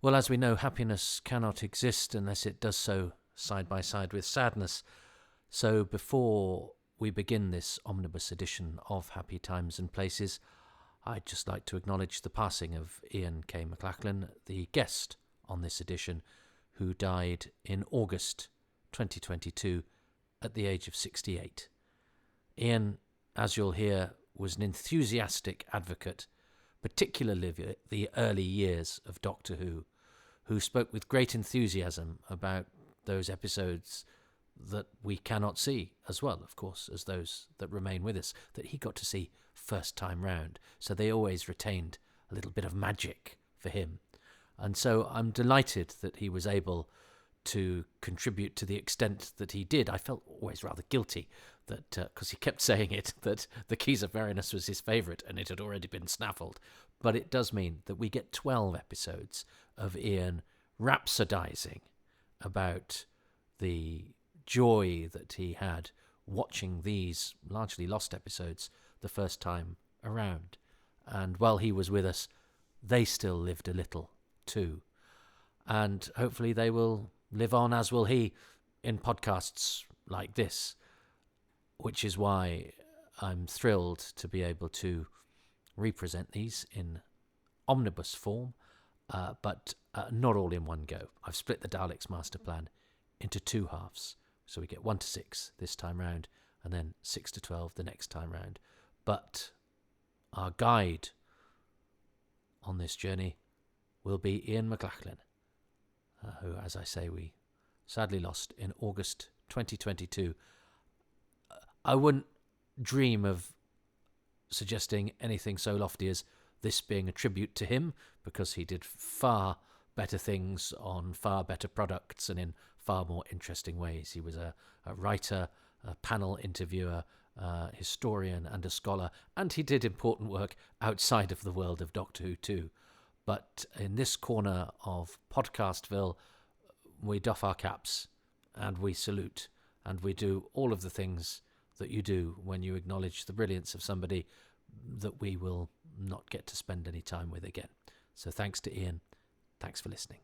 Well, as we know, happiness cannot exist unless it does so side by side with sadness. So before we begin this omnibus edition of Happy Times and Places, I'd just like to acknowledge the passing of Ian K McLachlan, the guest on this edition, who died in August 2022 at the age of 68. Ian, as you'll hear, was an enthusiastic advocate, particularly the early years of Doctor who spoke with great enthusiasm about those episodes that we cannot see, as well, of course, as those that remain with us, that he got to see first time round. So they always retained a little bit of magic for him. And so I'm delighted that he was able to contribute to the extent that he did. I felt always rather guilty that, because he kept saying it, that The Keys of Varanus was his favourite and it had already been snaffled. But it does mean that we get 12 episodes of Ian rhapsodising about the joy that he had watching these largely lost episodes the first time around. And while he was with us, they still lived a little too. And hopefully they will live on, as will he, in podcasts like this, which is why I'm thrilled to be able to represent these in omnibus form, but not all in one go. I've split the Daleks Masterplan into two halves. So we get 1 to 6 this time round, and then 6 to 12 the next time round. But our guide on this journey will be Ian McLachlan, who, as I say, we sadly lost in August 2022. I wouldn't dream of suggesting anything so lofty as this being a tribute to him, because he did far better things on far better products and in far more interesting ways. He was a writer, a panel interviewer, historian and a scholar, and he did important work outside of the world of Doctor Who too. But in this corner of Podcastville, we doff our caps and we salute, and we do all of the things that you do when you acknowledge the brilliance of somebody that we will not get to spend any time with again. So thanks to Ian. Thanks for listening.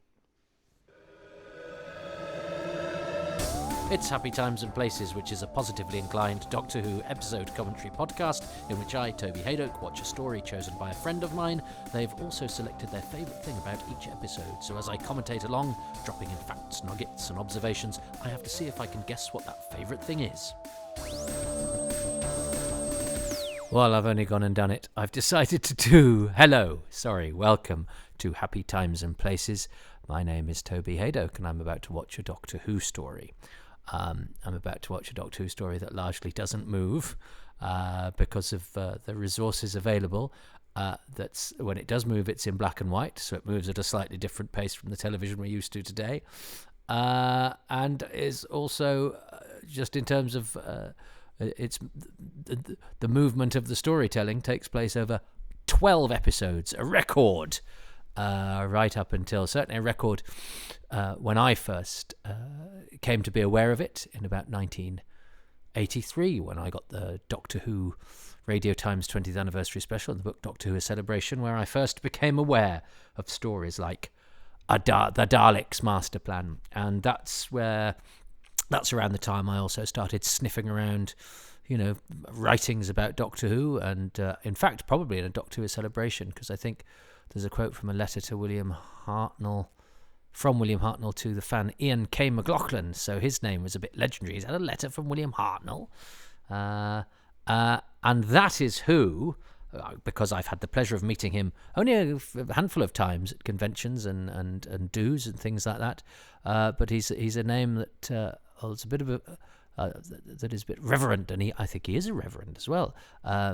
It's Happy Times and Places, which is a positively inclined Doctor Who episode commentary podcast in which I, Toby Haydock, watch a story chosen by a friend of mine. They've also selected their favourite thing about each episode, so as I commentate along, dropping in facts, nuggets and observations, I have to see if I can guess what that favourite thing is. Well, I've only gone and done it. I've decided to do... welcome to Happy Times and Places. My name is Toby Haydock, and I'm about to watch a Doctor Who story. I'm about to watch a Doctor Who story that largely doesn't move because of the resources available. That's when it does move, it's in black and white, so it moves at a slightly different pace from the television we're used to today. And is also, just in terms of... it's the movement of the storytelling takes place over 12 episodes, a record, right up until certainly a record when I first came to be aware of it in about 1983, when I got the Doctor Who Radio Times 20th anniversary special and the book Doctor Who A Celebration, where I first became aware of stories like the Daleks Masterplan, and that's around the time I also started sniffing around, writings about Doctor Who, and in fact, probably in a Doctor Who A Celebration, because I think there's a quote from a letter to William Hartnell to the fan Ian K McLachlan, so his name was a bit legendary. He's had a letter from William Hartnell, and that is who, because I've had the pleasure of meeting him only a handful of times at conventions and do's and things like that, but he's a name that it's a bit of a that is a bit reverent, and I think he is a reverend as well. I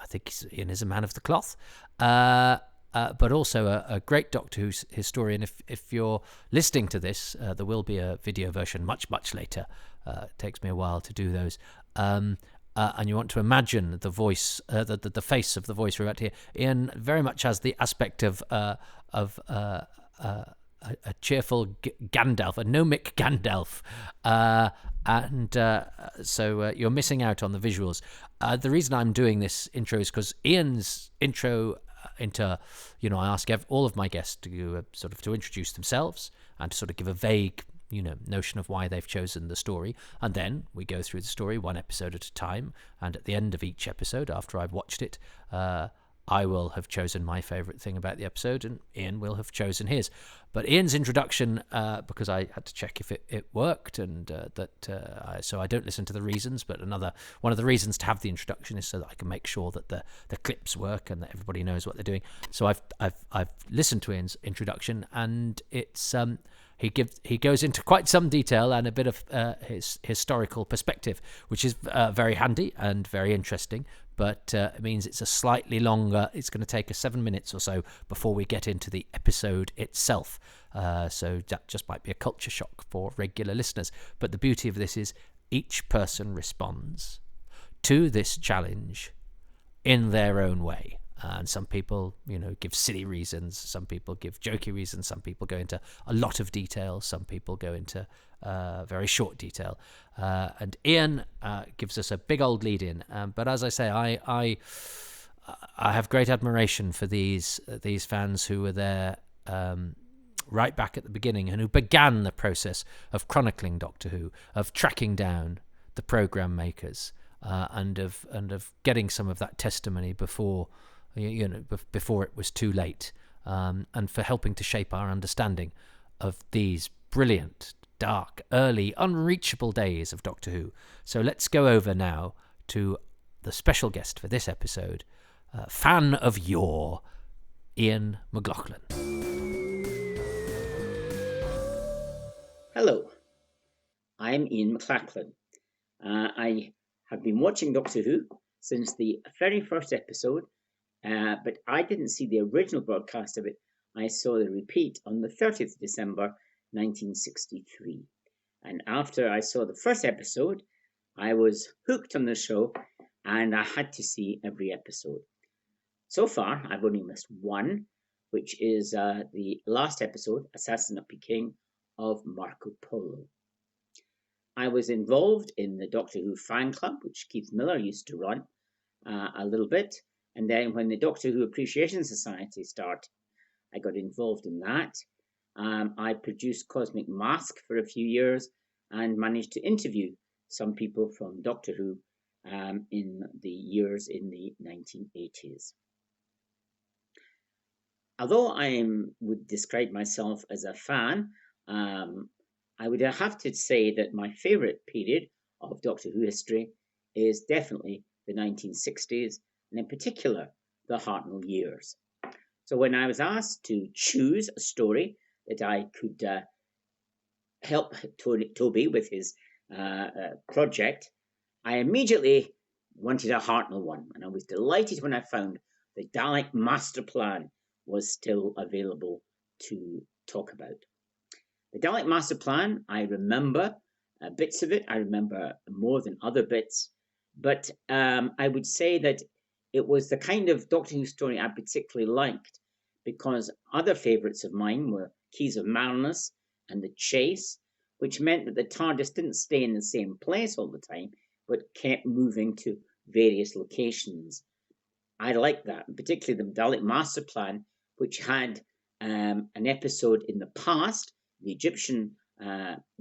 think Ian is a man of the cloth, but also a great Doctor Who historian. If you're listening to this, there will be a video version much later. It takes me a while to do those. And you want to imagine the voice, the face of the voice we're about to hear. Ian very much has the aspect of a cheerful Gandalf, a gnomic Gandalf, so you're missing out on the visuals. The reason I'm doing this intro is because Ian's intro I ask all of my guests to sort of to introduce themselves and to sort of give a vague, notion of why they've chosen the story. And then we go through the story one episode at a time. And at the end of each episode, after I've watched it, I will have chosen my favourite thing about the episode, and Ian will have chosen his. But Ian's introduction, because I had to check if it worked, and so I don't listen to the reasons. But one of the reasons to have the introduction is so that I can make sure that the clips work and that everybody knows what they're doing. So I've listened to Ian's introduction, and it's he goes into quite some detail and a bit of his historical perspective, which is very handy and very interesting. But it means it's a slightly longer. It's going to take us 7 minutes or so before we get into the episode itself. So that just might be a culture shock for regular listeners. But the beauty of this is each person responds to this challenge in their own way. And some people, give silly reasons. Some people give jokey reasons. Some people go into a lot of detail. Some people go into very short detail. And Ian gives us a big old lead in. But as I say, I have great admiration for these fans who were there right back at the beginning and who began the process of chronicling Doctor Who, of tracking down the programme makers, and of getting some of that testimony before it was too late, and for helping to shape our understanding of these brilliant, dark, early, unreachable days of Doctor Who. So let's go over now to the special guest for this episode, fan of yore, Ian McLachlan. Hello, I'm Ian McLachlan. I have been watching Doctor Who since the very first episode, but I didn't see the original broadcast of it. I saw the repeat on the 30th of December 1963. And after I saw the first episode, I was hooked on the show and I had to see every episode. So far, I've only missed one, which is the last episode, Assassin of Peking, of Marco Polo. I was involved in the Doctor Who fan club, which Keith Miller used to run a little bit. And then when the Doctor Who Appreciation Society started, I got involved in that. I produced Cosmic Mask for a few years and managed to interview some people from Doctor Who in the years in the 1980s. Although I would describe myself as a fan, I would have to say that my favourite period of Doctor Who history is definitely the 1960s, and in particular, the Hartnell years. So when I was asked to choose a story that I could help Toby with his project, I immediately wanted a Hartnell one, and I was delighted when I found the Dalek Masterplan was still available to talk about. The Dalek Masterplan, I remember bits of it. I remember more than other bits, but I would say that it was the kind of Doctor Who story I particularly liked, because other favourites of mine were Keys of Marinus and The Chase, which meant that the TARDIS didn't stay in the same place all the time, but kept moving to various locations. I liked that, and particularly the Dalek Masterplan, which had an episode in the past, the Egyptian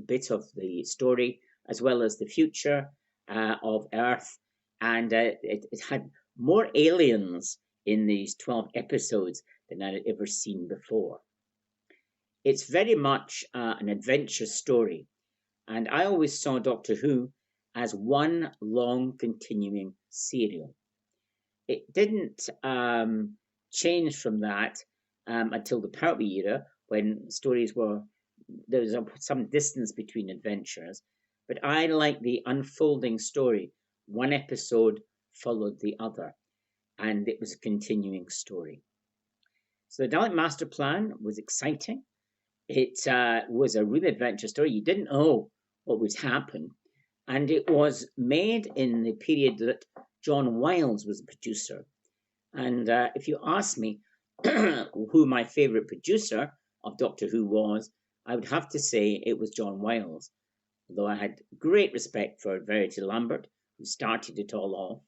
bit of the story, as well as the future of Earth, and it had more aliens in these 12 episodes than I had ever seen before. It's very much an adventure story, and I always saw Doctor Who as one long continuing serial. It didn't change from that until the Pertwee era, when stories there was some distance between adventures, but I like the unfolding story. One episode followed the other, and it was a continuing story. So the Dalek Masterplan was exciting. It was a real adventure story. You didn't know what would happen, and it was made in the period that John Wiles was a producer. And if you ask me who my favourite producer of Doctor Who was, I would have to say it was John Wiles, although I had great respect for Verity Lambert, who started it all off.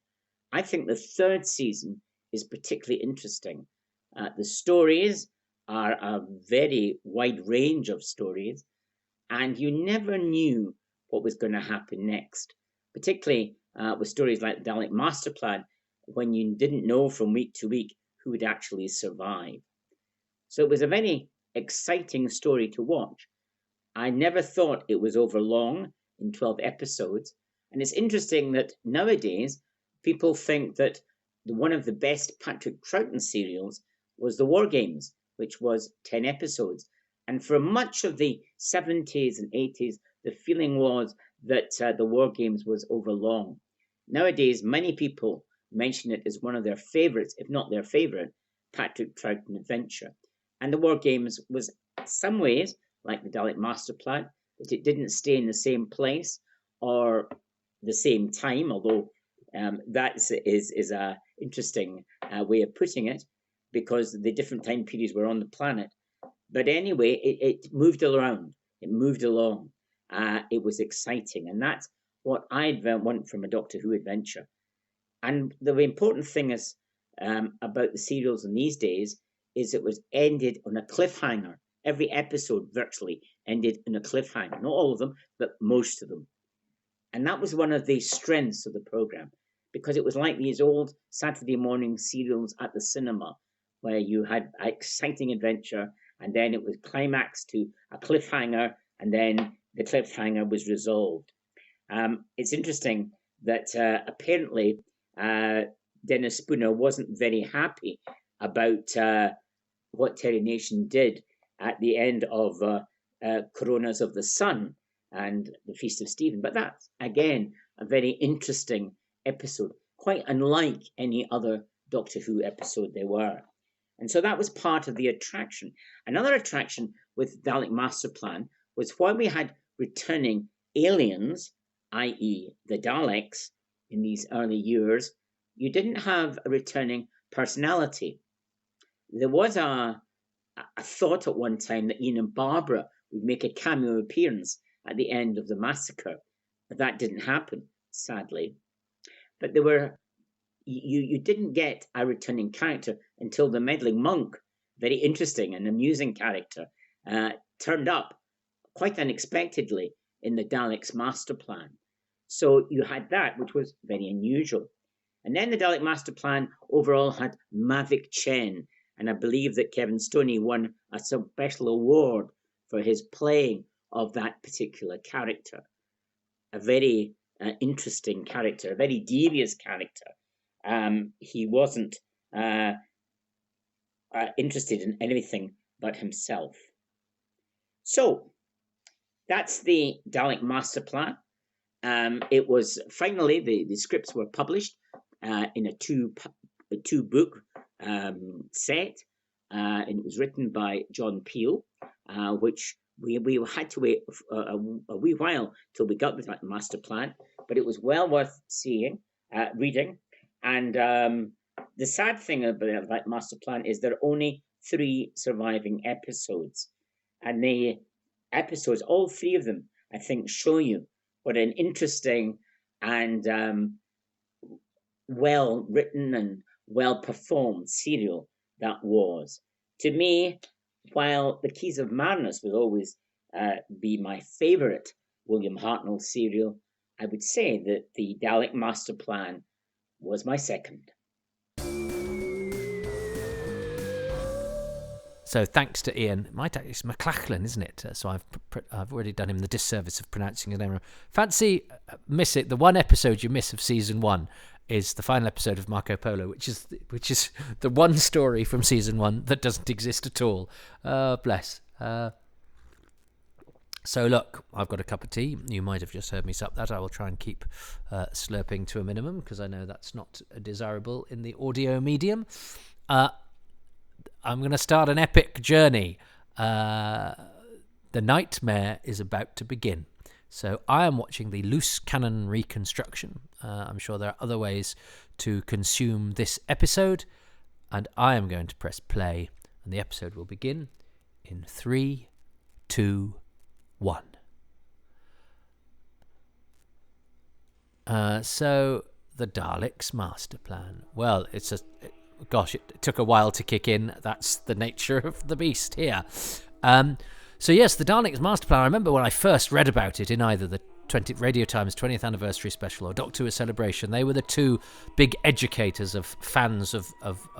I think the third season is particularly interesting, The stories are a very wide range of stories, and you never knew what was going to happen next, particularly with stories like the Dalek Masterplan, when you didn't know from week to week who would actually survive. So it was a very exciting story to watch. I never thought it was over long in 12 episodes. And it's interesting that nowadays people think that one of the best Patrick Troughton serials was The War Games, which was 10 episodes. And for much of the 70s and 80s, the feeling was that The War Games was overlong. Nowadays, many people mention it as one of their favorites, if not their favorite, Patrick Troughton adventure. And The War Games was, in some ways, like the Dalek Masterplan, that it didn't stay in the same place or the same time, although that is a interesting way of putting it, because the different time periods were on the planet. But anyway, it moved around. It moved along. It was exciting, and that's what I'd want from a Doctor Who adventure. And the important thing is about the serials in these days is it was ended on a cliffhanger. Every episode virtually ended in a cliffhanger. Not all of them, but most of them. And that was one of the strengths of the program, because it was like these old Saturday morning serials at the cinema, where you had an exciting adventure, and then it was climaxed to a cliffhanger, and then the cliffhanger was resolved. It's interesting that apparently Dennis Spooner wasn't very happy about what Terry Nation did at the end of Coronas of the Sun and the Feast of Stephen. But that's, again, a very interesting episode, quite unlike any other Doctor Who episode there were. And so that was part of the attraction. Another attraction with Dalek Masterplan was while we had returning aliens, i.e. the Daleks, in these early years, you didn't have a returning personality. There was a thought at one time that Ian and Barbara would make a cameo appearance at the end of the massacre. But that didn't happen, sadly. But there were you didn't get a returning character until the meddling monk, very interesting and amusing character, turned up quite unexpectedly in the Daleks Masterplan. So you had that, which was very unusual. And then the Dalek Masterplan overall had Mavic Chen, and I believe that Kevin Stoney won a special award for his playing of that particular character. A very interesting character, a very devious character. He wasn't interested in anything but himself. So that's the Dalek Masterplan. It was finally, the scripts were published in a two book set, and it was written by John Peel, which we had to wait a wee while till we got the Masterplan, but it was well worth reading. And the sad thing about that Masterplan is there are only 3 surviving episodes, and the episodes, all 3 of them, I think, show you what an interesting and well written and well performed serial that was. To me, while The Keys of Madness will always be my favourite William Hartnell serial, I would say that the Dalek Masterplan was my second. So thanks to Ian. It's McLachlan, isn't it? So I've already done him the disservice of pronouncing his name wrong. Fancy miss it. The one episode you miss of season 1 is the final episode of Marco Polo, which is the one story from season 1 that doesn't exist at all. Bless. So look, I've got a cup of tea. You might have just heard me sup that. I will try and keep slurping to a minimum because I know that's not desirable in the audio medium. I'm going to start an epic journey. The nightmare is about to begin. So I am watching the loose cannon reconstruction. I'm sure there are other ways to consume this episode. And I am going to press play. And the episode will begin in 3, 2, 1. So the Daleks Masterplan. Well, it's gosh, it took a while to kick in. That's the nature of the beast here. So yes, the Daleks Masterplan. I remember when I first read about it in either the Radio Times 20th Anniversary Special or Doctor Who Celebration. They were the two big educators of fans of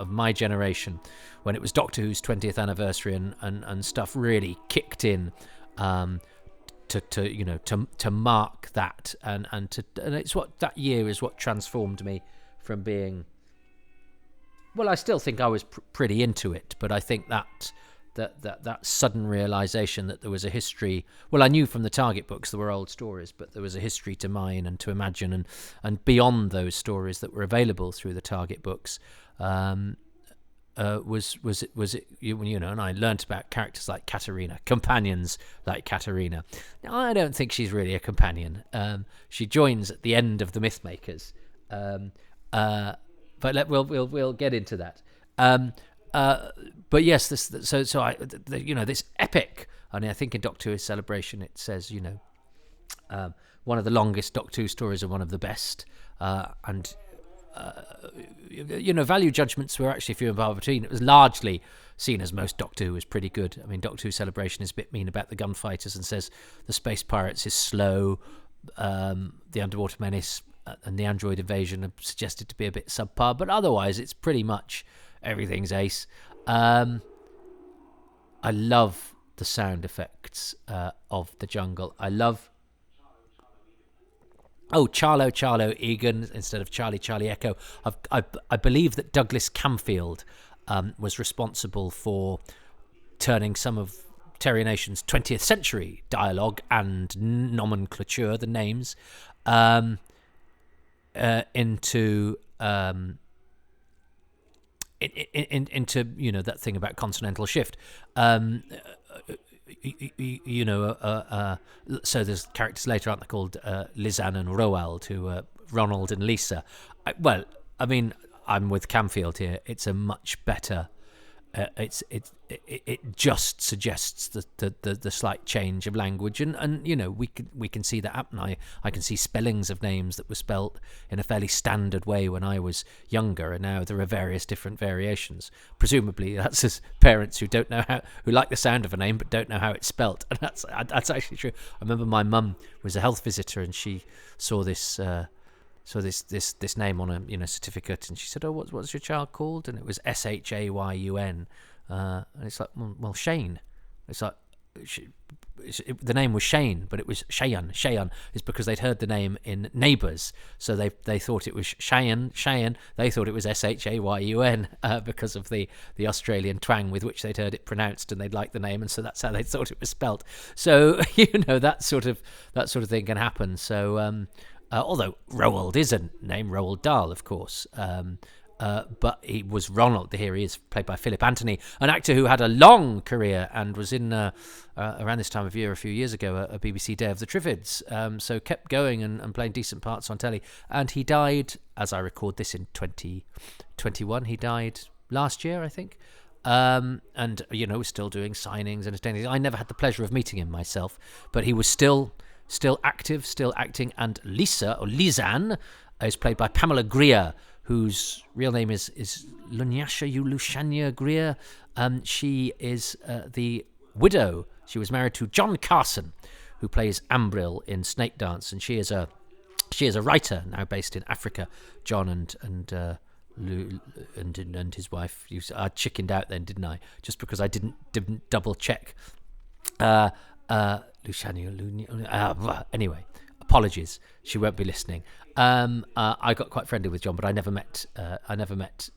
my generation when it was Doctor Who's 20th anniversary and stuff really kicked in to mark that and it's what that year is what transformed me from being. Well, I still think I was pretty into it, but I think that sudden realization that there was a history. Well, I knew from the Target books there were old stories, but there was a history to mine and to imagine, and beyond those stories that were available through the Target books. Was it and I learnt about characters like Katerina, companions like Katerina. Now, I don't think she's really a companion. She joins at the end of the Mythmakers, but we'll get into that. But yes, this epic. And I think in Doctor Who Celebration it says one of the longest Doctor Who stories and one of the best. Value judgments were actually few and far between. It was largely seen as most Doctor Who was pretty good. I mean, Doctor Who Celebration is a bit mean about the gunfighters and says the Space Pirates is slow, the Underwater Menace and the Android Invasion are suggested to be a bit subpar, but otherwise it's pretty much everything's ace. I love the sound effects of the jungle. I love Charlo Egan instead of Charlie Echo. I believe that Douglas Camfield was responsible for turning some of Terry Nation's 20th century dialogue and nomenclature, the names, into that thing about consonantal shift. So there's characters later, aren't they, called Lizanne and Roald, who Ronald and Lisa. I'm with Camfield here. It's a much better. It just suggests the slight change of language, and we can see that happen. I can see spellings of names that were spelt in a fairly standard way when I was younger, and now there are various different variations. Presumably, that's as parents who like the sound of a name but don't know how it's spelt, and that's actually true. I remember my mum was a health visitor, and she saw this. This name on a certificate, and she said, "Oh, what's your child called?" And it was Shayn, and it's like, well, Shane. It's like the name was Shane, but it was Shayan. Shayan is because they'd heard the name in Neighbours, so they thought it was Shayan. They thought it was Shayn because of the Australian twang with which they'd heard it pronounced, and they'd liked the name, and so that's how they thought it was spelt. So that sort of thing can happen. So. Although Roald is a name, Roald Dahl, of course, but he was Ronald. Here he is, played by Philip Anthony, an actor who had a long career and was in around this time of year a few years ago a BBC Day of the Triffids, so kept going and playing decent parts on telly. And he died, as I record this, in 2021. He died last year, I think. And was still doing signings and attending. I never had the pleasure of meeting him myself, but he was still active, still acting. And Lisa, or Lizanne, is played by Pamela Greer, whose real name is Luciania Greer. She is the widow. She was married to John Carson, who plays Ambril in Snake Dance, and she is a writer now based in Africa. John and his wife. I chickened out then, didn't I? Just because I didn't double check. Anyway, apologies. She won't be listening. I got quite friendly with John, but I never met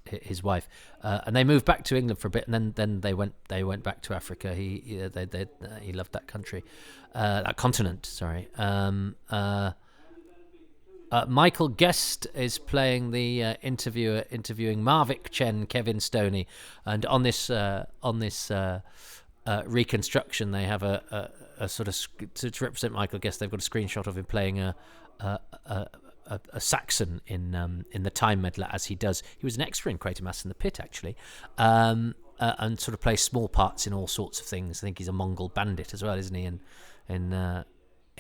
his wife. And they moved back to England for a bit, and then they went back to Africa. He loved that country, that continent. Sorry. Michael Guest is playing the interviewer, interviewing Marvick Chen, Kevin Stoney, and on this reconstruction, they have a sort of to represent Michael Guest. They've got a screenshot of him playing a Saxon in the Time Meddler, as he does. He was an extra in Quatermass in the Pit, actually, and sort of plays small parts in all sorts of things. I think he's a Mongol bandit as well, isn't he?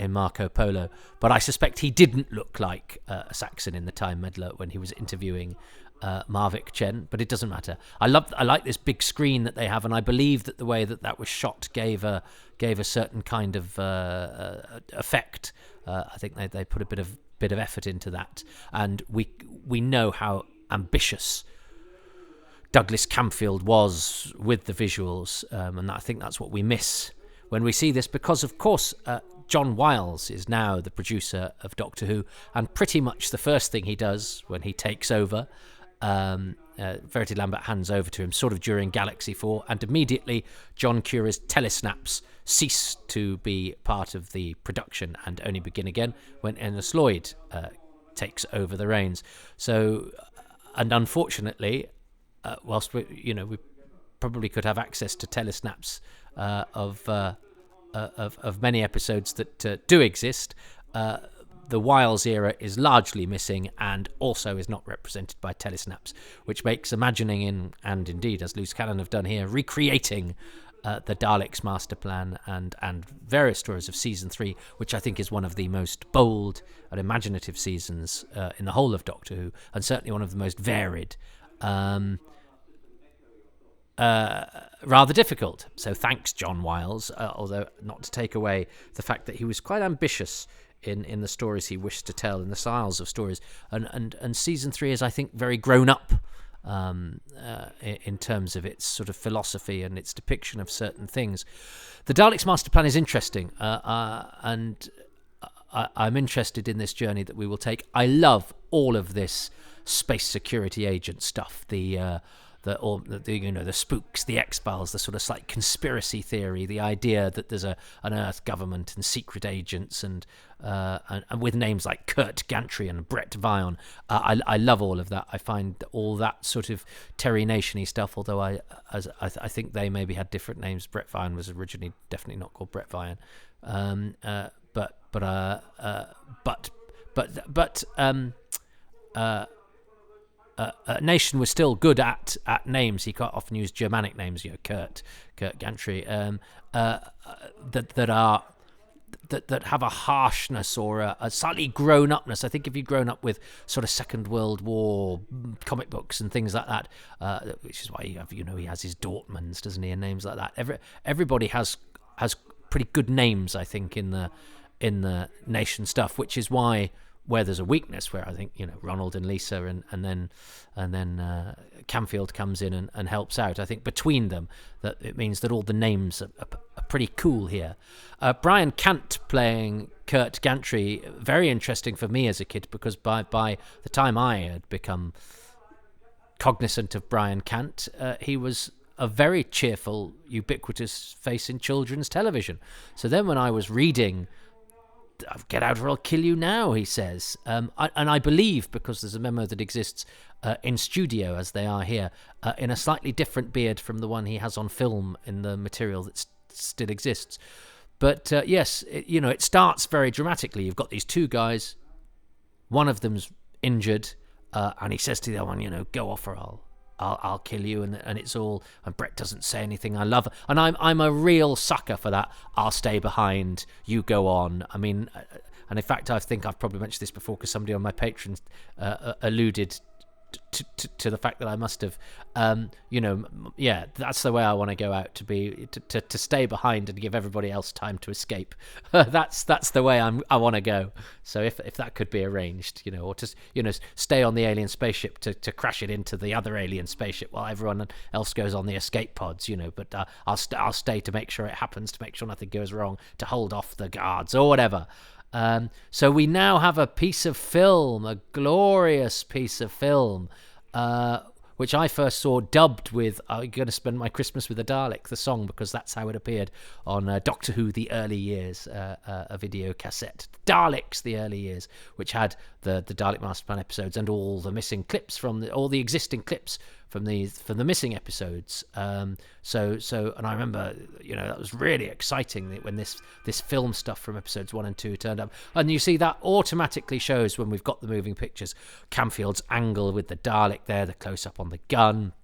In Marco Polo, but I suspect he didn't look like a Saxon in the Time Meddler when he was interviewing Marvick Chen, but it doesn't matter. I like this big screen that they have, and I believe that the way that was shot gave a certain kind of effect. I think they put a bit of effort into that, and we know how ambitious Douglas Camfield was with the visuals, and I think that's what we miss when we see this, because of course John Wiles is now the producer of Doctor Who, and pretty much the first thing he does when he takes over, Verity Lambert hands over to him sort of during Galaxy 4, and immediately John Cura's telesnaps cease to be part of the production and only begin again when Ennis Lloyd takes over the reins. So, and unfortunately, whilst we probably could have access to telesnaps of many episodes that do exist, the Wiles era is largely missing, and also is not represented by telesnaps, which makes imagining and indeed, as Luce Cannon have done here, recreating the Daleks Masterplan and various stories of season 3, which I think is one of the most bold and imaginative seasons in the whole of Doctor Who, and certainly one of the most varied. Rather difficult. So thanks, John Wiles, although not to take away the fact that he was quite ambitious in the stories he wished to tell, in the styles of stories. And season 3 is, I think, very grown up in terms of its sort of philosophy and its depiction of certain things. The Daleks Masterplan is interesting, and I'm interested in this journey that we will take. I love all of this space security agent stuff, the spooks, the X-Files, the sort of slight conspiracy theory, the idea that there's an Earth government and secret agents, and with names like Kurt Gantry and Brett Vion. I love all of that. I find all that sort of Terry Nation-y stuff, although I think they maybe had different names. Brett Vion was originally definitely not called Brett Vion, Nation was still good at names. He quite often used Germanic names, Kurt Gantry, that have a harshness or a slightly grown upness. I think if you've grown up with sort of Second World War comic books and things like that, which is why you have, he has his Dortmunds, doesn't he, and names like that. Everybody has pretty good names, I think, in the Nation stuff, which is why, where there's a weakness, where I think Ronald and Lisa and then Camfield comes in and helps out. I think between them that it means that all the names are pretty cool here. Brian Cant playing Kurt Gantry, very interesting for me as a kid, because by the time I had become cognizant of Brian Cant, he was a very cheerful, ubiquitous face in children's television. So then when I was reading "Get out or I'll kill you now," he says. And I believe, because there's a memo that exists in studio, as they are here, in a slightly different beard from the one he has on film in the material that still exists. But yes, it starts very dramatically. You've got these two guys. One of them's injured, and he says to the other one, "Go off or I'll kill you," and it's all, and Brett doesn't say anything. I love it, and I'm a real sucker for that. I'll stay behind, you go on. I mean, and in fact, I think I've probably mentioned this before, because somebody on my Patreon alluded to the fact that I must have, that's the way I want to go out, to stay behind and give everybody else time to escape. That's the way I want to go. So if that could be arranged, or to stay on the alien spaceship to crash it into the other alien spaceship while everyone else goes on the escape pods, but I'll stay to make sure it happens, to make sure nothing goes wrong, to hold off the guards or whatever. So we now have a piece of film, a glorious piece of film, which I first saw dubbed with "I'm Going to Spend My Christmas with a Dalek," the song, because that's how it appeared on Doctor Who The Early Years, a video cassette. Daleks The Early Years, which had the Dalek Masterplan episodes and all the missing clips all the existing clips from the missing episodes. So and I remember, that was really exciting when this film stuff from episodes 1 and 2 turned up. And you see that automatically shows, when we've got the moving pictures, Camfield's angle with the Dalek there, the close-up on the gun,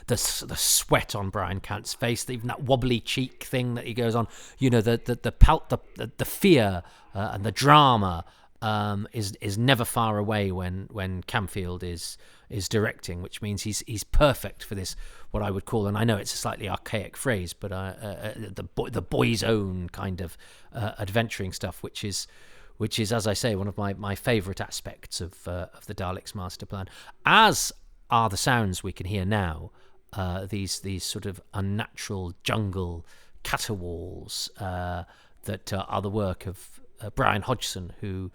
the sweat on Brian Cant's face, even that wobbly cheek thing that he goes on, the fear and the drama is never far away when Camfield is is directing, which means he's perfect for this, what I would call, and I know it's a slightly archaic phrase, but the boy's own kind of adventuring stuff, which is, as I say, one of my favourite aspects of the Daleks Masterplan, as are the sounds we can hear now, these sort of unnatural jungle caterwauls that are the work of Brian Hodgson, who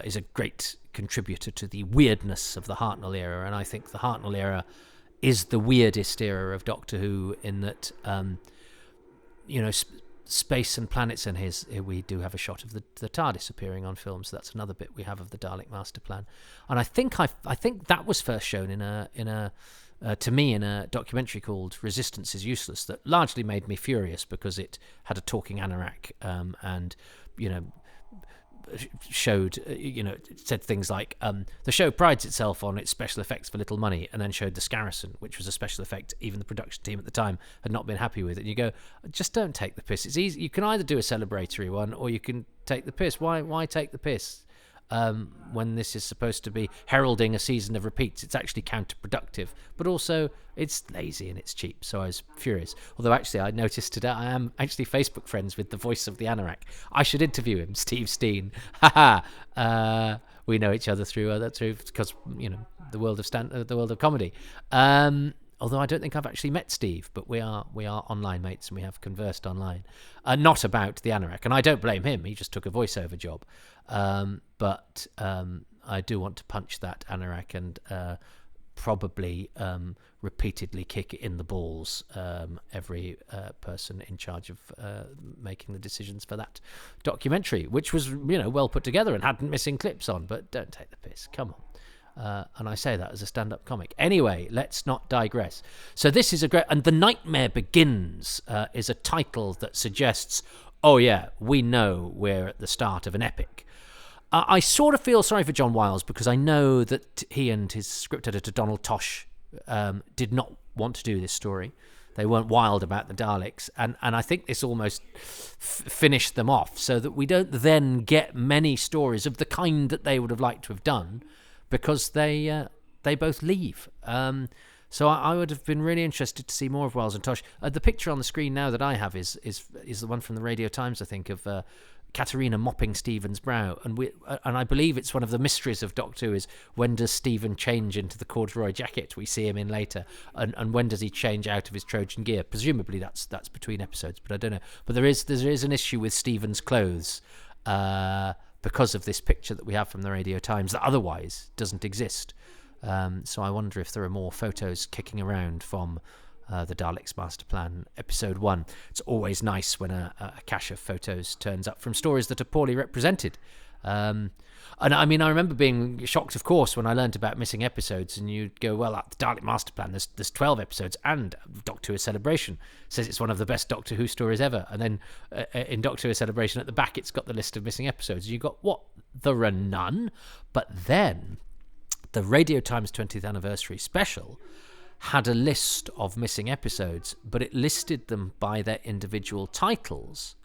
is a great contributor to the weirdness of the Hartnell era, and I think the Hartnell era is the weirdest era of Doctor Who, in that space and planets, and here we do have a shot of the TARDIS appearing on film, so that's another bit we have of the Dalek Masterplan. And I think that was first shown to me in a documentary called Resistance is Useless, that largely made me furious because it had a talking anorak, and showed, said things like, the show prides itself on its special effects for little money, and then showed the Scarrison, which was a special effect even the production team at the time had not been happy with. And you go, just don't take the piss. It's easy. You can either do a celebratory one or you can take the piss. Why take the piss? When this is supposed to be heralding a season of repeats, it's actually counterproductive, but also it's lazy and it's cheap. So I was furious. Although actually I noticed today I am actually Facebook friends with the voice of the anorak. I should interview him, Steve Steen. We know each other through because the world of comedy. Although I don't think I've actually met Steve, but we are online mates and we have conversed online, not about the anorak. And I don't blame him; he just took a voiceover job. But I do want to punch that anorak and probably repeatedly kick it in the balls, every person in charge of making the decisions for that documentary, which was well put together and hadn't missing clips on. But don't take the piss, come on. And I say that as a stand-up comic. Anyway, let's not digress. So this is a great... And The Nightmare Begins is a title that suggests, oh yeah, we know we're at the start of an epic. I sort of feel sorry for John Wiles, because I know that he and his script editor, Donald Tosh, did not want to do this story. They weren't wild about the Daleks. And I think this almost finished them off, so that we don't then get many stories of the kind that they would have liked to have done, because they both leave. So I would have been really interested to see more of Wiles and Tosh. The picture on the screen now that I have is the one from the Radio Times, I think, of Katerina mopping Stephen's brow. And I believe it's one of the mysteries of Doctor Who is, when does Stephen change into the corduroy jacket we see him in later? And when does he change out of his Trojan gear? Presumably that's between episodes, but I don't know. But there is an issue with Stephen's clothes, because of this picture that we have from the Radio Times that otherwise doesn't exist. So I wonder if there are more photos kicking around from the Daleks Masterplan episode 1. It's always nice when a cache of photos turns up from stories that are poorly represented. And I mean, I remember being shocked, of course, when I learned about missing episodes, and you'd go, well, at the Dalek Masterplan, there's 12 episodes, and Doctor Who Celebration says it's one of the best Doctor Who stories ever. And then in Doctor Who Celebration at the back, it's got the list of missing episodes. You got, what? There are none? But then the Radio Times 20th anniversary special had a list of missing episodes, but it listed them by their individual titles.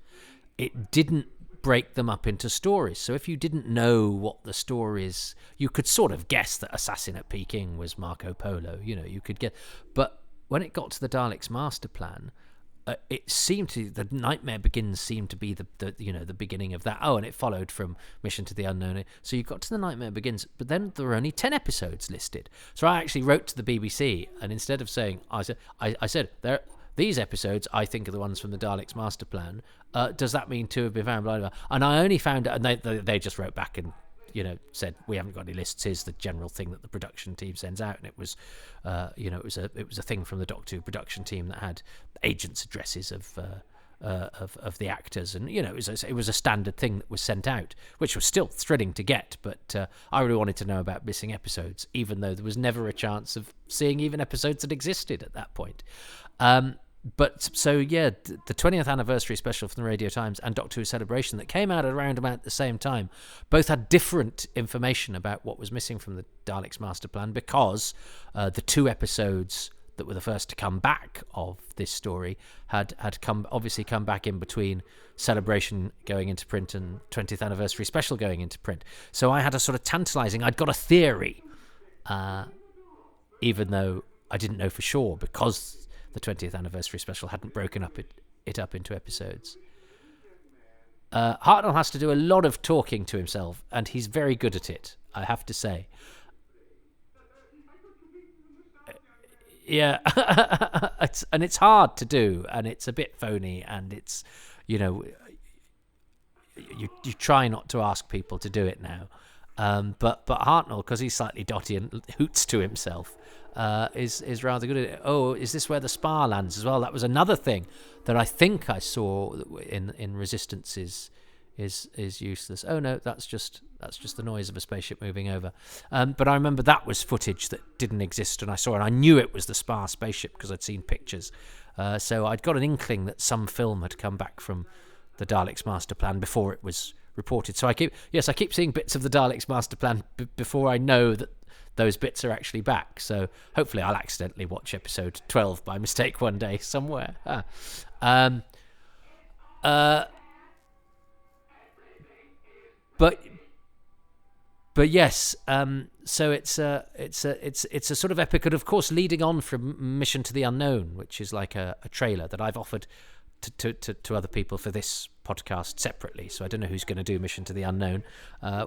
It didn't break them up into stories. So if you didn't know what the stories, you could sort of guess that Assassin at Peking was Marco Polo. You could get. But when it got to the Daleks Masterplan, it seemed to, the Nightmare Begins seemed to be the beginning of that. Oh, and it followed from Mission to the Unknown. So you got to the Nightmare Begins, but then there were only 10 episodes listed. So I actually wrote to the BBC, and instead of saying, I said these episodes I think are the ones from the Daleks Masterplan. Does that mean 2 have been found? Blah, blah, blah. And I only found out, and they just wrote back and said, we haven't got any lists. Here's the general thing that the production team sends out. And it was, it was a thing from the Doctor Who production team that had agents' addresses of the actors, and it was a standard thing that was sent out, which was still thrilling to get. But I really wanted to know about missing episodes, even though there was never a chance of seeing even episodes that existed at that point. But so, yeah, the 20th anniversary special from the Radio Times and Doctor Who Celebration that came out around about the same time both had different information about what was missing from the Daleks Masterplan, because the 2 episodes that were the first to come back of this story had come back in between Celebration going into print and 20th anniversary special going into print. So I had a sort of tantalising, I'd got a theory even though I didn't know for sure because the 20th anniversary special hadn't broken it up into episodes. Hartnell has to do a lot of talking to himself, and he's very good at it, I have to say. Yeah, it's hard to do, and it's a bit phony, and it's, you try not to ask people to do it now. But Hartnell, because he's slightly dotty and hoots to himself, is rather good at it. Oh, is this where the spar lands as well? That was another thing that I think I saw in Resistance is useless. Oh no, that's just the noise of a spaceship moving over. But I remember that was footage that didn't exist, and I saw it. I knew it was the spar spaceship because I'd seen pictures. So I'd got an inkling that some film had come back from the Daleks Masterplan before it was reported. So I keep seeing bits of the Daleks Masterplan before I know that those bits are actually back. So hopefully I'll accidentally watch episode 12 by mistake one day somewhere. But yes, so it's a sort of epic, and of course leading on from Mission to the Unknown, which is like a trailer that I've offered to other people for this podcast separately. So I don't know who's going to do Mission to the Unknown,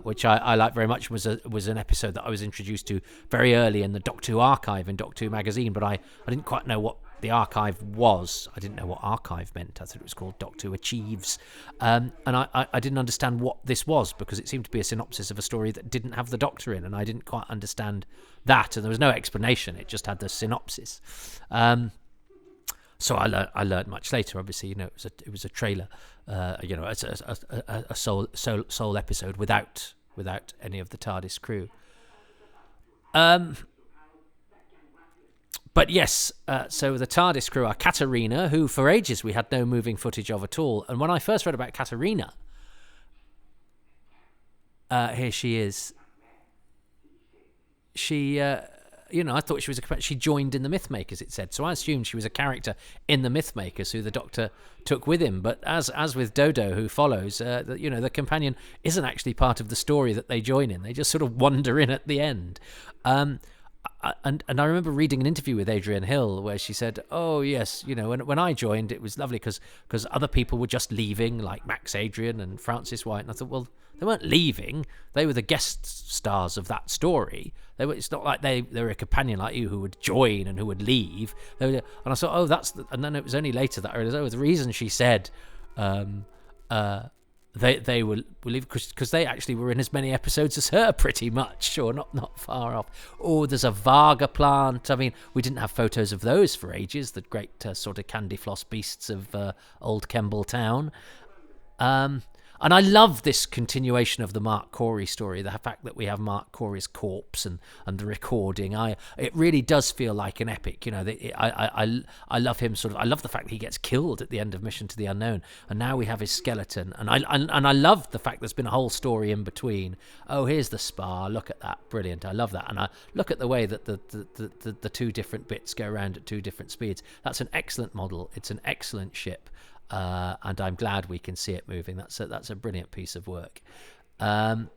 which I like very much. Was an episode that I was introduced to very early in the Doctor Who archive in Doctor Who magazine, but I didn't quite know what the archive was. I didn't know what archive meant. I thought it was called Doctor Who Achieves, and I didn't understand what this was because it seemed to be a synopsis of a story that didn't have the Doctor in, and I didn't quite understand that, and there was no explanation. It just had the synopsis. So I learned much later. Obviously, it was a trailer. It's a sole episode without any of the TARDIS crew. But yes, so the TARDIS crew are Katarina, who for ages we had no moving footage of at all. And when I first read about Katarina, here she is. She, I thought she joined in the Mythmakers, it said. So I assumed she was a character in the Mythmakers who the Doctor took with him. But as with Dodo, who follows, the companion isn't actually part of the story that they join in. They just sort of wander in at the end. And I remember reading an interview with Adrian Hill where she said, "Oh yes, when I joined, it was lovely because other people were just leaving, like Max Adrian and Francis White." And I thought, well, they weren't leaving; they were the guest stars of that story. It's not like they were a companion like you who would join and who would leave. And I thought, oh, and then it was only later that I realized, the reason she said. They will leave because they actually were in as many episodes as her, pretty much, or not far off. Oh, there's a Varga plant. I mean, we didn't have photos of those for ages. The great sort of candy floss beasts of old Kemble Town. And I love this continuation of the Mark Corey story, the fact that we have Mark Corey's corpse and the recording. It really does feel like an epic. I love him I love the fact that he gets killed at the end of Mission to the Unknown, and now we have his skeleton. And I love the fact there's been a whole story in between. Oh, here's the spar. Look at that, brilliant. I love that. And I look at the way that the two different bits go around at two different speeds. That's an excellent model. It's an excellent ship. And I'm glad we can see it moving. That's a brilliant piece of work. And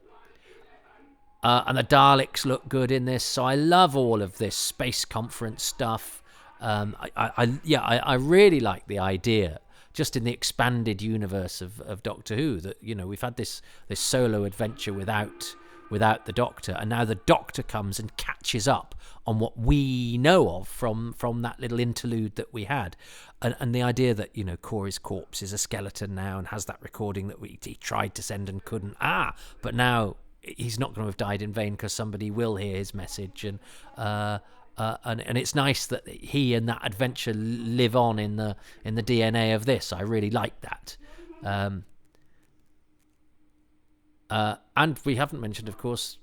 the Daleks look good in this, so I love all of this space conference stuff. I really like the idea, just in the expanded universe of Doctor Who, that we've had this solo adventure without the Doctor, and now the Doctor comes and catches up on what we know of from that little interlude that we had, and the idea that Corey's corpse is a skeleton now and has that recording that he tried to send and couldn't. But now he's not going to have died in vain because somebody will hear his message, and it's nice that he and that adventure live on in the DNA of this. I really like that. And we haven't mentioned, of course,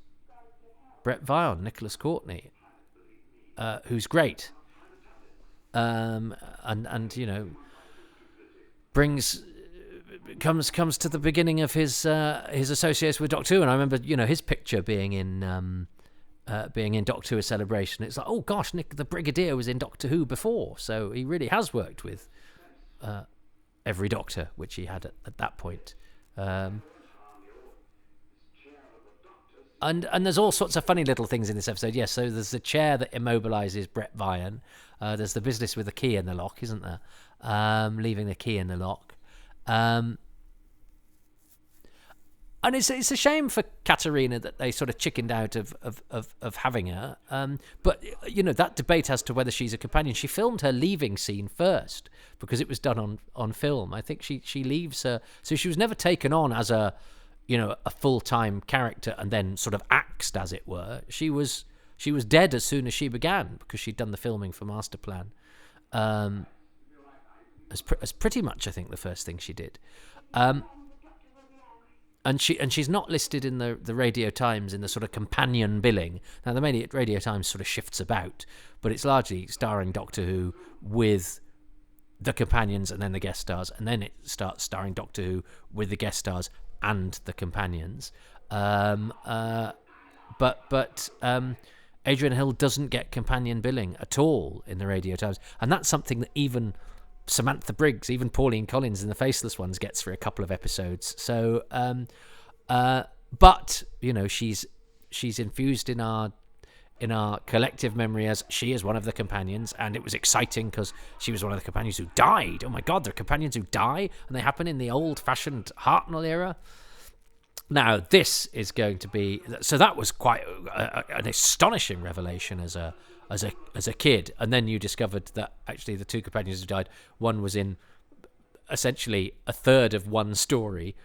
Brett Vile, Nicholas Courtney, who's great, and comes to the beginning of his association with Doctor Who. And I remember his picture being in Doctor Who A Celebration. It's like, oh gosh, Nick the Brigadier was in Doctor Who before, so he really has worked with every Doctor, which he had at that point. And there's all sorts of funny little things in this episode. Yes, so there's the chair that immobilizes Brett Vian. There's the business with the key in the lock, isn't there? Leaving the key in the lock. And it's a shame for Katerina that they sort of chickened out of having her. But, that debate as to whether she's a companion, she filmed her leaving scene first because it was done on film. I think she leaves her. So she was never taken on as a full-time character and then sort of axed, as it were. She was dead as soon as she began because she'd done the filming for Masterplan. As pretty much, I think, the first thing she did. And she's not listed in the Radio Times in the sort of companion billing. Now, the Radio Times sort of shifts about, but it's largely starring Doctor Who with the companions and then the guest stars, and then it starts starring Doctor Who with the guest stars and the companions. But Adrian Hill doesn't get companion billing at all in the Radio Times, and that's something that even Samantha Briggs, even Pauline Collins in the Faceless Ones gets for a couple of episodes. So, but she's infused in our collective memory as she is one of the companions, and it was exciting because she was one of the companions who died. Oh my God, there are companions who die, and they happen in the old-fashioned Hartnell era. Now, this is going to be... So that was quite an astonishing revelation as a kid. And then you discovered that actually the two companions who died, one was in essentially a third of one story,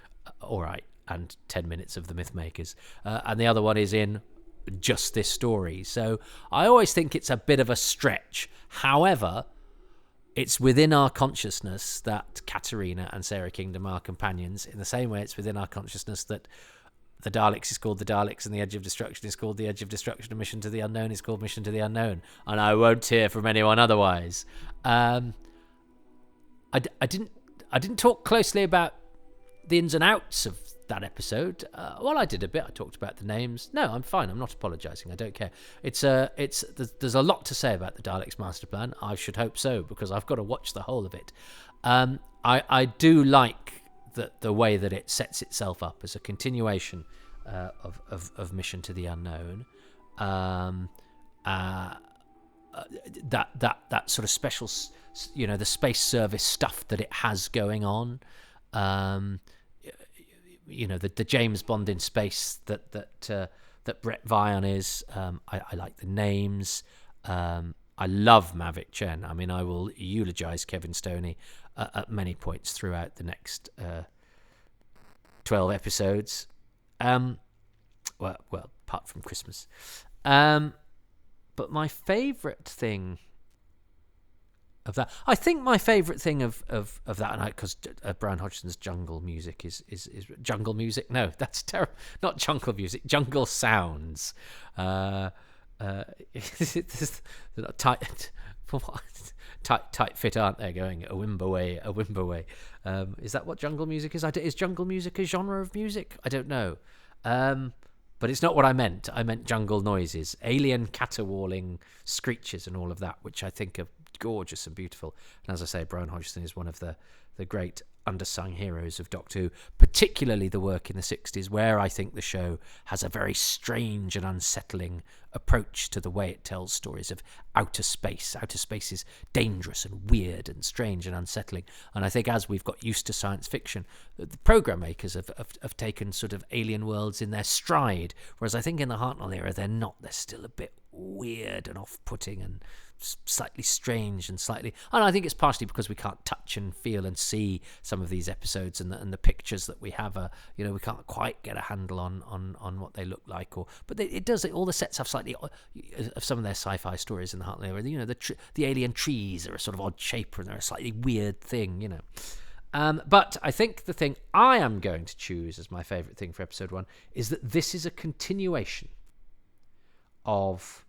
all right, and 10 minutes of the Mythmakers. And the other one is in just this story. So I always think it's a bit of a stretch. However, it's within our consciousness that Katerina and Sarah Kingdom are companions, in the same way it's within our consciousness that the Daleks is called the Daleks and the Edge of Destruction is called the Edge of Destruction and Mission to the Unknown is called Mission to the Unknown. And I won't hear from anyone otherwise. I didn't talk closely about the ins and outs of that episode. Well, I did a bit. I talked about the names. No, I'm fine. I'm not apologising. I don't care. There's a lot to say about the Daleks Masterplan. I should hope so, because I've got to watch the whole of it. I do like the way that it sets itself up as a continuation of Mission to the Unknown. That sort of special, the space service stuff that it has going on. The James Bond in space that Brett Vian is. I like the names. I love Mavic Chen. I mean, I will eulogise Kevin Stoney at many points throughout the next 12 episodes. Well, apart from Christmas. But my favourite thing of that, I think my favourite thing of that night, because Brian Hodgson's jungle music is jungle music. No, that's terrible. Not jungle music. Jungle sounds. Tight fit, aren't they? Going a wimba way. Is that what jungle music is? Is jungle music a genre of music? I don't know. But it's not what I meant. I meant jungle noises, alien caterwauling screeches and all of that, which I think are gorgeous and beautiful. And as I say, Brian Hodgson is one of the great undersung heroes of Doctor Who, particularly the work in the 60s, where I think the show has a very strange and unsettling approach to the way it tells stories of outer space. Outer space is dangerous and weird and strange and unsettling. And I think as we've got used to science fiction, the program makers have taken sort of alien worlds in their stride, whereas I think in the Hartnell era, they're not. They're still a bit weird and off-putting and slightly strange and I think it's partially because we can't touch and feel and see some of these episodes, and the pictures that we have are, we can't quite get a handle on what they look like, but it does. All the sets have slightly of some of their sci-fi stories in the Hartnell era. The alien trees are a sort of odd shape and they're a slightly weird thing, But I think the thing I am going to choose as my favourite thing for episode 1 is that this is a continuation of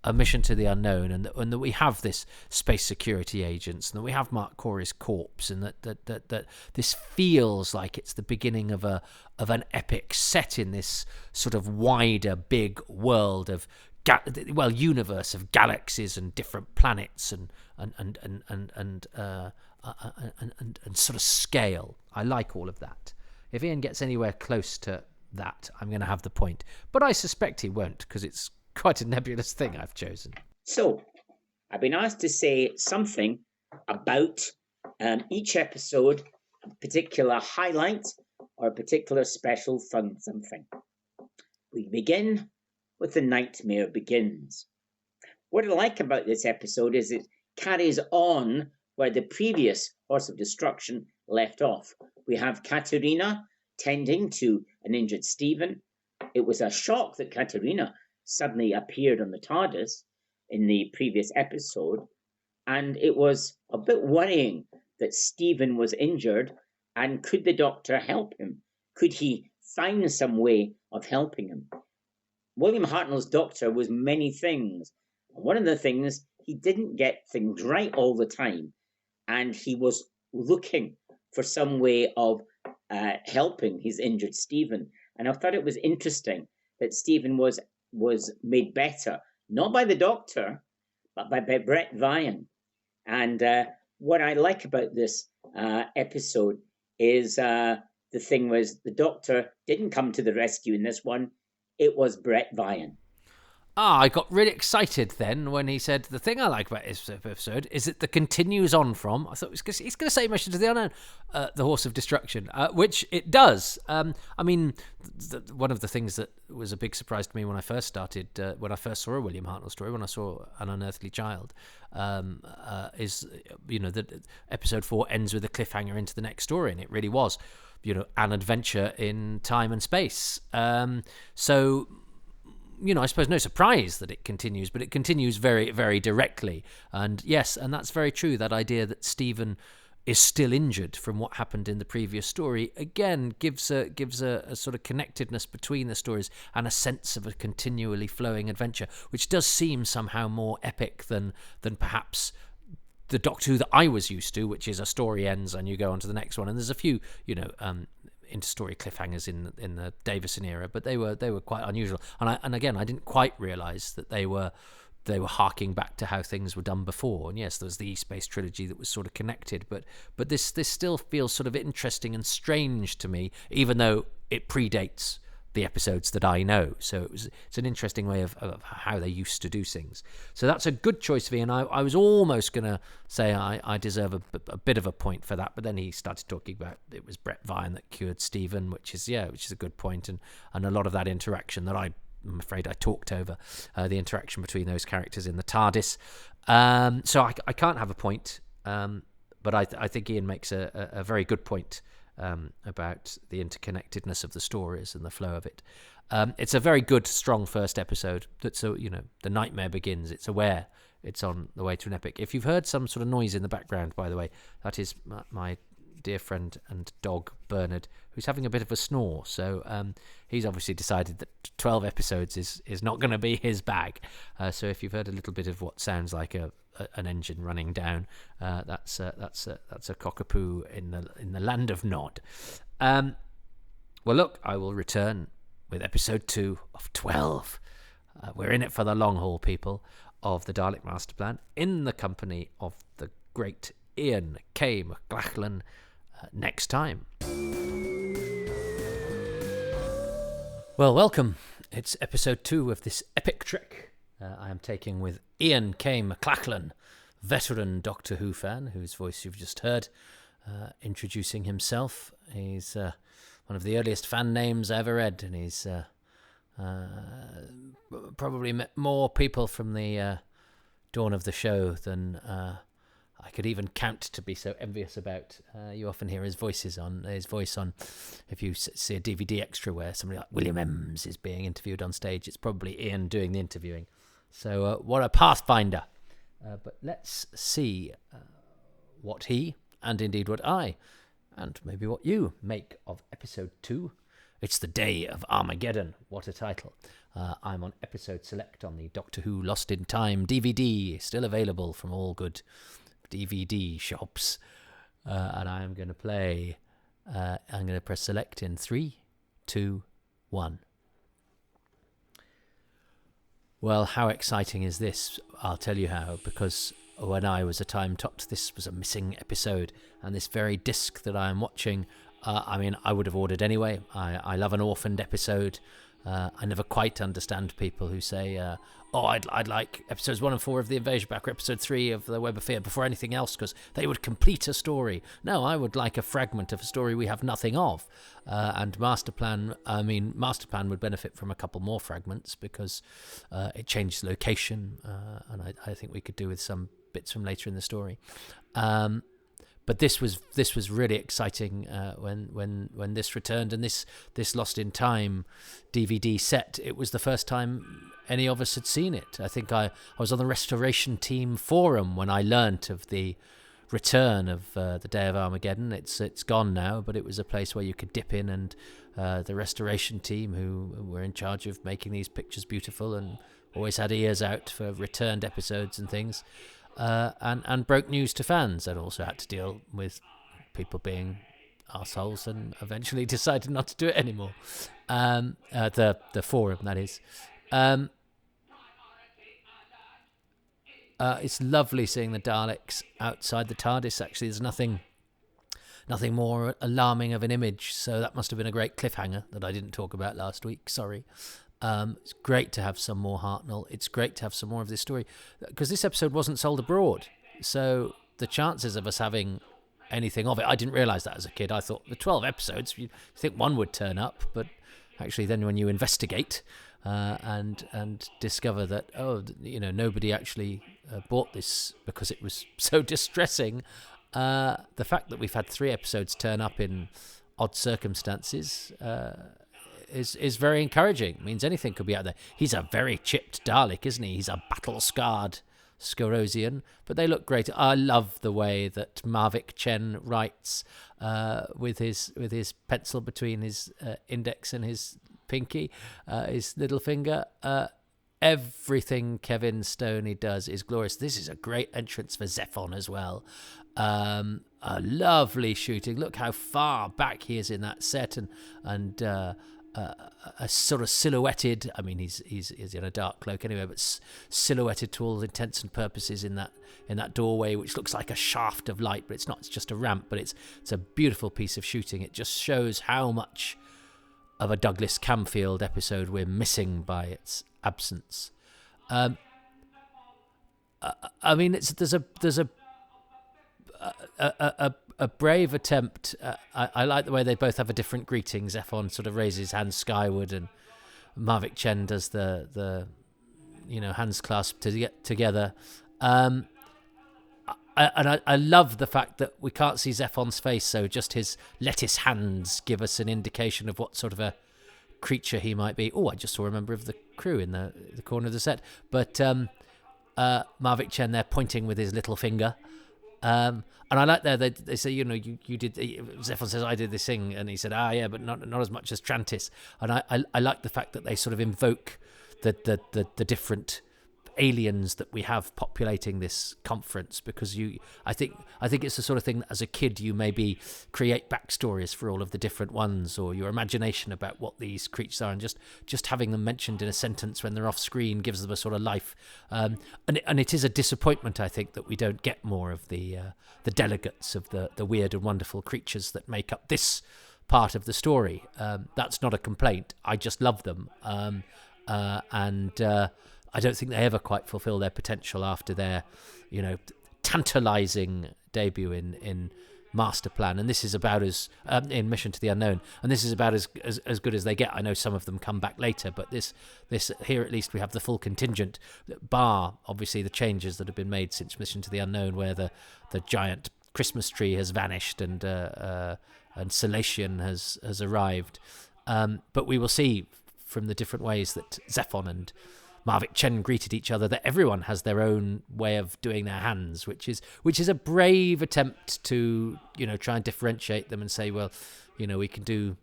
a Mission to the Unknown, and that we have this space security agents, and that we have Mark Corey's corpse, and that this feels like it's the beginning of an epic set in this sort of wider, big world of universe of galaxies and different planets and sort of scale. I like all of that. If Ian gets anywhere close to that, I'm going to have the point. But I suspect he won't, because it's quite a nebulous thing I've chosen. So, I've been asked to say something about each episode, a particular highlight or a particular special fun something. We begin with The Nightmare Begins. What I like about this episode is it carries on where the previous Horse of Destruction left off. We have Katerina tending to an injured Stephen. It was a shock that Katerina suddenly appeared on the TARDIS in the previous episode, and it was a bit worrying that Stephen was injured, and could the Doctor help him? Could he find some way of helping him? William Hartnell's Doctor was many things. One of the things, he didn't get things right all the time, and he was looking for some way of helping his injured Stephen. And I thought it was interesting that Stephen was made better, not by the Doctor, but by Brett Vian. And what I like about this episode is the thing was the Doctor didn't come to the rescue in this one. It was Brett Vian. I got really excited then when he said, the thing I like about this episode is it the continues on from, I thought he's going to say Mission to the Unknown, the Horse of Destruction, which it does. I mean, one of the things that was a big surprise to me when I first started, when I first saw a William Hartnell story, when I saw An Unearthly Child, is, that episode 4 ends with a cliffhanger into the next story, and it really was, an adventure in time and space. So, I suppose no surprise that it continues, but it continues very, very directly. And yes, and that's very true, that idea that Stephen is still injured from what happened in the previous story, again, gives a sort of connectedness between the stories and a sense of a continually flowing adventure, which does seem somehow more epic than perhaps the Doctor Who that I was used to, which is a story ends and you go on to the next one. And there's a few, interstory cliffhangers in the Davison era, but they were quite unusual. And again, I didn't quite realise that they were harking back to how things were done before. And yes, there was the Space trilogy that was sort of connected, but this still feels sort of interesting and strange to me, even though it predates the episodes that I know. So it's an interesting way of how they used to do things. So that's a good choice for me, and I was almost going to say I deserve a bit of a point for that, but then he started talking about it was Brett Vian that cured Stephen, which is a good point, and a lot of that interaction that I'm afraid I talked over, the interaction between those characters in the TARDIS. So I can't have a point, but I think Ian makes a very good point about the interconnectedness of the stories and the flow of it. It's a very good, strong first episode. That's The Nightmare Begins. It's aware it's on the way to an epic. If you've heard some sort of noise in the background, by the way, that is my dear friend and dog Bernard, who's having a bit of a snore. So he's obviously decided that 12 episodes is not going to be his bag. So if you've heard a little bit of what sounds like an engine running down, that's a cockapoo in the land of Nod. Well, look, I will return with episode 2 of 12. We're in it for the long haul, people, of the Dalek Masterplan, in the company of the great Ian K McLachlan, next time. Well, welcome. It's episode 2 of this epic trek. I am taking with Ian K McLachlan, veteran Doctor Who fan, whose voice you've just heard, introducing himself. He's one of the earliest fan names I ever read, and he's probably met more people from the dawn of the show than I could even count, to be so envious about. You often hear his voice on, if you see a DVD extra where somebody like William Ems is being interviewed on stage, it's probably Ian doing the interviewing. So what a pathfinder. But let's see what he, and indeed what I, and maybe what you, make of episode 2. It's the Day of Armageddon. What a title. I'm on episode select on the Doctor Who Lost in Time DVD, still available from all good DVD shops. And I am going to play, I'm going to press select in 3, 2, 1. Well, how exciting is this? I'll tell you how, because when I was a Time Tot, this was a missing episode, and this very disc that I am watching I mean, I would have ordered anyway. I love an orphaned episode. I never quite understand people who say, I'd like episodes 1 and 4 of The Invasion Back, or episode 3 of The Web of Fear before anything else, because they would complete a story. No, I would like a fragment of a story we have nothing of. And Masterplan would benefit from a couple more fragments, because it changed location, and I think we could do with some bits from later in the story. But this was really exciting when this returned, and this Lost in Time DVD set. It was the first time any of us had seen it. I think I was on the restoration team forum when I learnt of the return of the Day of Armageddon. It's gone now, but it was a place where you could dip in, and the restoration team, who were in charge of making these pictures beautiful and always had ears out for returned episodes and things. And broke news to fans, and also had to deal with people being arseholes, and eventually decided not to do it anymore. The forum, that is. It's lovely seeing the Daleks outside the TARDIS. Actually, there's nothing more alarming of an image, so that must have been a great cliffhanger that I didn't talk about last week. Sorry. It's great to have some more Hartnell. It's great to have some more of this story, because this episode wasn't sold abroad. So the chances of us having anything of it, I didn't realise that as a kid. I thought the 12 episodes, you think one would turn up, but actually then when you investigate and discover that, nobody actually bought this because it was so distressing, the fact that we've had 3 episodes turn up in odd circumstances is very encouraging. It means anything could be out there. He's a very chipped Dalek, isn't he? He's a battle-scarred Scorosian, but they look great. I love the way that Mavic Chen writes with his pencil between his index and his pinky, his little finger. Everything Kevin Stoney does is glorious. This is a great entrance for Zephon as well. A lovely shooting. Look how far back he is in that set, and a sort of silhouetted. I mean, he's in a dark cloak anyway, but silhouetted to all intents and purposes in that doorway, which looks like a shaft of light, but it's not. It's just a ramp. But it's a beautiful piece of shooting. It just shows how much of a Douglas Camfield episode we're missing by its absence. I mean, there's a brave attempt. I like the way they both have a different greeting. Zephon sort of raises his hands skyward, and Mavic Chen does the hands clasped together. And I love the fact that we can't see Zephon's face, so just his lettuce hands give us an indication of what sort of a creature he might be. Oh, I just saw a member of the crew in the corner of the set. But Mavic Chen there pointing with his little finger. And I like there they say, you did. Zephon says, I did this thing, and he said, yeah, but not as much as Trantis. And I like the fact that they sort of invoke the different aliens that we have populating this conference, because I think it's the sort of thing that as a kid you maybe create backstories for all of the different ones, or your imagination about what these creatures are, and just having them mentioned in a sentence when they're off screen gives them a sort of life. And it is a disappointment, I think, that we don't get more of the delegates of the weird and wonderful creatures that make up this part of the story. That's not a complaint. I just love them. I don't think they ever quite fulfill their potential after their, tantalizing debut in Masterplan, and this is about as in Mission to the Unknown, and this is about as good as they get. I know some of them come back later, but this here at least we have the full contingent, bar obviously the changes that have been made since Mission to the Unknown, where the giant Christmas tree has vanished and Salatian has arrived. But we will see from the different ways that Zephon and Mavic Chen greeted each other that everyone has their own way of doing their hands, which is a brave attempt to try and differentiate them and say, well, we can do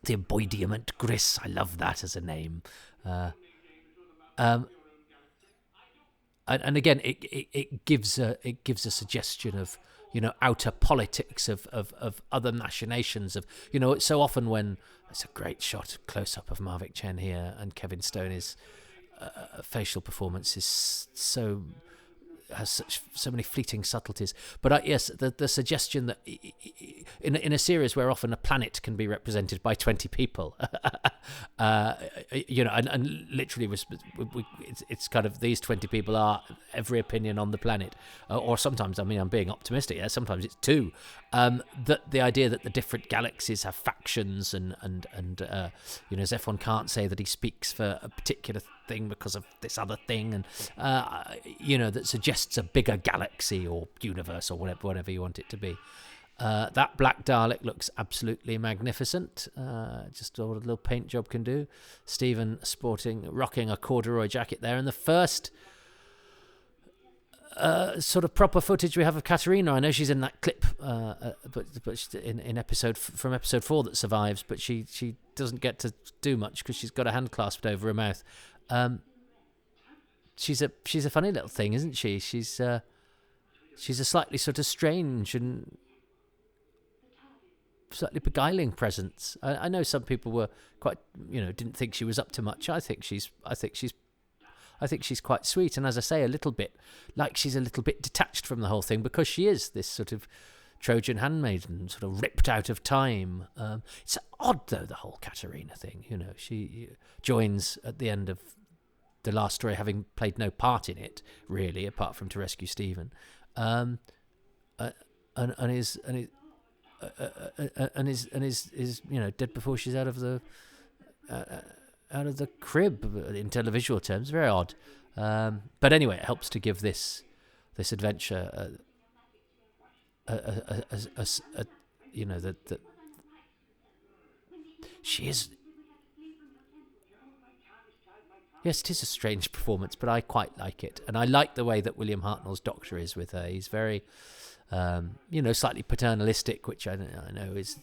the embodiment gris. I love that as a name. And again, it gives a suggestion of outer politics of other machinations of so often when it's a great shot close up of Mavic Chen here, and Kevin Stoney's facial performance is so has so many fleeting subtleties. But yes, the suggestion that in a series where often a planet can be represented by 20 people, and literally it's kind of these 20 people are every opinion on the planet, or sometimes, I mean, I'm being optimistic. Yeah, sometimes it's two. That the idea that the different galaxies have factions, and Zephon can't say that he speaks for a particular thing because of this other thing, and that suggests a bigger galaxy or universe or whatever you want it to be. That black Dalek looks absolutely magnificent. Just what a little paint job can do. Stephen rocking a corduroy jacket there, and the first sort of proper footage we have of Katerina. I know she's in that clip, but she's in episode 4 that survives, but she doesn't get to do much because she's got a hand clasped over her mouth. She's a funny little thing, isn't she? She's a slightly sort of strange and slightly beguiling presence. I know some people were quite, didn't think she was up to much. I think she's quite sweet, and as I say, a little bit like she's a little bit detached from the whole thing, because she is this sort of Trojan handmaiden, sort of ripped out of time. It's odd though, the whole Katerina thing. She joins at the end of the last story, having played no part in it really, apart from to rescue Stephen, and is dead before she's out of the crib in televisual terms. Very odd, but anyway, it helps to give this adventure that she is. Yes, it is a strange performance, but I quite like it, and I like the way that William Hartnell's Doctor is with her. He's very, slightly paternalistic, which I know is,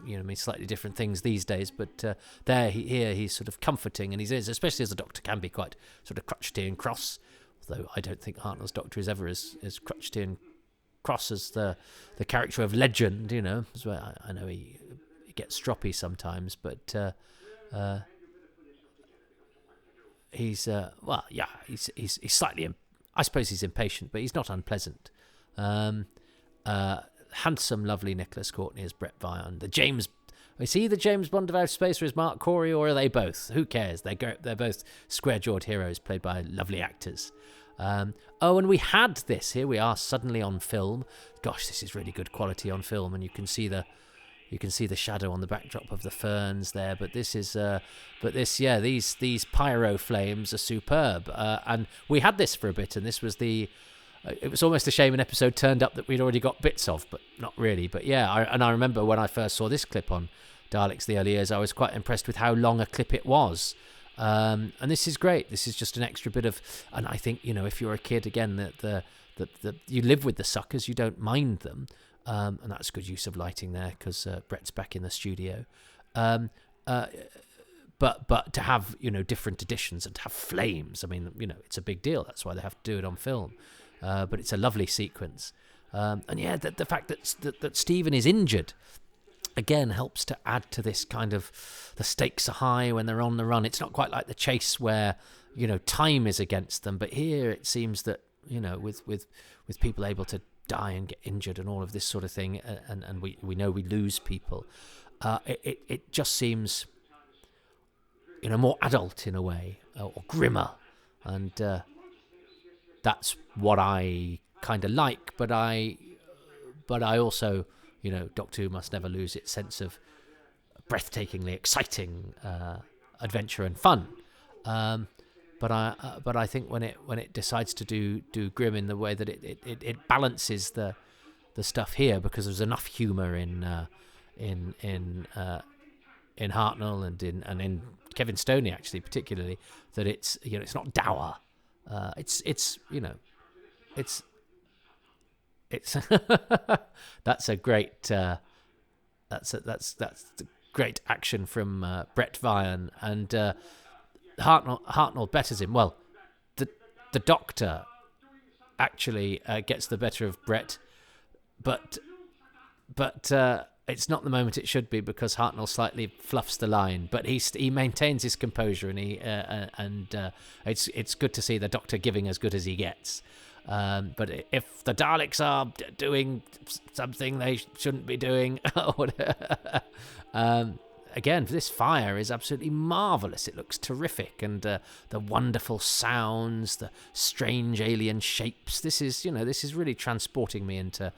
means slightly different things these days. But here he's sort of comforting, and especially as a Doctor, can be quite sort of crotchety and cross. Although I don't think Hartnell's Doctor is ever as crotchety and cross as the character of Legend. As well, I know he gets stroppy sometimes, but. He's slightly, I suppose he's impatient, but he's not unpleasant. Handsome, lovely Nicholas Courtney as Brett Vion. Is he the James Bond of outer space, or is Mark Corey, or are they both? Who cares? They're both square-jawed heroes played by lovely actors. And we had this. Here we are suddenly on film. Gosh, this is really good quality on film, and you can see the shadow on the backdrop of the ferns there, but these pyro flames are superb, and we had this for a bit, and this was it was almost a shame an episode turned up that we'd already got bits of, but not really. But yeah, I remember when I first saw this clip on Daleks the early years, I was quite impressed with how long a clip it was, and this is great. This is just an extra bit of, and I think, if you're a kid, again, that you live with the suckers, you don't mind them. And that's good use of lighting there, because Brett's back in the studio. But to have different editions and to have flames, I mean, it's a big deal. That's why they have to do it on film. But it's a lovely sequence, and yeah, the fact that Stephen is injured again helps to add to this kind of, the stakes are high when they're on the run. It's not quite like the chase where time is against them, but here it seems that with people able to die and get injured and all of this sort of thing, and we know we lose people, it just seems more adult in a way, or grimmer, and that's what I kind of like. But I also, Doctor Who must never lose its sense of breathtakingly exciting adventure and fun. But I think when it decides to do grim in the way that it balances the stuff here, because there's enough humour in Hartnell and in Kevin Stoney, actually, particularly, that it's it's not dour. It's that's a great that's great action from Brett Vion, and Hartnell betters him. Well, the Doctor actually gets the better of Brett, but it's not the moment it should be, because Hartnell slightly fluffs the line, but he maintains his composure, and it's good to see the Doctor giving as good as he gets. But if the Daleks are doing something they shouldn't be doing, again, this fire is absolutely marvellous. It looks terrific, and the wonderful sounds, the strange alien shapes. This is really transporting me into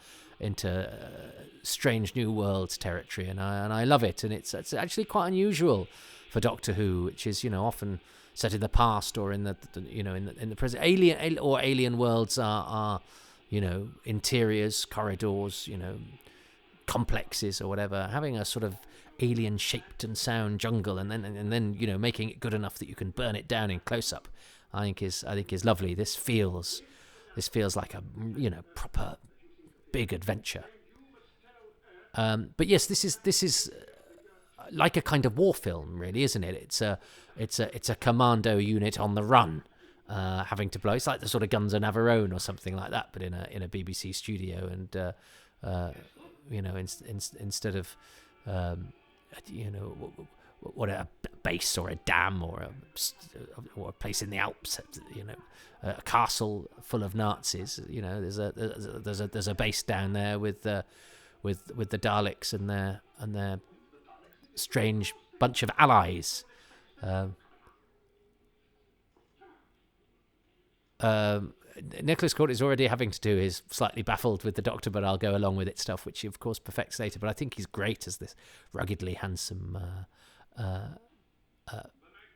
strange new worlds territory, and I love it. And it's actually quite unusual for Doctor Who, which is often set in the past or in the present. Alien worlds are interiors, corridors, complexes or whatever, having a sort of alien shaped and sound jungle, and then making it good enough that you can burn it down in close up, I think is lovely. This feels like a proper big adventure. But yes, this is like a kind of war film, really, isn't it? It's a commando unit on the run, having to blow. It's like the sort of Guns of Navarone or something like that, but in a BBC studio, and instead of what a base or a dam or a place in the Alps, a castle full of Nazis. There's a base down there with the Daleks and their strange bunch of allies. Nicholas Court is already having to do his slightly baffled with the Doctor, but I'll go along with it stuff, which he of course perfects later. But I think he's great as this ruggedly handsome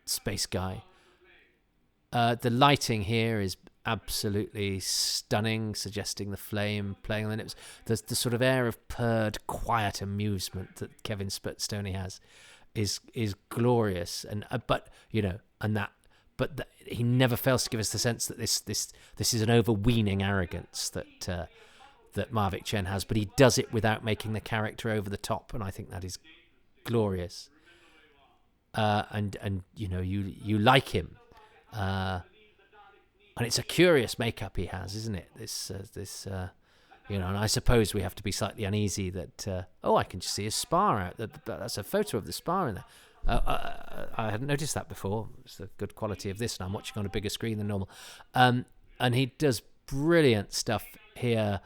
space guy. The lighting here is absolutely stunning, suggesting the flame playing on the lips. There's the sort of air of purred, quiet amusement that Kevin Stoney has is glorious, he never fails to give us the sense that this is an overweening arrogance that Mavic Chen has, but he does it without making the character over the top, and I think that is glorious. And you like him, and it's a curious makeup he has, isn't it? And I suppose we have to be slightly uneasy that I can just see his spar out. That's a photo of the spar in there. I hadn't noticed that before. It's the good quality of this, and I'm watching on a bigger screen than normal. And he does brilliant stuff here,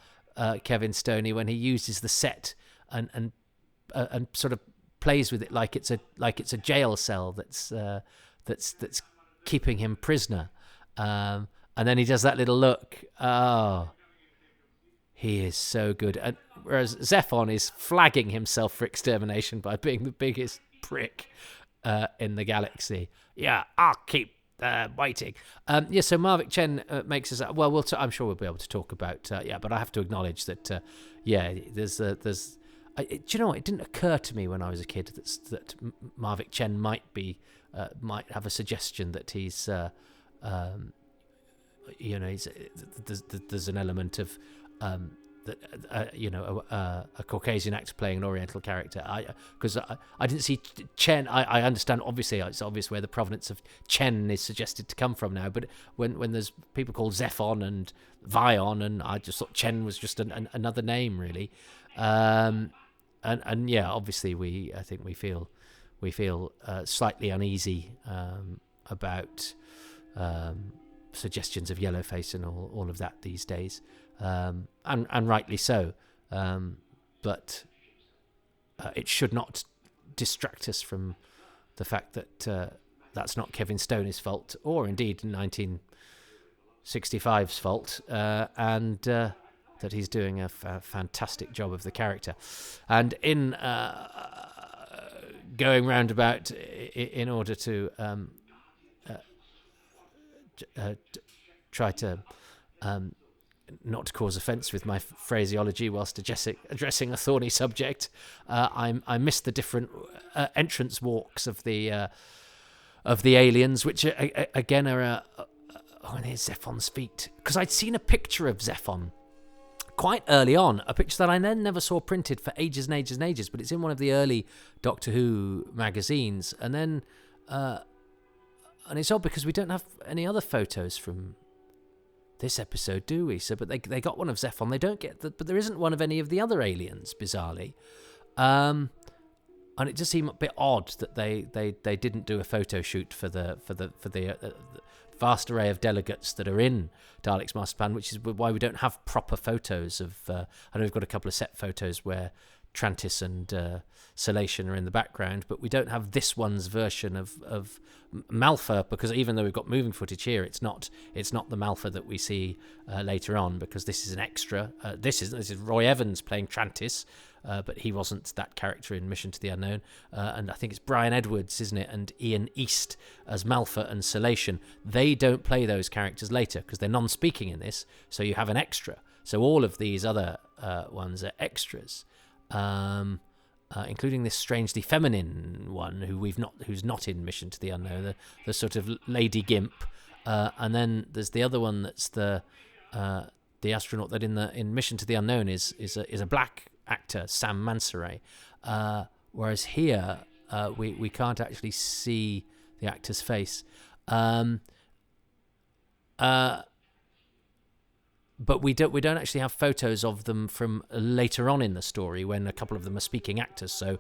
Kevin Stoney, when he uses the set and sort of plays with it like it's a jail cell that's keeping him prisoner. And then he does that little look. Oh, he is so good. And whereas Zephon is flagging himself for extermination by being the biggest prick in the galaxy. Yeah, I'll keep waiting. So Mavic Chen makes us. I'm sure we'll be able to talk about. But I have to acknowledge that. There's. Do you know what? It didn't occur to me when I was a kid that Mavic Chen might have a suggestion that he's. There's an element of. A Caucasian actor playing an Oriental character. Because I didn't see Chen. I understand. Obviously, it's obvious where the provenance of Chen is suggested to come from now. But when there's people called Zephon and Vion, and I just thought Chen was just another name, really. Obviously, I think we feel slightly uneasy about suggestions of yellowface and all of that these days. And rightly so, but it should not distract us from the fact that that's not Kevin Stoney's fault, or indeed 1965's fault, and that he's doing a fantastic job of the character. And in going roundabout in order to try to not to cause offence with my phraseology whilst addressing a thorny subject, I missed the different entrance walks of the aliens, which again are there's Zephon's feet, because I'd seen a picture of Zephon quite early on, a picture that I then never saw printed for ages and ages and ages, but it's in one of the early Doctor Who magazines, and then and it's odd because we don't have any other photos from this episode, do we? So, but they got one of Zephon. They don't get but there isn't one of any of the other aliens, bizarrely. And it just seemed a bit odd that they didn't do a photo shoot for the vast array of delegates that are in Daleks Masterplan, which is why we don't have proper photos of. I know we've got a couple of set photos where Trantis and Salation are in the background, but we don't have this one's version of Malfa, because even though we've got moving footage here, it's not the Malfa that we see later on, because this is an extra. This is Roy Evans playing Trantis, but he wasn't that character in Mission to the Unknown, and I think it's Brian Edwards, isn't it, and Ian East as Malfa and Salation. They don't play those characters later because they're non-speaking in this, so you have an extra. So all of these other ones are extras. Including this strangely feminine one who's not in Mission to the Unknown, the sort of Lady Gimp, and then there's the other one that's the astronaut that in Mission to the Unknown is a black actor, Sam Mansaray, whereas here we can't actually see the actor's face. But we don't actually have photos of them from later on in the story when a couple of them are speaking actors. So,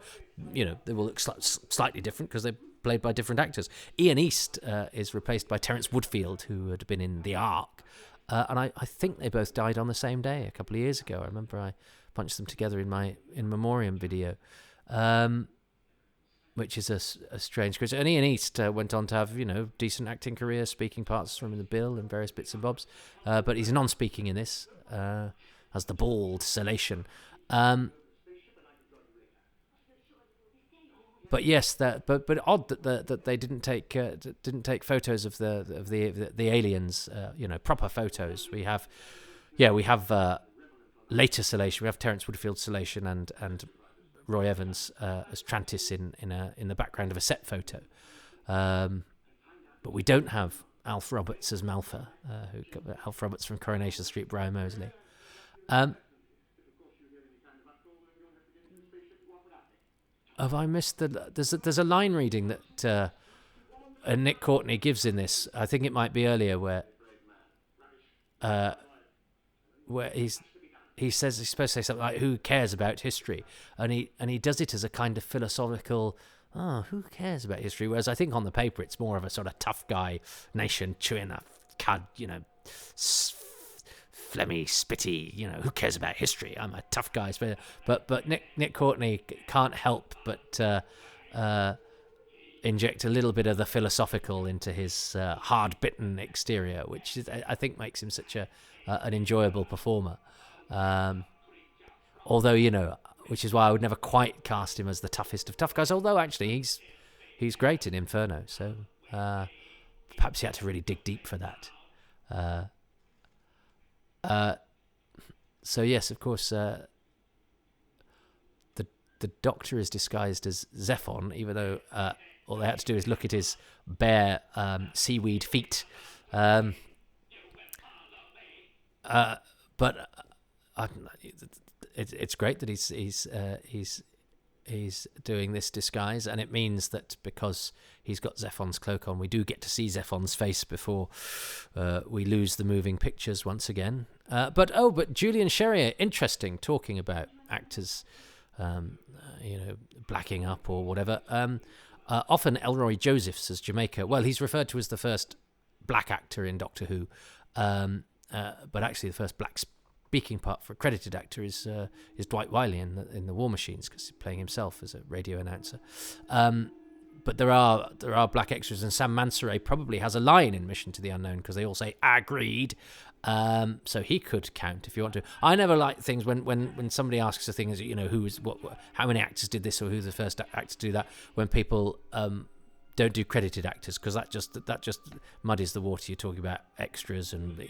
they will look slightly different because they're played by different actors. Ian East is replaced by Terence Woodfield, who had been in The Ark. And I think they both died on the same day a couple of years ago. I remember I punched them together in my in memoriam video. Which is a strange question. And Ian East went on to have, decent acting career, speaking parts from The Bill and various bits and bobs. But he's non-speaking in this, as the bald Salation. But yes, but odd that they didn't take photos of the aliens, proper photos. We have later Salation. We have Terence Woodfield Salation and Roy Evans as Trantis in the background of a set photo, but we don't have Alf Roberts as Malfa, Alf Roberts from Coronation Street, Brian Moseley. Have I missed there's a line reading that Nick Courtney gives in this? I think it might be earlier where he says he's supposed to say something like, "Who cares about history?" And he does it as a kind of philosophical, who cares about history? Whereas I think on the paper it's more of a sort of tough guy nation chewing a cud, phlegmy, spitty, who cares about history? I'm a tough guy. But Nick Courtney can't help but inject a little bit of the philosophical into his hard-bitten exterior, which I think makes him such an enjoyable performer. Although, which is why I would never quite cast him as the toughest of tough guys, although actually he's great in Inferno, so perhaps he had to really dig deep for that. So yes, of course, the Doctor is disguised as Zephon, even though all they had to do is look at his bare seaweed feet. But it's great that he's doing this disguise, and it means that because he's got Zephon's cloak on, we do get to see Zephon's face before we lose the moving pictures once again. But Julian Sherrier, interesting, talking about actors, blacking up or whatever. Often Elroy Josephs as Jamaica. Well, he's referred to as the first black actor in Doctor Who, but actually the first black speaking part for a credited actor is Dwight Wiley in the War Machines, because he's playing himself as a radio announcer. But there are black extras, and Sam Mansaray probably has a line in Mission to the Unknown because they all say agreed. So he could count if you want to. I never like things when somebody asks a thing, as how many actors did this or who's the first actor to do that, when people don't do credited actors, because that just muddies the water. You're talking about extras, and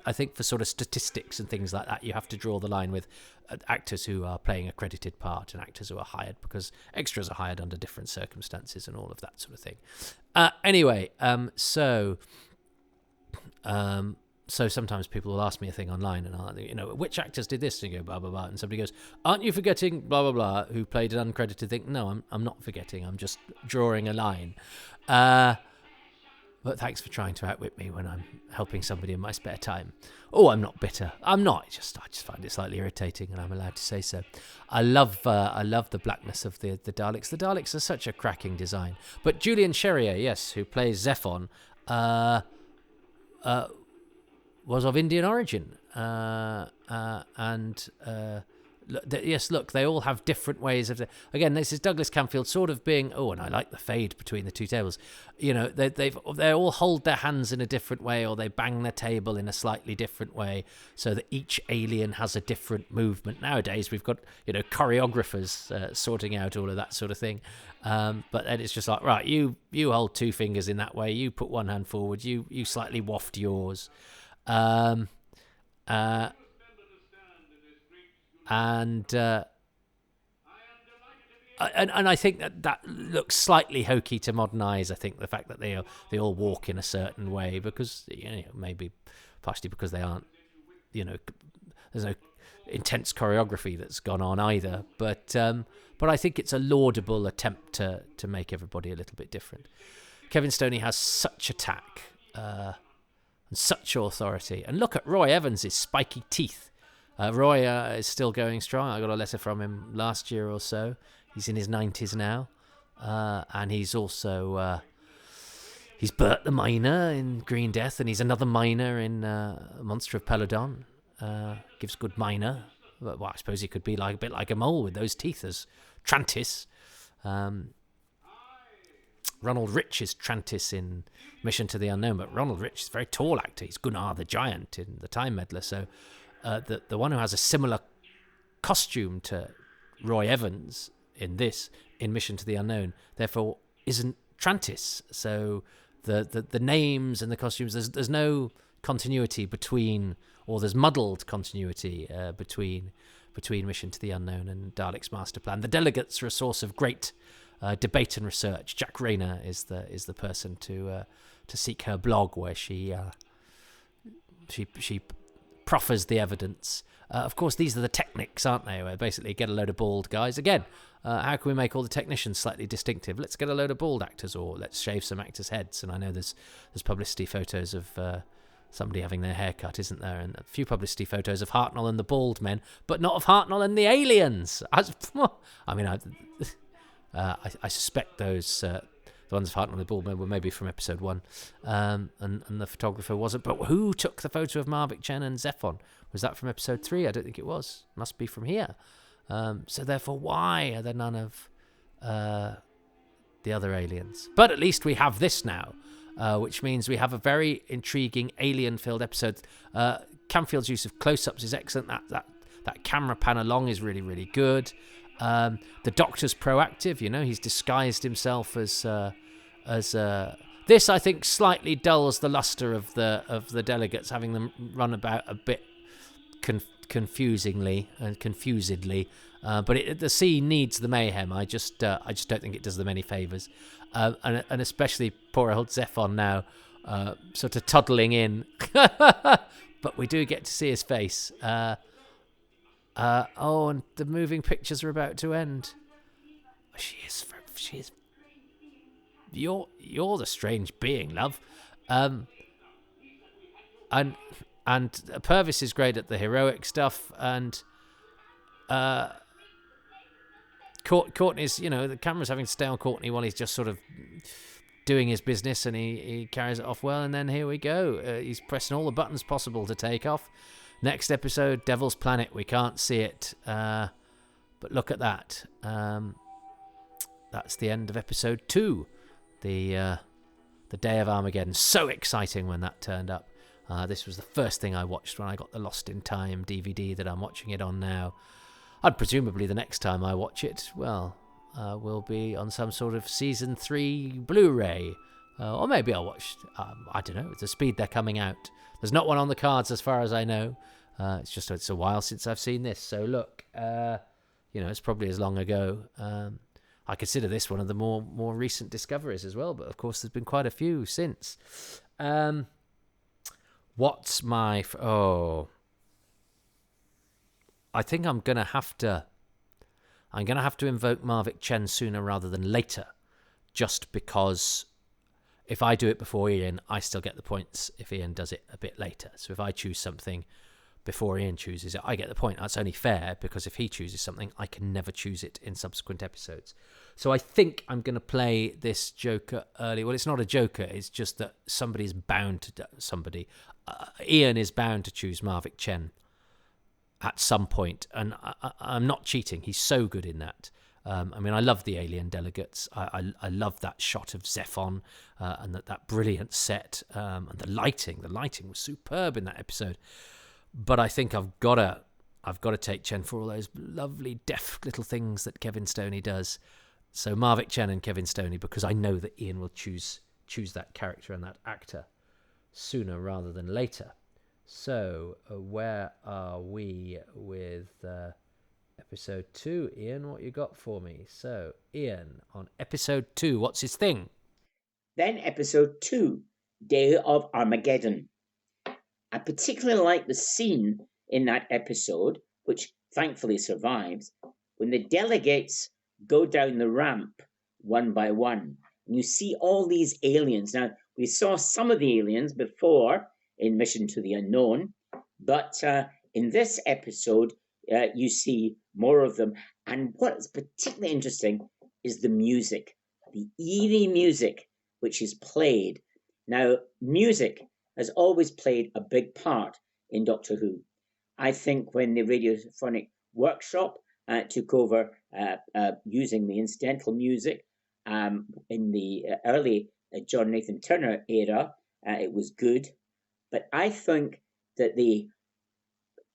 I think for sort of statistics and things like that, you have to draw the line with actors who are playing a credited part and actors who are hired, because extras are hired under different circumstances and all of that sort of thing. Anyway, so sometimes people will ask me a thing online, and I'll, which actors did this? And you go, blah, blah, blah. And somebody goes, aren't you forgetting blah, blah, blah, who played an uncredited thing? No, I'm not forgetting. I'm just drawing a line. But But thanks for trying to outwit me when I'm helping somebody in my spare time. Oh, I'm not bitter. I'm not. I just find it slightly irritating, and I'm allowed to say so. I love the blackness of the Daleks. The Daleks are such a cracking design. But Julian Cherrier, yes, who plays Zephon, was of Indian origin, yes, look, they all have different ways of. Again, this is Douglas Camfield sort of being. Oh, and I like the fade between the two tables. You know, they all hold their hands in a different way, or they bang their table in a slightly different way, so that each alien has a different movement. Nowadays, we've got choreographers sorting out all of that sort of thing. But then it's just like, right, you hold two fingers in that way, you put one hand forward, you slightly waft yours. And I think that looks slightly hokey to modern eyes. I think the fact that they all walk in a certain way, because maybe partially because they aren't, there's no intense choreography that's gone on either. But I think it's a laudable attempt to make everybody a little bit different. Kevin Stoney has such attack and such authority, and look at Roy Evans' spiky teeth. Roy is still going strong. I got a letter from him last year or so. He's in his 90s now. And he's also... he's Bert the Miner in Green Death, and he's another miner in Monster of Peladon. Gives good miner. Well, I suppose he could be a bit like a mole with those teeth as Trantis. Ronald Rich is Trantis in Mission to the Unknown, but Ronald Rich is a very tall actor. He's Gunnar the Giant in The Time Meddler, so... the one who has a similar costume to Roy Evans in Mission to the Unknown, therefore isn't Trantis. So the names and the costumes, there's no continuity between, or there's muddled continuity between Mission to the Unknown and Daleks Masterplan. The delegates are a source of great debate and research. Jack Rayner is the person to seek her blog, where she proffers the evidence. Of course, these are the techniques, aren't they? Where basically get a load of bald guys. Again, how can we make all the technicians slightly distinctive? Let's get a load of bald actors, or let's shave some actors' heads. And I know there's publicity photos of somebody having their hair cut, isn't there? And a few publicity photos of Hartnell and the bald men, but not of Hartnell and the aliens. I suspect those... the ones of Hartnell and the Baldmen were maybe from episode 1, and the photographer wasn't. But who took the photo of Marvick Chen and Zephon? Was that from episode 3? I don't think it was. Must be from here. So therefore, why are there none of the other aliens? But at least we have this now, which means we have a very intriguing alien-filled episode. Camfield's use of close-ups is excellent. That camera pan along is really, really good. The Doctor's proactive, he's disguised himself as this. I think slightly dulls the luster of the delegates, having them run about a bit confusingly and confusedly. But the scene needs the mayhem. I just don't think it does them any favours, and especially poor old Zephon now, sort of toddling in. But we do get to see his face. And the moving pictures are about to end. She is. You're the strange being, love. And Purvis is great at the heroic stuff, and Courtney's, the camera's having to stay on Courtney while he's just sort of doing his business, and he carries it off well. And then here we go. He's pressing all the buttons possible to take off. Next episode, Devil's Planet. We can't see it, but look at that. That's the end of episode 2, the Day of Armageddon. So exciting when that turned up. This was the first thing I watched when I got the Lost in Time DVD that I'm watching it on now. And presumably the next time I watch it, will be on some sort of season 3 Blu-ray, or maybe I'll watch. I don't know. At the speed they're coming out. There's not one on the cards as far as I know. It's a while since I've seen this. So look, it's probably as long ago. I consider this one of the more recent discoveries as well. But of course, there's been quite a few since. What's my... I think I'm gonna have to invoke Marvick Chen sooner rather than later, just because if I do it before Ian, I still get the points if Ian does it a bit later. So if I choose something before Ian chooses it, I get the point. That's only fair, because if he chooses something, I can never choose it in subsequent episodes. So I think I'm going to play this joker early. Well, it's not a joker. It's just that somebody's bound to somebody. Ian is bound to choose Marvick Chen at some point, and I'm not cheating. He's so good in that. I mean, I love the alien delegates. I love that shot of Zephon and that brilliant set, and the lighting. The lighting was superb in that episode. But I think I've got to take Chen for all those lovely deft little things that Kevin Stoney does. So Marvick Chen and Kevin Stoney, because I know that Ian will choose that character and that actor sooner rather than later. So where are we with episode 2? Ian, what you got for me? So Ian, on episode 2, what's his thing? Then episode 2, Day of Armageddon. I particularly like the scene in that episode, which thankfully survives, when the delegates go down the ramp one by one. And you see all these aliens. Now, we saw some of the aliens before in Mission to the Unknown, but in this episode, you see more of them. And what's particularly interesting is the music, the eerie music, which is played. Now, music has always played a big part in Doctor Who. I think when the Radiophonic Workshop took over using the incidental music in the early John Nathan Turner era, it was good. But I think that the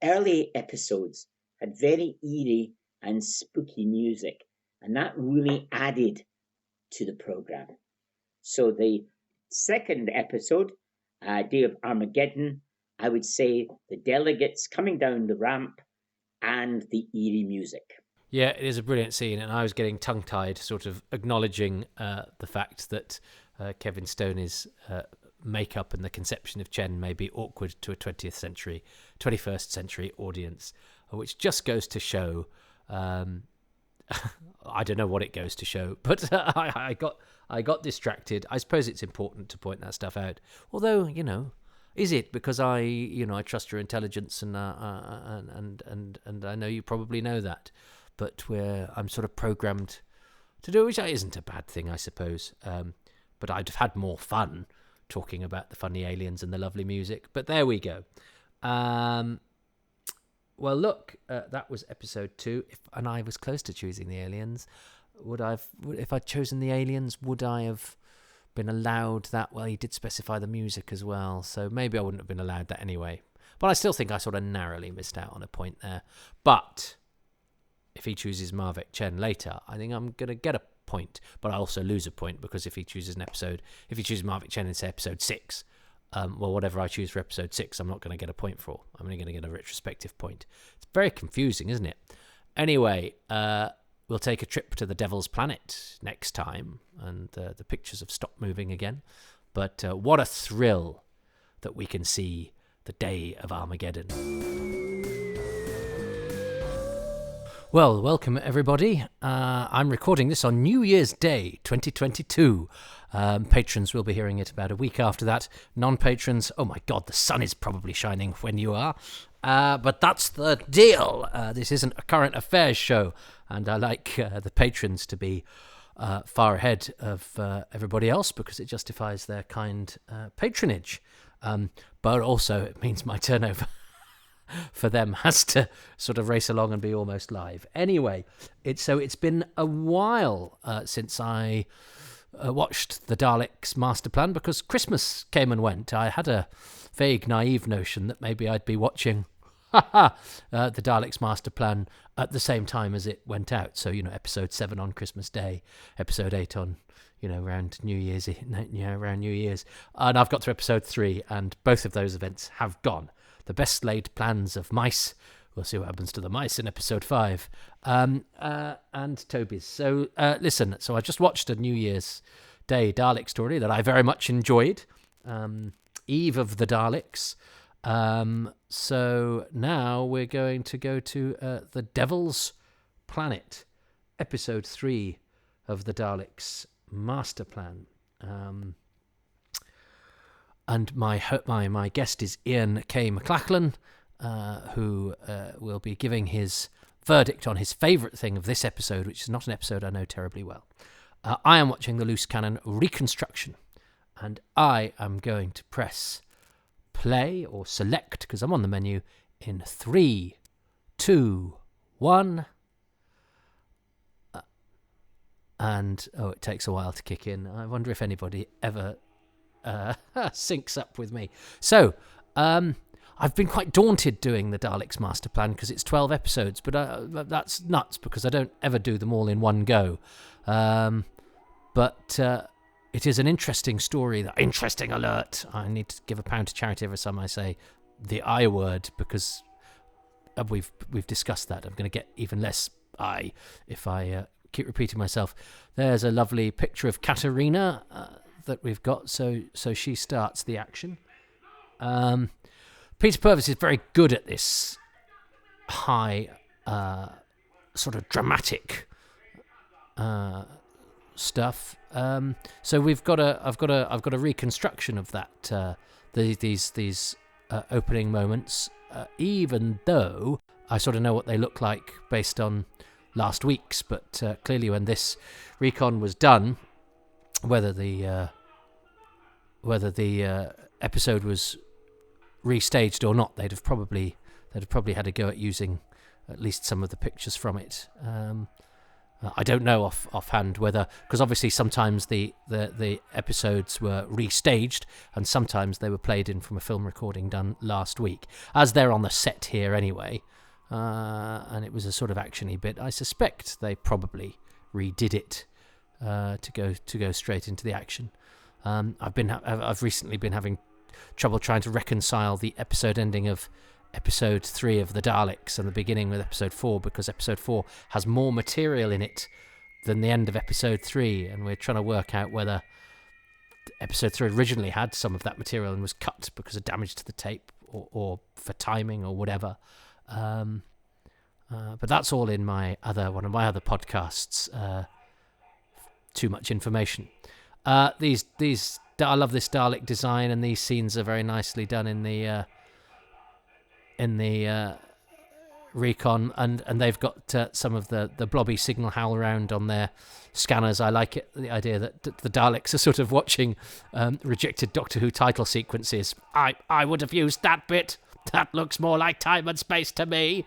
early episodes had very eerie and spooky music, and that really added to the program. So the second episode, Day of Armageddon, I would say the delegates coming down the ramp and the eerie music. Yeah, it is a brilliant scene, and I was getting tongue-tied, sort of acknowledging the fact that Kevin Stoney's makeup and the conception of Chen may be awkward to a 21st century audience, which just goes to show. I don't know what it goes to show, but I got distracted. I suppose it's important to point that stuff out. Although, is it? Because I trust your intelligence, and I know you probably know that, but I'm sort of programmed to do it, which isn't a bad thing, I suppose. But I'd have had more fun talking about the funny aliens and the lovely music. But there we go. Well, look, that was episode 2. And I was close to choosing the aliens. If I'd chosen the aliens, would I have been allowed that? Well, he did specify the music as well, so maybe I wouldn't have been allowed that anyway. But I still think I sort of narrowly missed out on a point there. But if he chooses Marvick Chen later, I think I'm going to get a point, but I also lose a point, because if he chooses Marvick Chen in, say, episode 6, well, whatever I choose for episode 6, I'm not going to get a point for. I'm only going to get a retrospective point. It's very confusing, isn't it? Anyway, we'll take a trip to the Devil's Planet next time, and the pictures have stopped moving again. But what a thrill that we can see the Day of Armageddon. Well, welcome everybody. I'm recording this on New Year's Day 2022. Patrons will be hearing it about a week after that. Non-patrons, oh my God, the sun is probably shining when you are. But that's the deal. This isn't a current affairs show, and I like the patrons to be far ahead of everybody else, because it justifies their kind patronage. But also it means my turnover for them has to sort of race along and be almost live. Anyway, it's been a while since I watched the Daleks Masterplan, because Christmas came and went. I had a vague, naive notion that maybe I'd be watching the Daleks Masterplan at the same time as it went out. So, episode 7 on Christmas Day, episode 8 on, around New Year's, around New Year's. And I've got to episode 3, and both of those events have gone. The best laid plans of mice. We'll see what happens to the mice in episode 5. And Toby's. So, listen, so I just watched a New Year's Day Dalek story that I very much enjoyed. Eve of the Daleks. So now we're going to go to the Devil's Planet, episode 3 of the Daleks Masterplan. And my guest is Ian K McLachlan, who will be giving his verdict on his favourite thing of this episode, which is not an episode I know terribly well. I am watching the Loose Cannon Reconstruction, and I am going to press play or select, because I'm on the menu, in 3, 2, 1. And, it takes a while to kick in. I wonder if anybody ever syncs up with me. So, I've been quite daunted doing the Daleks Masterplan because it's 12 episodes, but that's nuts because I don't ever do them all in one go. But it is an interesting story. Interesting alert. I need to give £1 to charity every time I say the I word because we've discussed that. I'm going to get even less I if I keep repeating myself. There's a lovely picture of Katerina that we've got, so she starts the action. Peter Purves is very good at this high, sort of dramatic stuff. So I've got a reconstruction of that. These opening moments, even though I sort of know what they look like based on last week's, but clearly when this recon was done, whether the episode was restaged or not, they'd have probably had a go at using at least some of the pictures from it. I don't know offhand whether, because obviously sometimes the episodes were restaged and sometimes they were played in from a film recording done last week, as they're on the set here anyway. And it was a sort of actiony bit. I suspect they probably redid it to go straight into the action. I've recently been having trouble trying to reconcile the episode ending of episode 3 of the Daleks and the beginning with episode 4, because episode 4 has more material in it than the end of episode 3, and we're trying to work out whether episode 3 originally had some of that material and was cut because of damage to the tape or for timing or whatever. But that's all in one of my other podcasts. Too much information. I love this Dalek design, and these scenes are very nicely done in the recon, and they've got some of the blobby signal howl around on their scanners. I like it, the idea that the Daleks are sort of watching rejected Doctor Who title sequences. I would have used that bit. That looks more like time and space to me.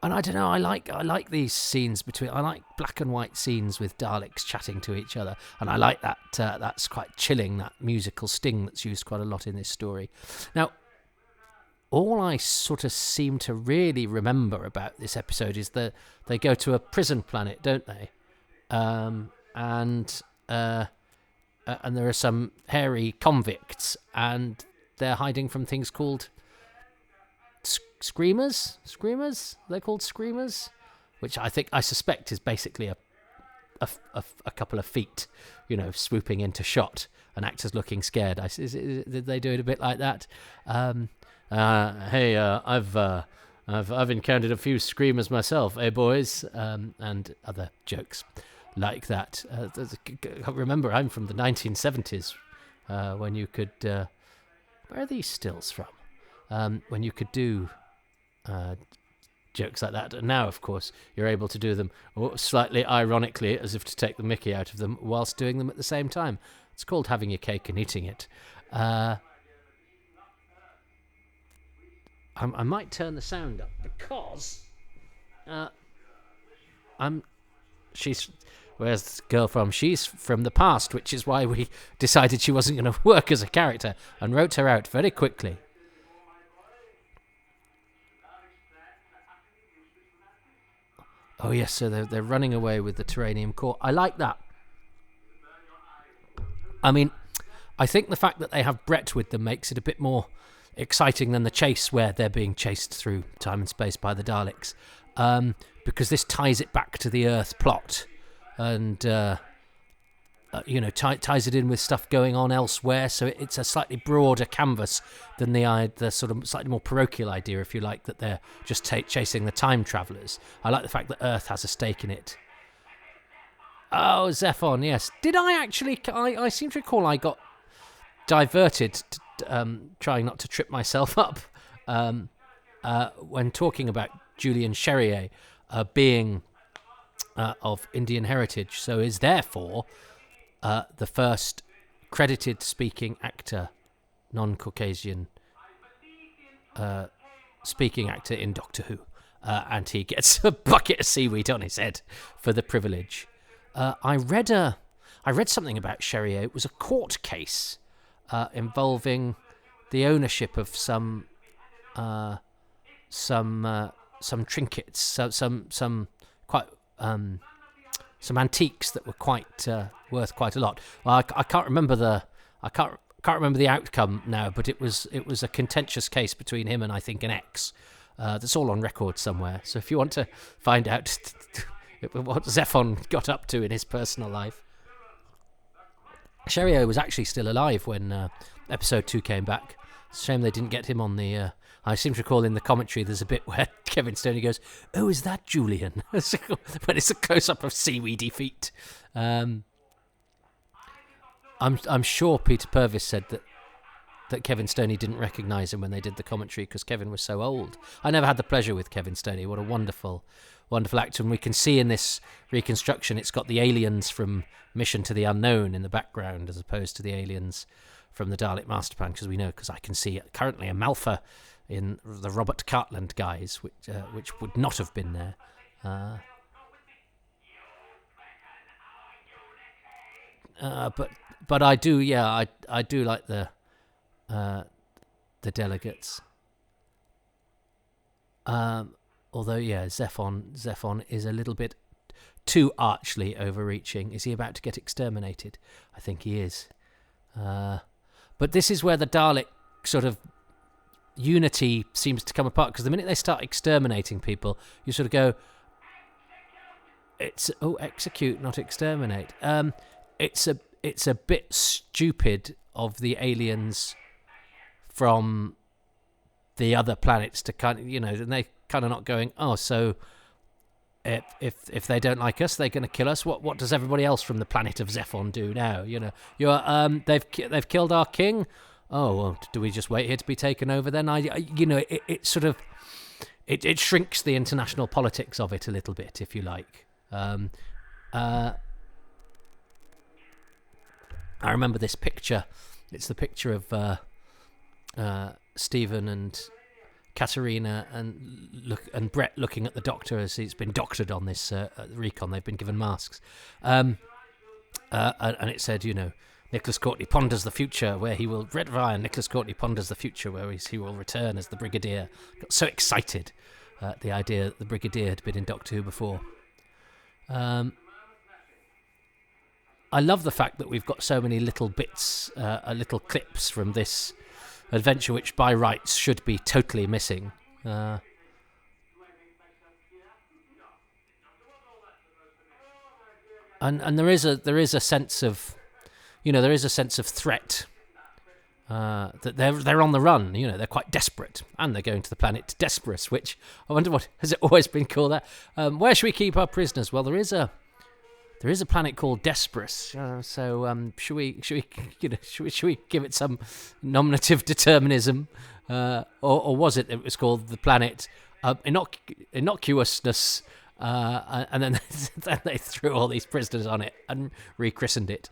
And I don't know, I like these scenes I like black and white scenes with Daleks chatting to each other, and I like that. That's quite chilling, that musical sting that's used quite a lot in this story. Now, all I sort of seem to really remember about this episode is that they go to a prison planet, don't they? And there are some hairy convicts, and they're hiding from things called screamers. They're called screamers, which I suspect is basically a couple of feet, swooping into shot and actors looking scared. Did they do it a bit like that? Hey, I've encountered a few screamers myself, boys, and other jokes like that. Remember, I'm from the 1970s, when you could. Where are these stills from? When you could do jokes like that, and now, of course, you're able to do them slightly ironically, as if to take the mickey out of them, whilst doing them at the same time. It's called having your cake and eating it. I might turn the sound up because where's this girl from? She's from the past, which is why we decided she wasn't going to work as a character and wrote her out very quickly. Oh yes, so they're running away with the Terranium core. I like that. I mean, I think the fact that they have Brett with them makes it a bit more exciting than the chase where they're being chased through time and space by the Daleks, because this ties it back to the Earth plot, and ties it in with stuff going on elsewhere. So it's a slightly broader canvas than the sort of slightly more parochial idea, if you like, that they're just chasing the time travellers. I like the fact that Earth has a stake in it. Oh, Zephon, yes. Did I actually... I seem to recall I got diverted, trying not to trip myself up, when talking about Julian Cherrier being of Indian heritage, so is therefore the first credited speaking actor, non-Caucasian speaking actor in Doctor Who. And he gets a bucket of seaweed on his head for the privilege. I read something about Cherrier. It was a court case involving the ownership of some trinkets, some antiques that were quite worth quite a lot. Well, I can't remember the outcome now, but it was a contentious case between him and I think an ex. That's all on record somewhere. So if you want to find out what Zephon got up to in his personal life, Cherrier was actually still alive when episode 2 came back. It's a shame they didn't get him on the... I seem to recall in the commentary there's a bit where Kevin Stoney goes, "Oh, is that Julian?" When it's a close-up of seaweedy feet. I'm sure Peter Purvis said that Kevin Stoney didn't recognise him when they did the commentary because Kevin was so old. I never had the pleasure with Kevin Stoney. What a wonderful, wonderful actor. And we can see in this reconstruction it's got the aliens from Mission to the Unknown in the background as opposed to the aliens from the Dalek Masterplan, because I can see currently a Malfa in the Robert Cartland guys, which would not have been there. But I do, I do like the delegates. Although, Zephon is a little bit too archly overreaching. Is he about to get exterminated? I think he is. But this is where the Dalek sort of unity seems to come apart, because the minute they start exterminating people, you sort of go, execute, not exterminate. It's a bit stupid of the aliens from the other planets to kind of, and they kind of not going, so if they don't like us, they're going to kill us. What does everybody else from the planet of Zephon do now? They've killed our king. Oh, well, do we just wait here to be taken over then? It sort of it shrinks the international politics of it a little bit, if you like. I remember this picture. It's the picture of Stephen and Katerina and Brett looking at the Doctor as he's been doctored on this recon. They've been given masks, and it said, Nicholas Courtney ponders the future where he will... Red Ryan, Nicholas Courtney ponders the future where he will return as the Brigadier. Got so excited at the idea that the Brigadier had been in Doctor Who before. I love the fact that we've got so many little bits, little clips from this adventure, which by rights should be totally missing. And there is a sense of... there is a sense of threat, that they're on the run. They're quite desperate, and they're going to the planet Desperus, which I wonder what has it always been called that. Where should we keep our prisoners? Well, there is a planet called Desperus. So should we give it some nominative determinism, or was it? It was called the planet Innocuousness. And then they threw all these prisoners on it and rechristened it.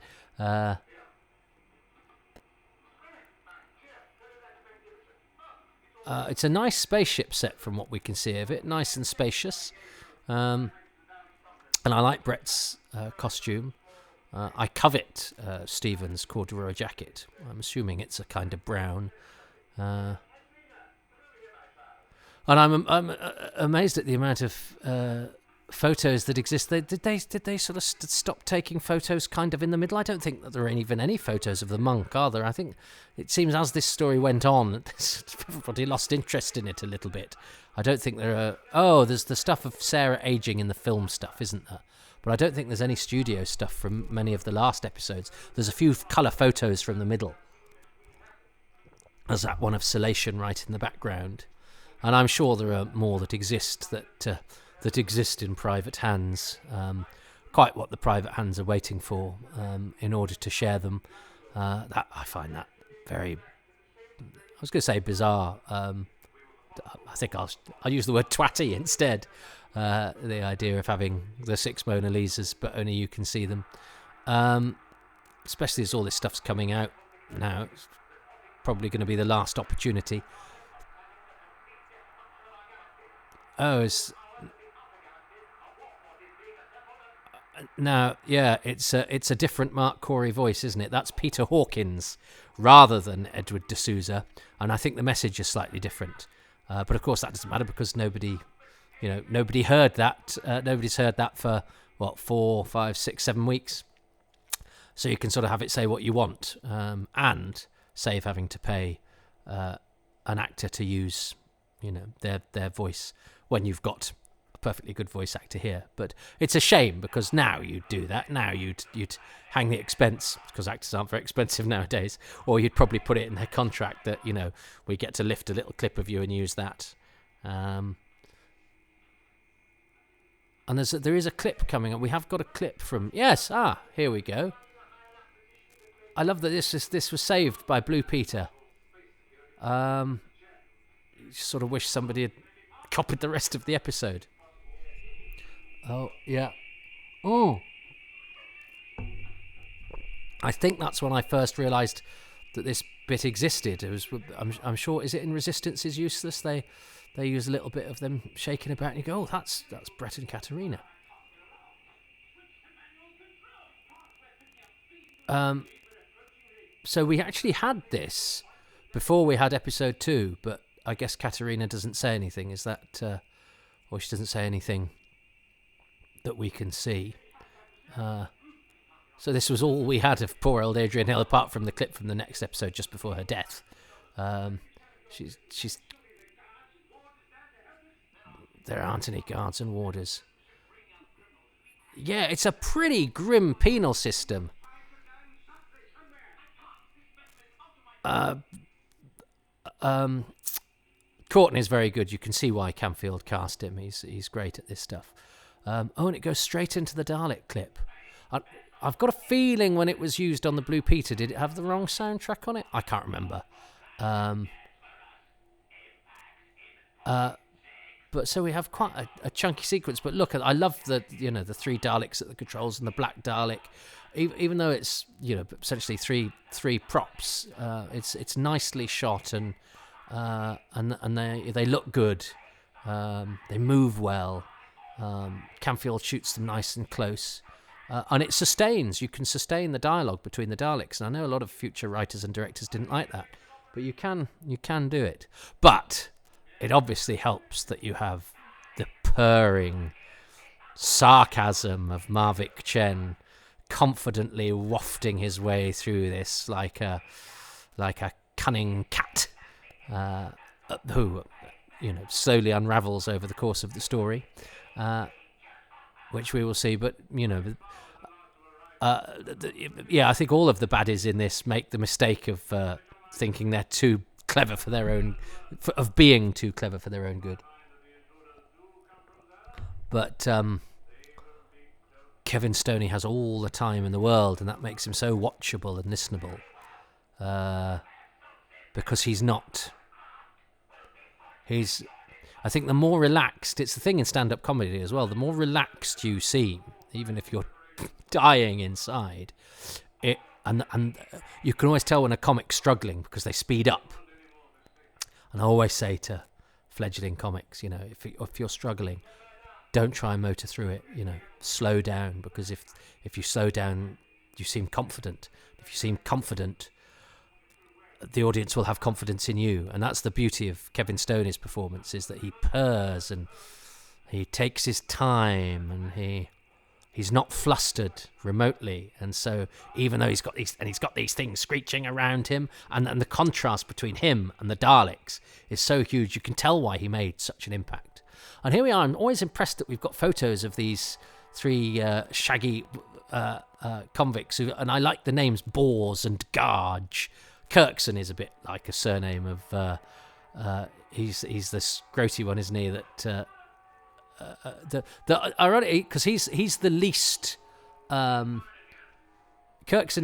It's a nice spaceship set from what we can see of it, nice and spacious. And I like Brett's costume. I covet Stephen's corduroy jacket. I'm assuming it's a kind of brown. And I'm amazed at the amount of photos that exist. Did they sort of stop taking photos kind of in the middle? I don't think that there are even any photos of the monk, are there? I think it seems as this story went on, everybody lost interest in it a little bit. I don't think there are... there's the stuff of Sarah aging in the film stuff, isn't there? But I don't think there's any studio stuff from many of the last episodes. There's a few colour photos from the middle. There's that one of Salation right in the background. And I'm sure there are more that exist that exist in private hands. Of quite what the private hands are waiting for in order to share them. That I find that very, I was going to say bizarre. I think I'll use the word twatty instead. The idea of having the 6 Mona Lisas, but only you can see them. Especially as all this stuff's coming out now. It's probably going to be the last opportunity. Now, yeah, it's a different Mark Corey voice, isn't it? That's Peter Hawkins rather than Edward D'Souza, and I think the message is slightly different. But of course, that doesn't matter because nobody heard that. Nobody's heard that for 4, 5, 6, 7 weeks. So you can sort of have it say what you want, and save having to pay an actor to use, their voice when you've got a perfectly good voice actor here. But it's a shame because now you'd do that. Now you'd hang the expense because actors aren't very expensive nowadays, or you'd probably put it in their contract that we get to lift a little clip of you and use that. And there is a clip coming up. We have got a clip from here we go. I love that this was saved by Blue Peter. Sort of wish somebody had copied the rest of the episode. Oh yeah. Oh. I think that's when I first realised that this bit existed. It was. I'm sure. Is it in Resistance is Useless? They use a little bit of them shaking about, and you go, "Oh, that's Brett and Katerina." So we actually had this before we had episode 2, but I guess Katerina doesn't say anything. Is that, or she doesn't say anything that we can see. So this was all we had of poor old Adrian Hill, apart from the clip from the next episode just before her death. She's. There aren't any guards and warders. Yeah, it's a pretty grim penal system. Courtney's very good. You can see why Camfield cast him. He's great at this stuff. And it goes straight into the Dalek clip. I've got a feeling when it was used on the Blue Peter, did it have the wrong soundtrack on it? I can't remember. But so we have quite a chunky sequence. But look, I love the 3 Daleks at the controls and the black Dalek. Even though it's essentially three props, it's nicely shot and they look good. They move well. Camfield shoots them nice and close, and it sustains. You can sustain the dialogue between the Daleks. And I know a lot of future writers and directors didn't like that, but you can do it. But it obviously helps that you have the purring sarcasm of Marvik Chen confidently wafting his way through this like a cunning cat who slowly unravels over the course of the story, which we will see. But I think all of the baddies in this make the mistake of thinking they're too clever for their own, of being too clever for their own good. But Kevin Stoney has all the time in the world, and that makes him so watchable and listenable. Because he's not. I think the more relaxed, it's the thing in stand-up comedy as well, the more relaxed you seem, even if you're dying inside, and you can always tell when a comic's struggling because they speed up. And I always say to fledgling comics, if you're struggling, don't try and motor through it, slow down, because if you slow down, you seem confident. If you seem confident, the audience will have confidence in you. And that's the beauty of Kevin Stoney's performance, is that he purrs and he takes his time and he's not flustered remotely. And so even though he's got these things screeching around him, and the contrast between him and the Daleks is so huge, you can tell why he made such an impact. And here we are. I'm always impressed that we've got photos of these 3 shaggy convicts, and I like the names Bors and Garge. Kirkson is a bit like a surname of he's the scroty one, isn't he? That ironically, because he's the least Kirkson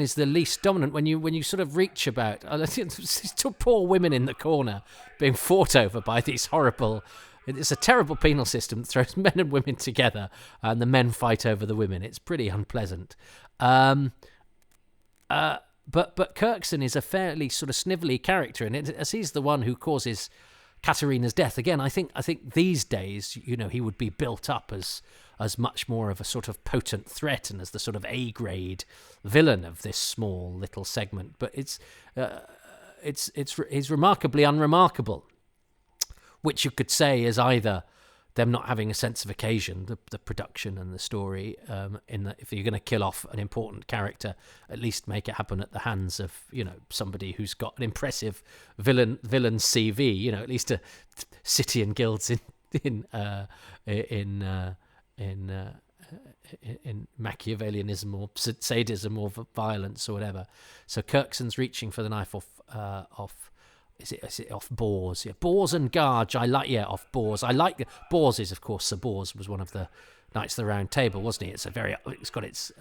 is the least dominant when you sort of reach about these two poor women in the corner being fought over by these horrible. It's a terrible penal system that throws men and women together, and the men fight over the women. It's pretty unpleasant. But Kirkson is a fairly sort of snivelly character, and as he's the one who causes Katerina's death. Again, I think these days, he would be built up as much more of a sort of potent threat and as the sort of A-grade villain of this small little segment. But it's remarkably unremarkable, which you could say is either them not having a sense of occasion, the production and the story, in that if you're going to kill off an important character, at least make it happen at the hands of somebody who's got an impressive villain CV. At least a city and guilds in Machiavellianism or sadism or violence or whatever. So Kirkson's reaching for the knife off. Is it off Bors? Yeah, Bors and Garge. Off Bors. I like Bors is, of course, Sir Bors was one of the Knights of the Round Table, wasn't he? It's got its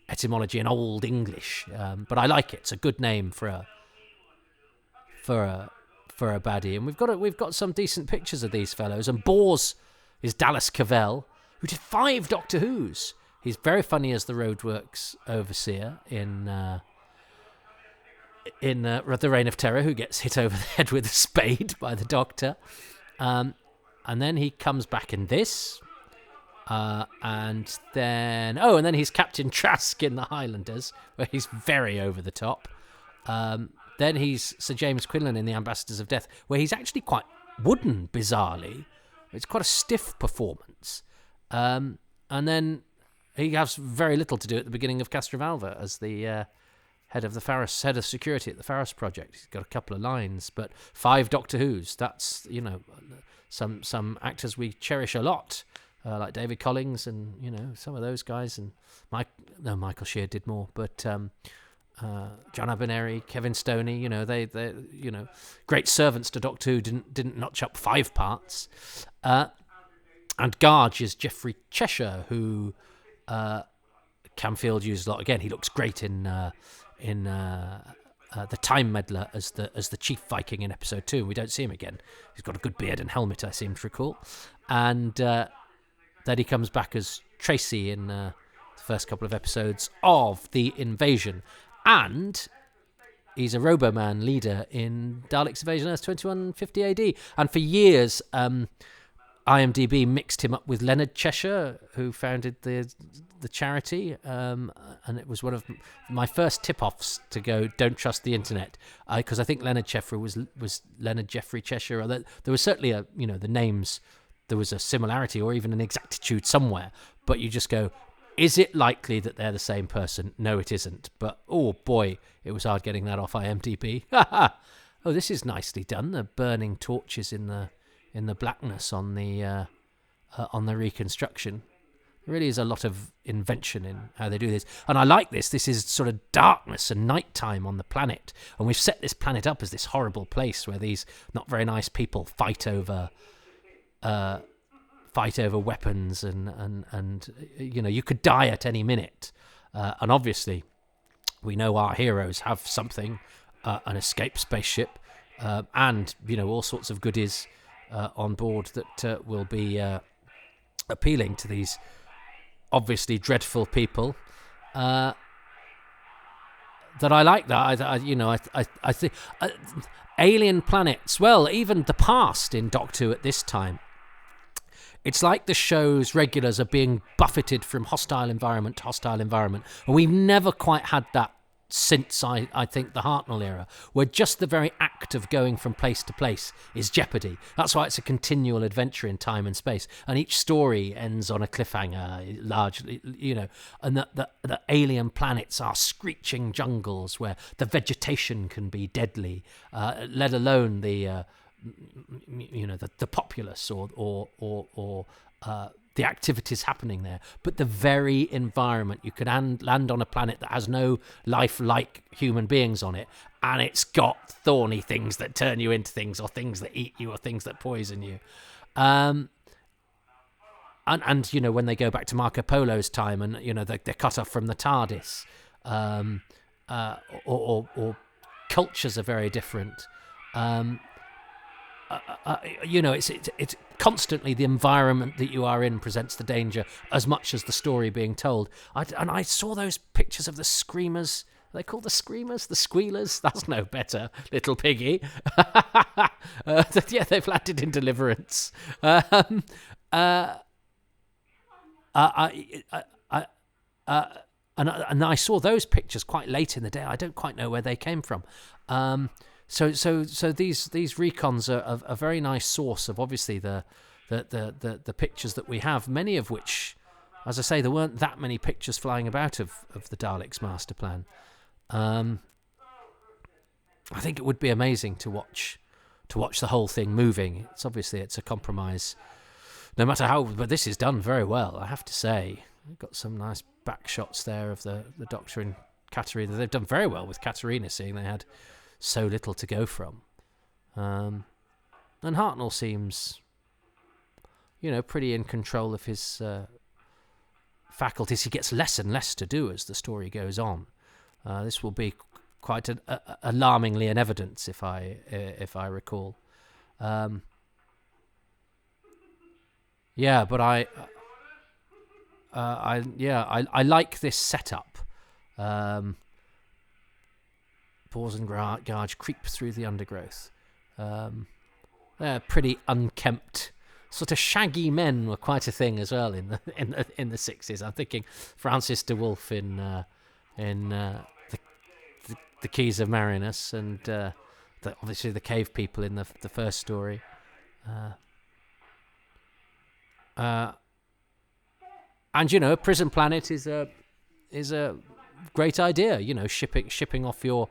etymology in Old English, but I like it. It's a good name for a baddie, and we've got some decent pictures of these fellows. And Bors is Dallas Cavell, who did 5 Doctor Who's. He's very funny as the Roadworks overseer in The Reign of Terror, who gets hit over the head with a spade by the Doctor. And then he comes back in this. And then he's Captain Trask in The Highlanders, where he's very over the top. Then he's Sir James Quinlan in The Ambassadors of Death, where he's actually quite wooden, bizarrely. It's quite a stiff performance. And then he has very little to do at the beginning of Castrovalva as the head of security at the Faros Project. He's got a couple of lines, but 5 Doctor Who's. That's some actors we cherish a lot, like David Collings and some of those guys. And Michael Shear did more, but John Abineri, Kevin Stoney. They great servants to Doctor Who. Didn't notch up 5 parts. And Garge is Geoffrey Cheshire, who Camfield used a lot. Again, he looks great in The Time Meddler as the chief Viking in episode 2. We don't see him again. He's got a good beard and helmet, I seem to recall. And then he comes back as Tracy in the first couple of episodes of The Invasion. And he's a Roboman leader in Daleks Invasion Earth 2150 AD. And for years, IMDb mixed him up with Leonard Cheshire, who founded the charity, and it was one of my first tip-offs to go, don't trust the internet, because I think Leonard Cheshire was Leonard Geoffrey Cheshire. Or there was certainly the names, there was a similarity or even an exactitude somewhere, but you just go, is it likely that they're the same person? No, it isn't. But oh boy, it was hard getting that off IMDb. Oh, this is nicely done. The burning torches in the blackness on the reconstruction. There really is a lot of invention in how they do this. And I like this. This is sort of darkness and nighttime on the planet. And we've set this planet up as this horrible place where these not very nice people fight over weapons and you could die at any minute. And obviously we know our heroes have something, an escape spaceship, and all sorts of goodies on board that will be appealing to these obviously dreadful people. That I like that. I think alien planets. Well, even the past in Doctor Who at this time. It's like the show's regulars are being buffeted from hostile environment to hostile environment, and we've never quite had that since I think the Hartnell era, where just the very act of going from place to place is jeopardy. That's why it's a continual adventure in time and space, and each story ends on a cliffhanger, largely, and the alien planets are screeching jungles where the vegetation can be deadly, let alone the populace or the activities happening there. But the very environment, you could land on a planet that has no life like human beings on it, and it's got thorny things that turn you into things, or things that eat you, or things that poison you. and when they go back to Marco Polo's time, and they're cut off from the TARDIS, or cultures are very different. It's constantly the environment that you are in presents the danger as much as the story being told. I saw those pictures of the screamers. Are they called the screamers? The squealers? That's no better, little piggy. They've landed in Deliverance. And I saw those pictures quite late in the day. I don't quite know where they came from. So these recons are a very nice source of obviously the pictures that we have, many of which, as I say, there weren't that many pictures flying about of the Daleks Masterplan. I think it would be amazing to watch the whole thing moving. It's a compromise, no matter how. But this is done very well, I have to say. We've got some nice back shots there of the Doctor and Katarina. They've done very well with Katarina, seeing they had so little to go from. And Hartnell seems, pretty in control of his faculties. He gets less and less to do as the story goes on. This will be quite alarmingly in evidence, if I recall. But I like this setup. Bors and Garge creep through the undergrowth. They're pretty unkempt, sort of shaggy men were quite a thing as well in the 60s. I'm thinking Francis de Wolfe in the Keys of Marinus, and obviously the cave people in the first story. And Prison Planet is a great idea. Shipping off your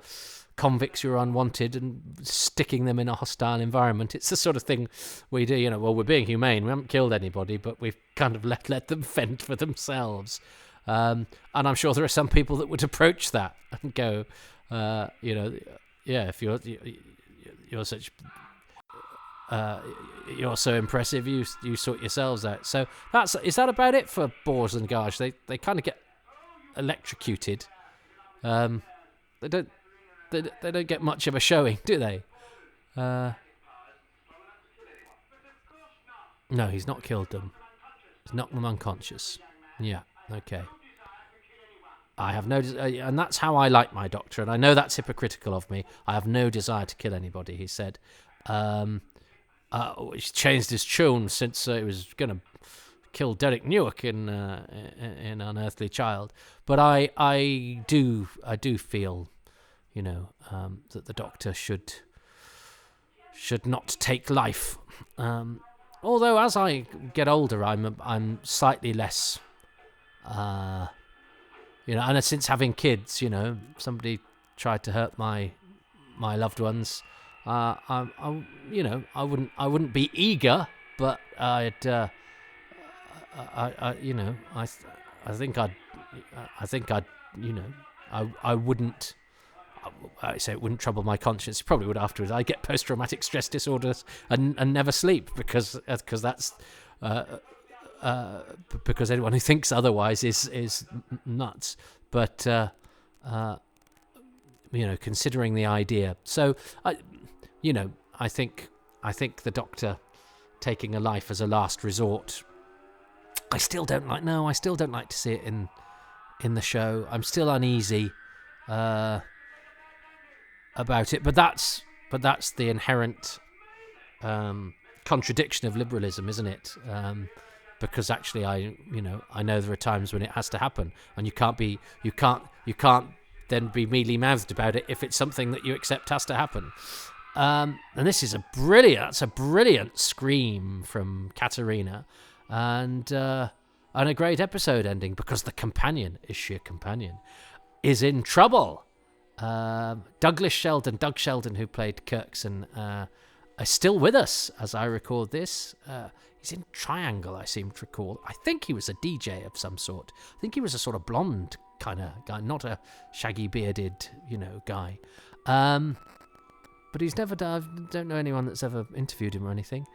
convicts who are unwanted and sticking them in a hostile environment. It's the sort of thing we do. We're being humane. We haven't killed anybody, but we've kind of let them fend for themselves. And I'm sure there are some people that would approach that and go, if you're such. You're so impressive. You sort yourselves out. So is that about it for Bors and Garge? They kind of get electrocuted. They don't get much of a showing, do they? No, he's not killed them. He's knocked them unconscious. Yeah. Okay. I have no, and that's how I like my Doctor, and I know that's hypocritical of me. I have no desire to kill anybody, he said. He's changed his tune since he was going to kill Derek Newark in Unearthly Child. But I do feel, that the Doctor should not take life. Although as I get older, I'm slightly less. And since having kids, somebody tried to hurt my loved ones. I wouldn't be eager, but I wouldn't. I say it wouldn't trouble my conscience. It probably would afterwards. I get post-traumatic stress disorders and never sleep because that's because anyone who thinks otherwise is nuts. But considering the idea, so I think the Doctor taking a life as a last resort. I still don't like to see it in the show. I'm still uneasy about it, but that's the inherent contradiction of liberalism, isn't it? Because actually, I know there are times when it has to happen, and you can't then be mealy-mouthed about it if it's something that you accept has to happen. And this is a brilliant scream from Katarina, and a great episode ending because the companion is in trouble. Doug Sheldon, who played Kirkson, is still with us as I record this. He's in Triangle, I seem to recall. I think he was a DJ of some sort. I think he was a sort of blonde kind of guy, not a shaggy bearded, guy. But he's never done. I don't know anyone that's ever interviewed him or anything.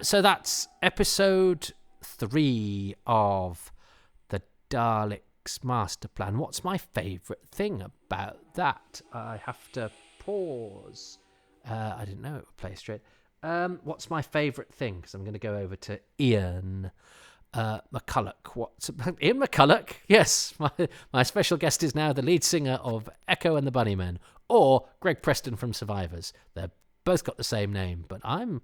So that's episode 3 of the Daleks Masterplan. What's my favourite thing about that? I have to pause. I didn't know it would play straight. What's my favourite thing? Because I'm going to go over to Ian McCulloch. Ian McCulloch? Yes, my special guest is now the lead singer of Echo and the Bunnymen, or Greg Preston from Survivors. They're both got the same name, but I'm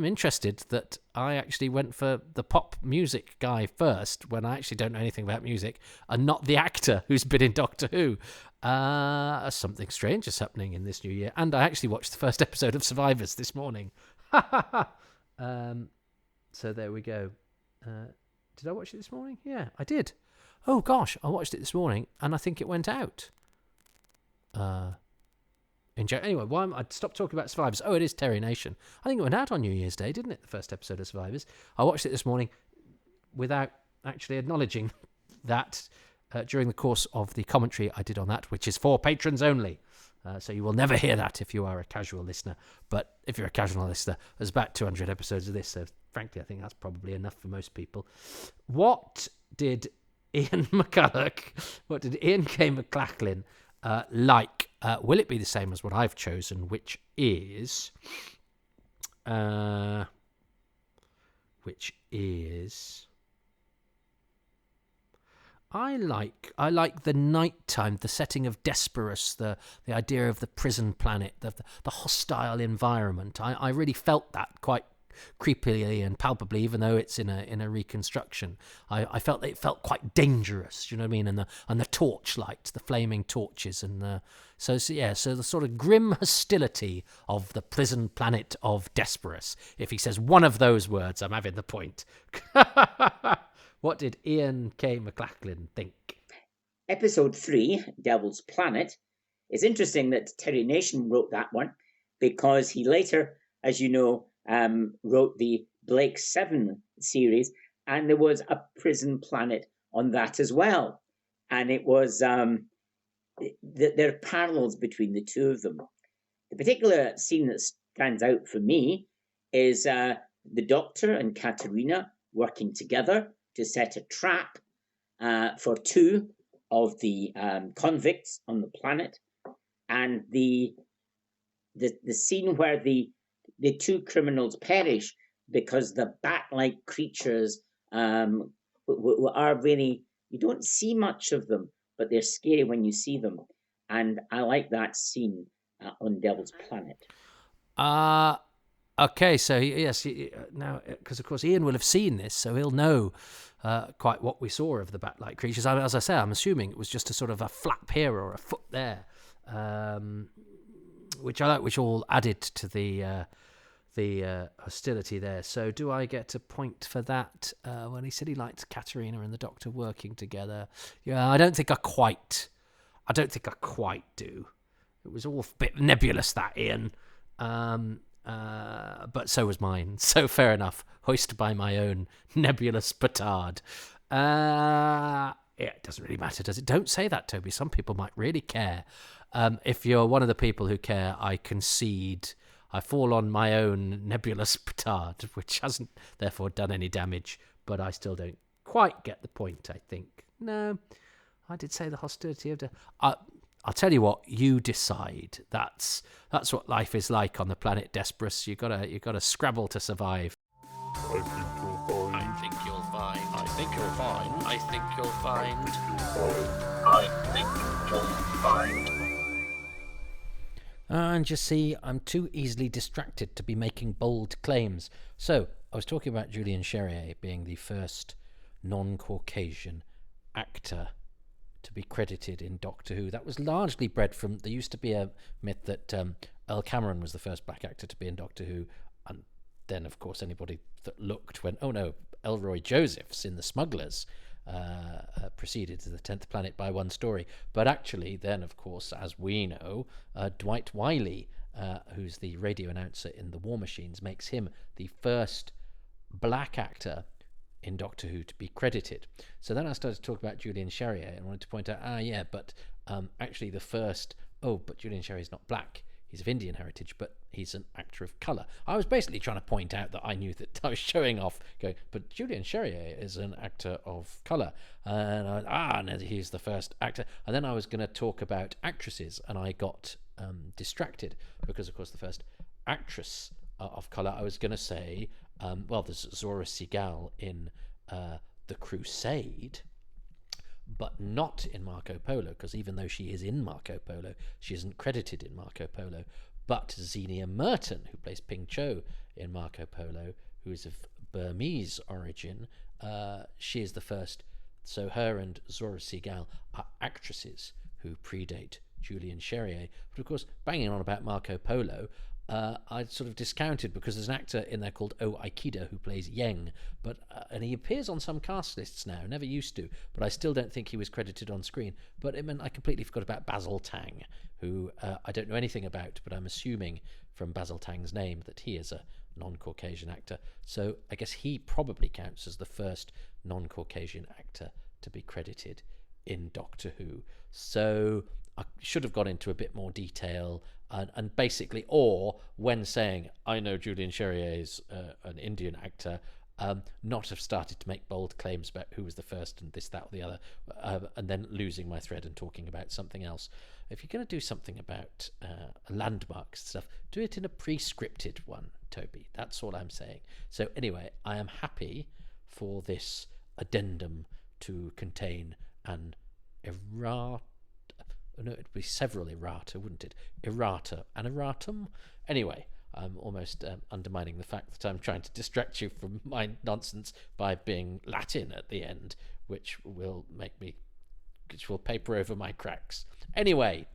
interested that I actually went for the pop music guy first when I actually don't know anything about music, and not the actor who's been in Doctor Who. Something strange is happening in this new year, and I actually watched the first episode of Survivors this morning. So there we go. Did I watch it this morning? Yeah, I did. Oh gosh, I watched it this morning, and I think it went out. Anyway, I'd stop talking about Survivors. Oh, it is Terry Nation. I think it went out on New Year's Day, didn't it? The first episode of Survivors. I watched it this morning without actually acknowledging that during the course of the commentary I did on that, which is for patrons only. So you will never hear that if you are a casual listener. But if you're a casual listener, there's about 200 episodes of this. So frankly, I think that's probably enough for most people. What did Ian K McLachlan like? Will it be the same as what I've chosen, which is I like the nighttime, the setting of Desperus, the idea of the prison planet, the hostile environment. I really felt that quite creepily and palpably, even though it's in a reconstruction. I felt it felt quite dangerous, you know what I mean? And the torchlight, the flaming torches, and so the sort of grim hostility of the prison planet of Desperus. If he says one of those words, I'm having the point. What did Ian K McLachlan think? Episode 3, Devil's Planet, is interesting that Terry Nation wrote that one, because he later, as you know, wrote the Blake 7 series, and there was a prison planet on that as well. And it was, there are parallels between the two of them. The particular scene that stands out for me is the Doctor and Katerina working together to set a trap for 2 of the convicts on the planet, and the scene where the 2 criminals perish because the bat-like creatures are really, you don't see much of them, but they're scary when you see them. And I like that scene on Devil's Planet. Okay, so yes, now, because of course Ian will have seen this, so he'll know quite what we saw of the bat-like creatures. As I say, I'm assuming it was just a sort of a flap here or a foot there, which I like, which all added to the hostility there. So do I get a point for that? When he said he liked Katerina and the Doctor working together, yeah, I don't think I quite do. It was all a bit nebulous, that, Ian. But so was mine. So fair enough. Hoist by my own nebulous petard. Yeah, it doesn't really matter, does it? Don't say that, Toby. Some people might really care. If you're one of the people who care, I concede. I fall on my own nebulous petard, which hasn't therefore done any damage, but I still don't quite get the point, I think. No, I did say the hostility of I'll tell you what, you decide. That's what life is like on the planet Desperus. You gotta scrabble to survive. I think you'll find. I think you'll find. I think you'll find. I think you'll find. And you see, I'm too easily distracted to be making bold claims. So, I was talking about Julian Cherrier being the first non-Caucasian actor to be credited in Doctor Who. That was largely bred from, there used to be a myth that Earl Cameron was the first black actor to be in Doctor Who, and then of course anybody that looked went, oh no, Elroy Joseph's in The Smugglers preceded the 10th Planet by one story. But actually then, of course, as we know, Dwight Wiley, who's the radio announcer in The War Machines, makes him the first black actor in Doctor Who to be credited. So then I started to talk about Julian Cherrier and wanted to point out, but actually the first, but Julian Cherrier is not black. he's of Indian heritage, but he's an actor of colour. I was basically trying to point out that I knew that I was showing off, going, but Julian Cherrier is an actor of colour, and no, he's the first actor. And then I was going to talk about actresses, and I got distracted because, of course, the first actress of colour, I was going to say, there's Zora Segal in The Crusade, but not in Marco Polo, because even though she is in Marco Polo, she isn't credited in Marco Polo. But Xenia Merton, who plays Ping Cho in Marco Polo, who is of Burmese origin, she is the first. So her and Zora Segal are actresses who predate Julian Cherrier. But of course, banging on about Marco Polo, I sort of discounted because there's an actor in there called O Aikida who plays Yeng, and he appears on some cast lists now, never used to, but I still don't think he was credited on screen. But it meant I completely forgot about Basil Tang, who I don't know anything about, but I'm assuming from Basil Tang's name that he is a non-Caucasian actor. So I guess he probably counts as the first non-Caucasian actor to be credited in Doctor Who. So I should have gone into a bit more detail, and basically, or when saying I know Julian Cherrier is an Indian actor, not have started to make bold claims about who was the first and this, that, or the other, and then losing my thread and talking about something else. If you're going to do something about landmarks stuff, do it in a pre-scripted one, Toby. That's all I'm saying. So anyway, I am happy for this addendum to contain an errata. No, it'd be several errata, wouldn't it? Errata, an erratum? Anyway, I'm almost undermining the fact that I'm trying to distract you from my nonsense by being Latin at the end, which will paper over my cracks. Anyway,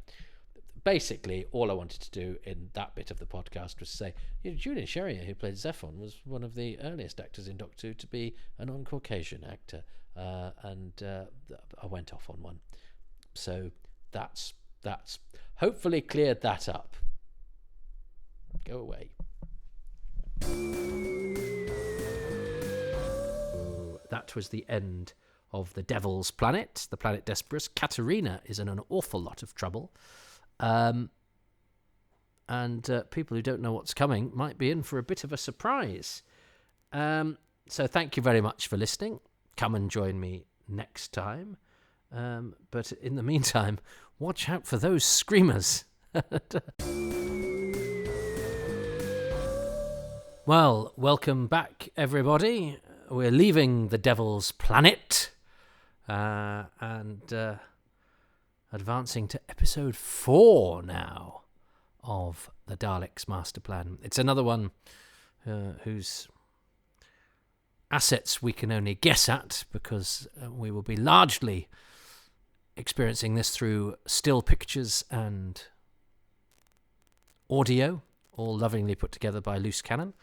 basically, all I wanted to do in that bit of the podcast was say, Julian Cherrier, who played Zephon, was one of the earliest actors in Doctor Who to be a non-Caucasian actor, and I went off on one. So that's hopefully cleared that up. Go away. That was the end of the Devil's Planet, the planet Desperus. Katerina is in an awful lot of trouble. And people who don't know what's coming might be in for a bit of a surprise. So thank you very much for listening. Come and join me next time. But in the meantime, watch out for those screamers. Well, welcome back, everybody. We're leaving the Devil's Planet and advancing to episode 4 now of the Daleks Masterplan. It's another one whose assets we can only guess at, because we will be largely experiencing this through still pictures and audio, all lovingly put together by Loose Cannon.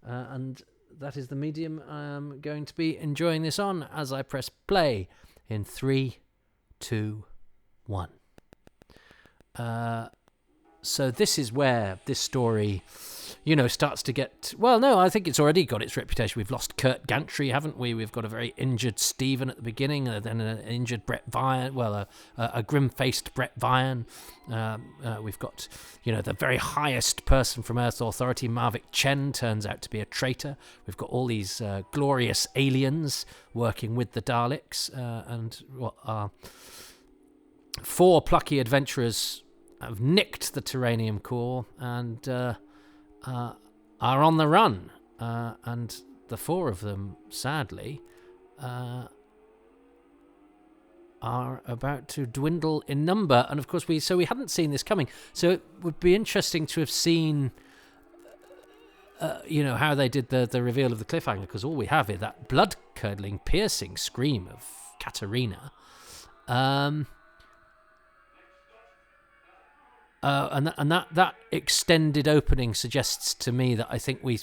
And that is the medium I'm going to be enjoying this on as I press play in 3, 2, 1. So this is where this story, starts to get... Well, no, I think it's already got its reputation. We've lost Kurt Gantry, haven't we? We've got a very injured Stephen at the beginning, and then an injured Brett Vian. Well, a grim-faced Brett Vian. We've got, the very highest person from Earth Authority, Marvick Chen, turns out to be a traitor. We've got all these glorious aliens working with the Daleks, and what are 4 plucky adventurers have nicked the Terranium core and are on the run, and the 4 of them, sadly, are about to dwindle in number. And of course, we hadn't seen this coming. So it would be interesting to have seen, how they did the reveal of the cliffhanger, because all we have is that blood-curdling, piercing scream of Katerina. And that extended opening suggests to me that I think we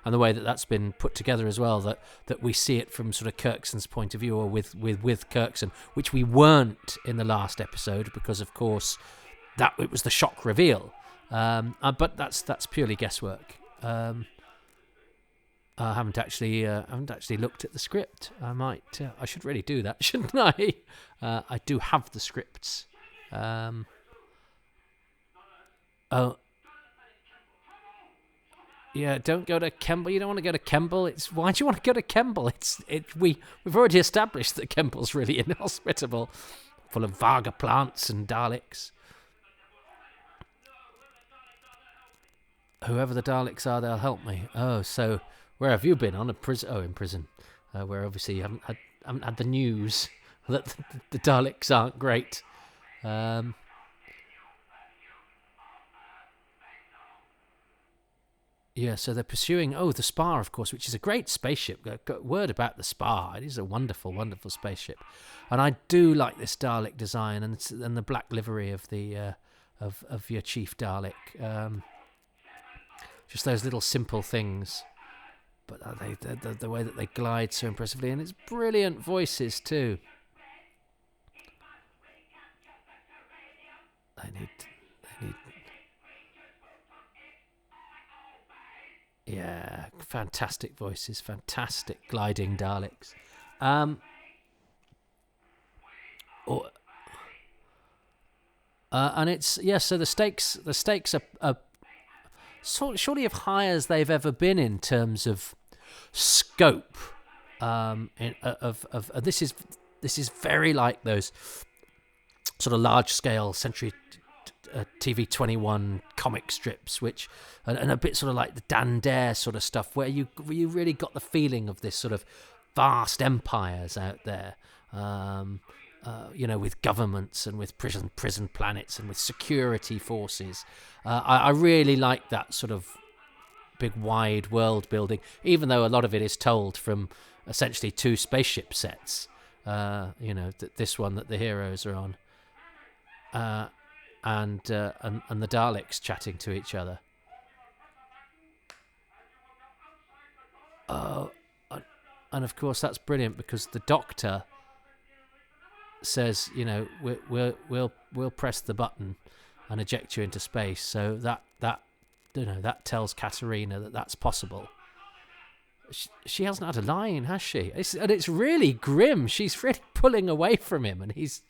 and the way that that's been put together as well, that we see it from sort of Kirkson's point of view, or with Kirkson, which we weren't in the last episode, because of course that it was the shock reveal. But that's purely guesswork. I haven't actually looked at the script. I should really do that, shouldn't I? I do have the scripts. Yeah, don't go to Kemble. You don't want to go to Kemble. Why do you want to go to Kemble? We've already established that Kemble's really inhospitable, full of Varga plants and Daleks. Whoever the Daleks are, they'll help me. Oh, so where have you been? On a prison? Oh, in prison, where obviously you haven't had the news that the Daleks aren't great. Yeah, so they're pursuing, the Spar, of course, which is a great spaceship. Got word about the Spar. It is a wonderful, wonderful spaceship. And I do like this Dalek design and the black livery of the of your chief Dalek. Just those little simple things. But the way that they glide so impressively. And it's brilliant voices, too. They need... Yeah, fantastic voices, fantastic gliding Daleks. And it's so the stakes are surely as high as they've ever been in terms of scope. This is very like those sort of large scale Century TV 21 comic strips, and a bit sort of like the Dan Dare sort of stuff, where you really got the feeling of this sort of vast empires out there, with governments and with prison planets and with security forces. I really like that sort of big wide world building, even though a lot of it is told from essentially two spaceship sets. This one that the heroes are on. And the Daleks chatting to each other. And of course that's brilliant because the Doctor says, we'll press the button and eject you into space. So that tells Katerina that that's possible. She hasn't had a line, has she? It's really grim. She's really pulling away from him, and he's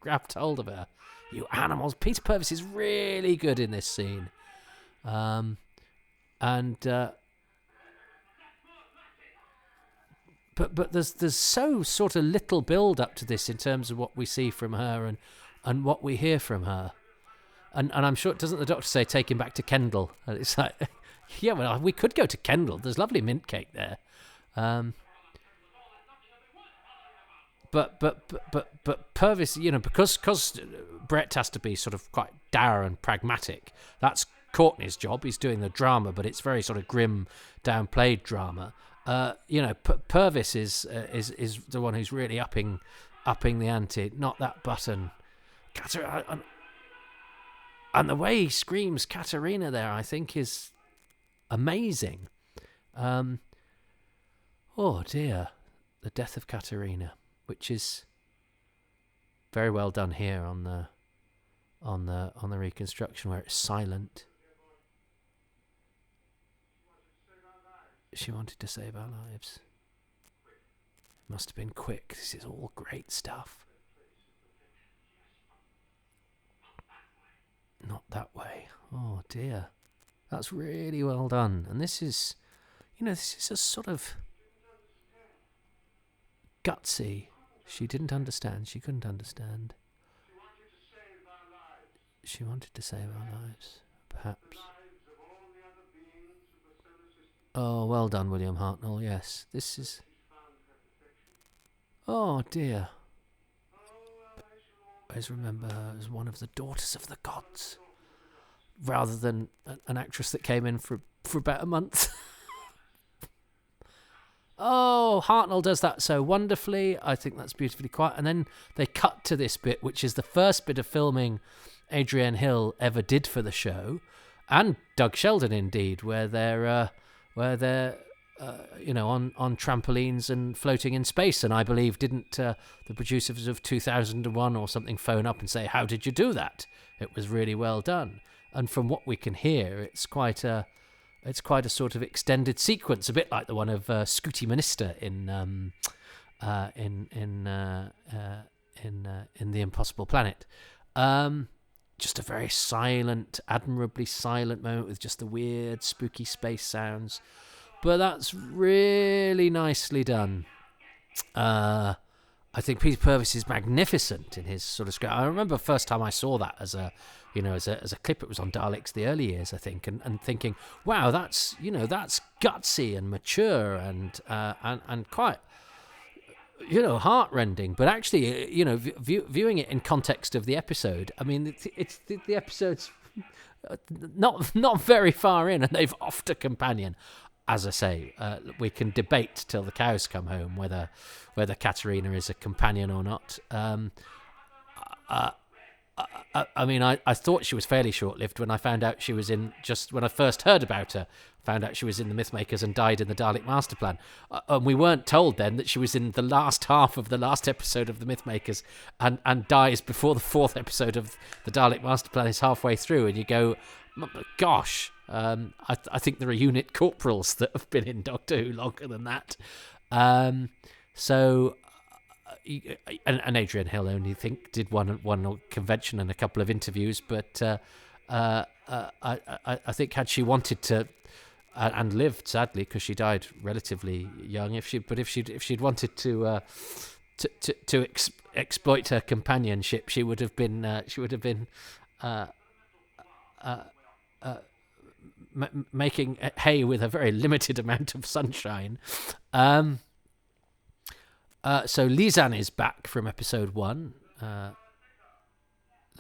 grabbed hold of her. You animals. Peter Purves is really good in this scene. But there's so sort of little build up to this in terms of what we see from her and what we hear from her. And I'm sure, doesn't the Doctor say take him back to Kendal? And it's like, yeah, well, we could go to Kendal. There's lovely mint cake there. But Purvis, because Brett has to be sort of quite dour and pragmatic. That's Courtney's job. He's doing the drama, but it's very sort of grim, downplayed drama. Purvis is the one who's really upping the ante. Not that button, and the way he screams Katerina there, I think, is amazing. Oh dear, the death of Katerina, which is very well done here on the reconstruction where it's silent. She wanted to save our lives. Must have been quick. This is all great stuff. Not that way. Oh dear. That's really well done. And this is a sort of gutsy. She didn't understand. She couldn't understand. She wanted to save our lives, perhaps. Oh, well done, William Hartnell. Yes, this is... Oh, dear. I always remember her as one of the daughters of the gods, rather than an actress that came in for about a month. Oh, Hartnell does that so wonderfully. I think that's beautifully quiet. And then they cut to this bit, which is the first bit of filming Adrienne Hill ever did for the show, and Doug Sheldon indeed, where they're on trampolines and floating in space. And I believe didn't the producers of 2001 or something phone up and say, "How did you do that? It was really well done." And from what we can hear, it's quite a sort of extended sequence, a bit like the one of Scooty Minister in The Impossible Planet. just a very silent, admirably silent moment with just the weird, spooky space sounds. But that's really nicely done. I think Peter Purves is magnificent in his sort of script. I remember first time I saw that as a clip. It was on Daleks the early years, I think, and thinking, wow, that's gutsy and mature and quite heartrending. But actually, viewing it in context of the episode, I mean, it's the episode's not very far in, and they've offed a companion. As I say, we can debate till the cows come home whether Katerina is a companion or not. I mean, I thought she was fairly short-lived when I found out she was in, just when I first heard about her, found out she was in the Mythmakers and died in the Dalek Masterplan. And we weren't told then that she was in the last half of the last episode of the Mythmakers and dies before the fourth episode of the Dalek Masterplan is halfway through. And you go, gosh, I think there are unit corporals that have been in Doctor Who longer than that. And Adrian Hill only did one convention and a couple of interviews, but I think had she wanted to and lived, sadly, because she died relatively young, if she'd wanted to exploit her companionship, she would have been making hay with a very limited amount of sunshine. So Lizanne is back from episode 1.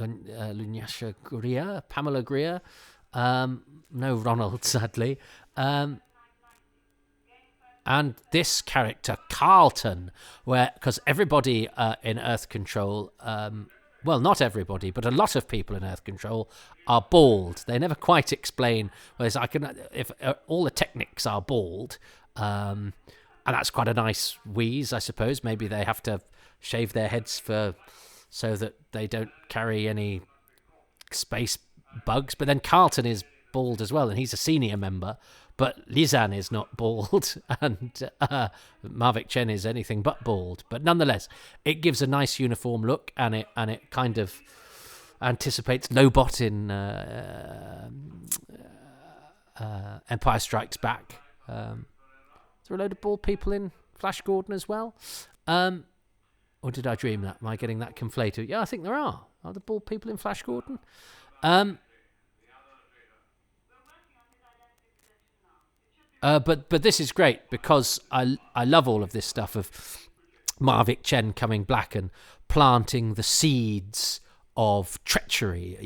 Lunyasha Greer, Pamela Greer. No Ronald, sadly. And this character, Carlton, because everybody in Earth Control, well, not everybody, but a lot of people in Earth Control are bald. They never quite explain. Whereas if all the technics are bald, and that's quite a nice wheeze, I suppose. Maybe they have to shave their heads so that they don't carry any space bugs. But then Carlton is bald as well, and he's a senior member. But Lizanne is not bald, and Mavic Chen is anything but bald. But nonetheless, it gives a nice uniform look, and it kind of anticipates Lobot in Empire Strikes Back. Is there a load of bald people in Flash Gordon as well? Or did I dream that? Am I getting that conflated? Yeah, I think there are. Are there bald people in Flash Gordon? But this is great because I love all of this stuff of Mavic Chen coming black and planting the seeds of treachery,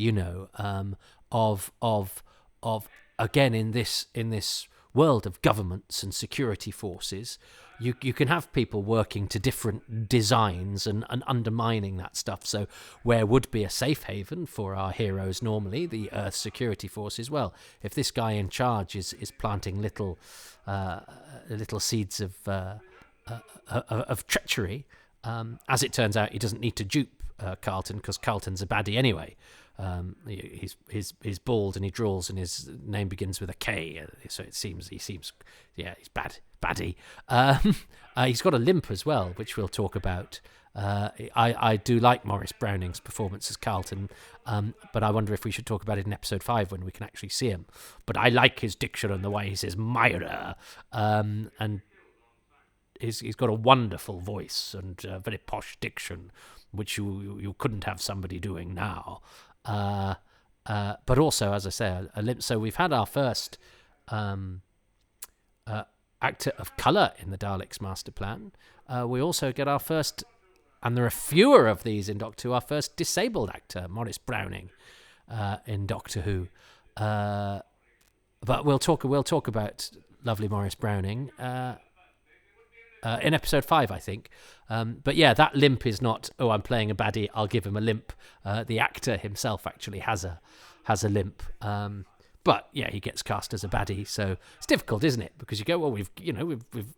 of again in this world of governments and security forces, you can have people working to different designs and undermining that stuff. So where would be a safe haven for our heroes normally, the Earth security forces, well, if this guy in charge is planting little seeds of treachery, as it turns out, he doesn't need to dupe Carlton, because Carlton's a baddie anyway. He's bald and he draws and his name begins with a K, so he seems he's baddie. He's got a limp as well, which we'll talk about. I do like Maurice Browning's performance as Carlton, but I wonder if we should talk about it in episode 5 when we can actually see him. But I like his diction and the way he says Myra, and he's got a wonderful voice and very posh diction, which you couldn't have somebody doing now. But also, as I say, a limp. So we've had our first actor of colour in the Daleks Masterplan. We also get our first, and there are fewer of these in Doctor Who, our first disabled actor, Maurice Browning, in Doctor Who. But we'll talk about lovely Maurice Browning in episode 5, I think. But yeah, that limp is not, oh, I'm playing a baddie, I'll give him a limp. The actor himself actually has a limp. But yeah, he gets cast as a baddie, so it's difficult, isn't it? Because you go, well,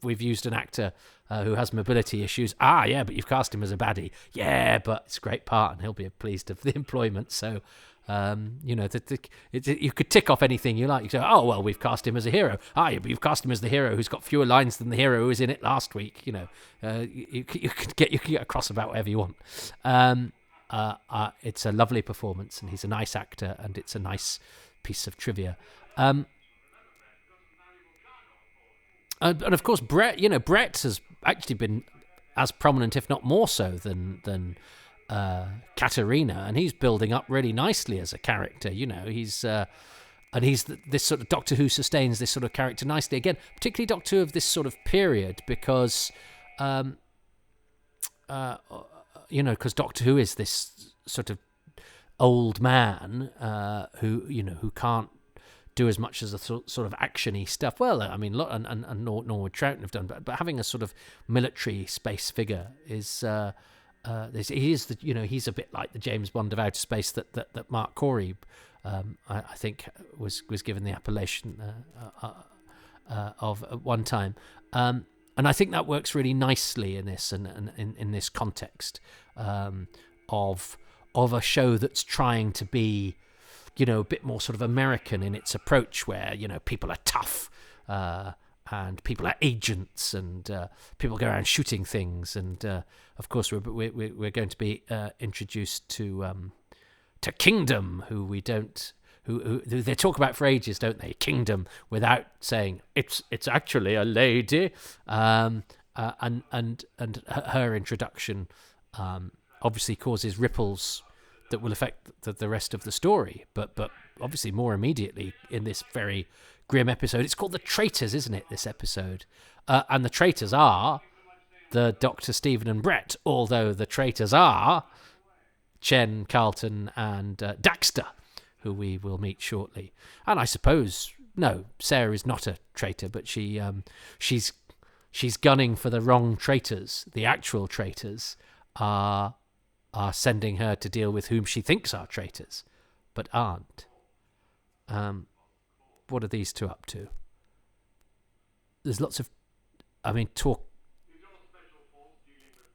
we've used an actor who has mobility issues. Ah, yeah, but you've cast him as a baddie. Yeah, but it's a great part, and he'll be pleased of the employment. So, you could tick off anything you like. You say, oh well, we've cast him as a hero. Ah, yeah, but you've cast him as the hero who's got fewer lines than the hero who was in it last week. You can get across about whatever you want. it's a lovely performance, and he's a nice actor, and it's a nice piece of trivia. And of course, Brett has actually been as prominent, if not more so, than Katerina, and he's building up really nicely as a character. He's and he's this sort of Doctor Who sustains this sort of character nicely again, particularly Doctor Who of this sort of period, because because Doctor Who is this sort of old man who can't do as much as the sort of actiony stuff. Well, I mean, and nor would Troughton have done, but having a sort of military space figure is he's a bit like the James Bond of outer space that Mark Corey, I think, was given the appellation of at one time. And I think that works really nicely in this and in this context of a show that's trying to be, a bit more sort of American in its approach, where people are tough and people are agents and people go around shooting things, and of course we're going to be introduced to Kingdom, who they talk about for ages, don't they? Kingdom, without saying it's actually a lady, and her introduction obviously causes ripples that will affect the rest of the story, but obviously more immediately in this very grim episode. It's called The Traitors, isn't it, this episode? And the traitors are the Dr. Stephen and Brett, although the traitors are Chen, Carlton, and Daxter, who we will meet shortly. And I suppose, no, Sarah is not a traitor, but she's gunning for the wrong traitors. The actual traitors are sending her to deal with whom she thinks are traitors, but aren't. What are these two up to? There's lots of,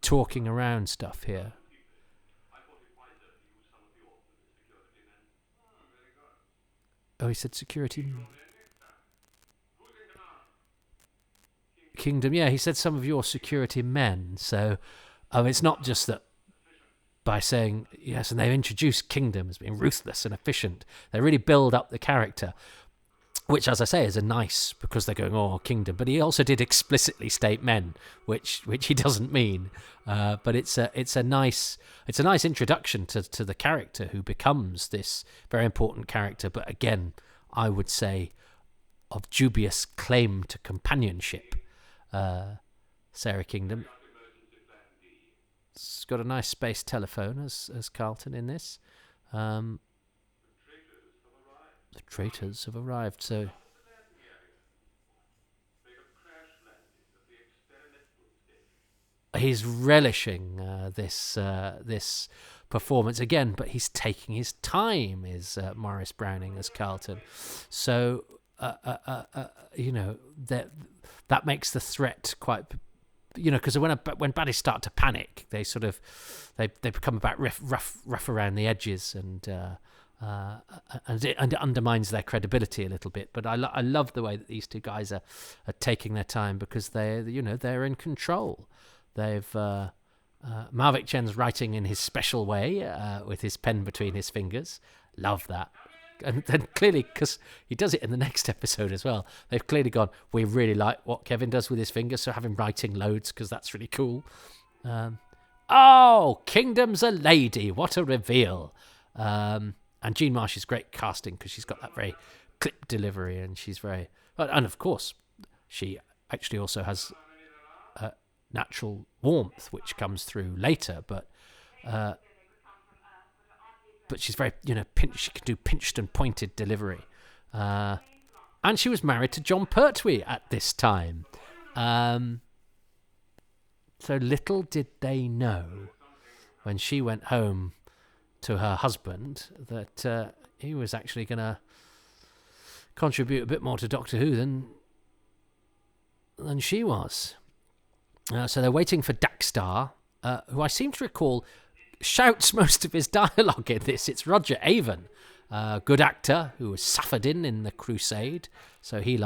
talking around stuff here. Oh, he said security. Kingdom, yeah, he said some of your security men. So it's not just that by saying yes, and they've introduced Kingdom as being ruthless and efficient. They really build up the character, which, as I say, is a nice, because they're going, oh, Kingdom. But he also did explicitly state men, which he doesn't mean. But it's a nice introduction to the character, who becomes this very important character. But again, I would say of dubious claim to companionship. Sarah Kingdom. It's got a nice space telephone as Carlton in this. The traitors have arrived. So he's relishing this performance again, but he's taking his time. Is Morris Browning as Carlton? So that makes the threat quite. Because when baddies start to panic, they sort of they become about rough around the edges, and it undermines their credibility a little bit. But I love the way that these two guys are taking their time, because they're in control. They've Marvick Chen's writing in his special way with his pen between his fingers. Love that. And then clearly, because he does it in the next episode as well, they've clearly gone, we really like what Kevin does with his fingers, so have him writing loads, because that's really cool. Kingdom's a lady. What a reveal. And Jean Marsh is great casting, because she's got that very clip delivery, and she's very... And of course, she actually also has natural warmth, which comes through later, but she's very, she can do pinched and pointed delivery. And she was married to John Pertwee at this time. So little did they know, when she went home to her husband, that he was actually going to contribute a bit more to Doctor Who than she was. So they're waiting for Daxter, who I seem to recall shouts most of his dialogue in this. It's Roger Avon, good actor who was suffered in the Crusade. So he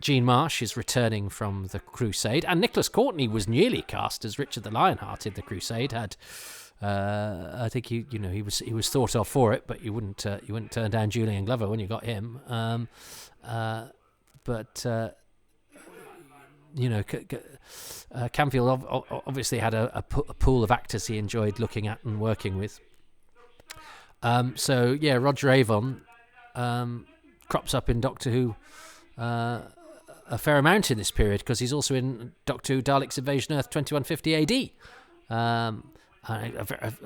Gene Marsh is returning from the Crusade, and Nicholas Courtney was newly cast as Richard the Lionheart in the Crusade. I think he was thought of for it, but you wouldn't turn down Julian Glover when you got him. Camfield obviously had a pool of actors he enjoyed looking at and working with. Roger Avon crops up in Doctor Who a fair amount in this period, because he's also in Doctor Who Daleks Invasion Earth 2150 AD. A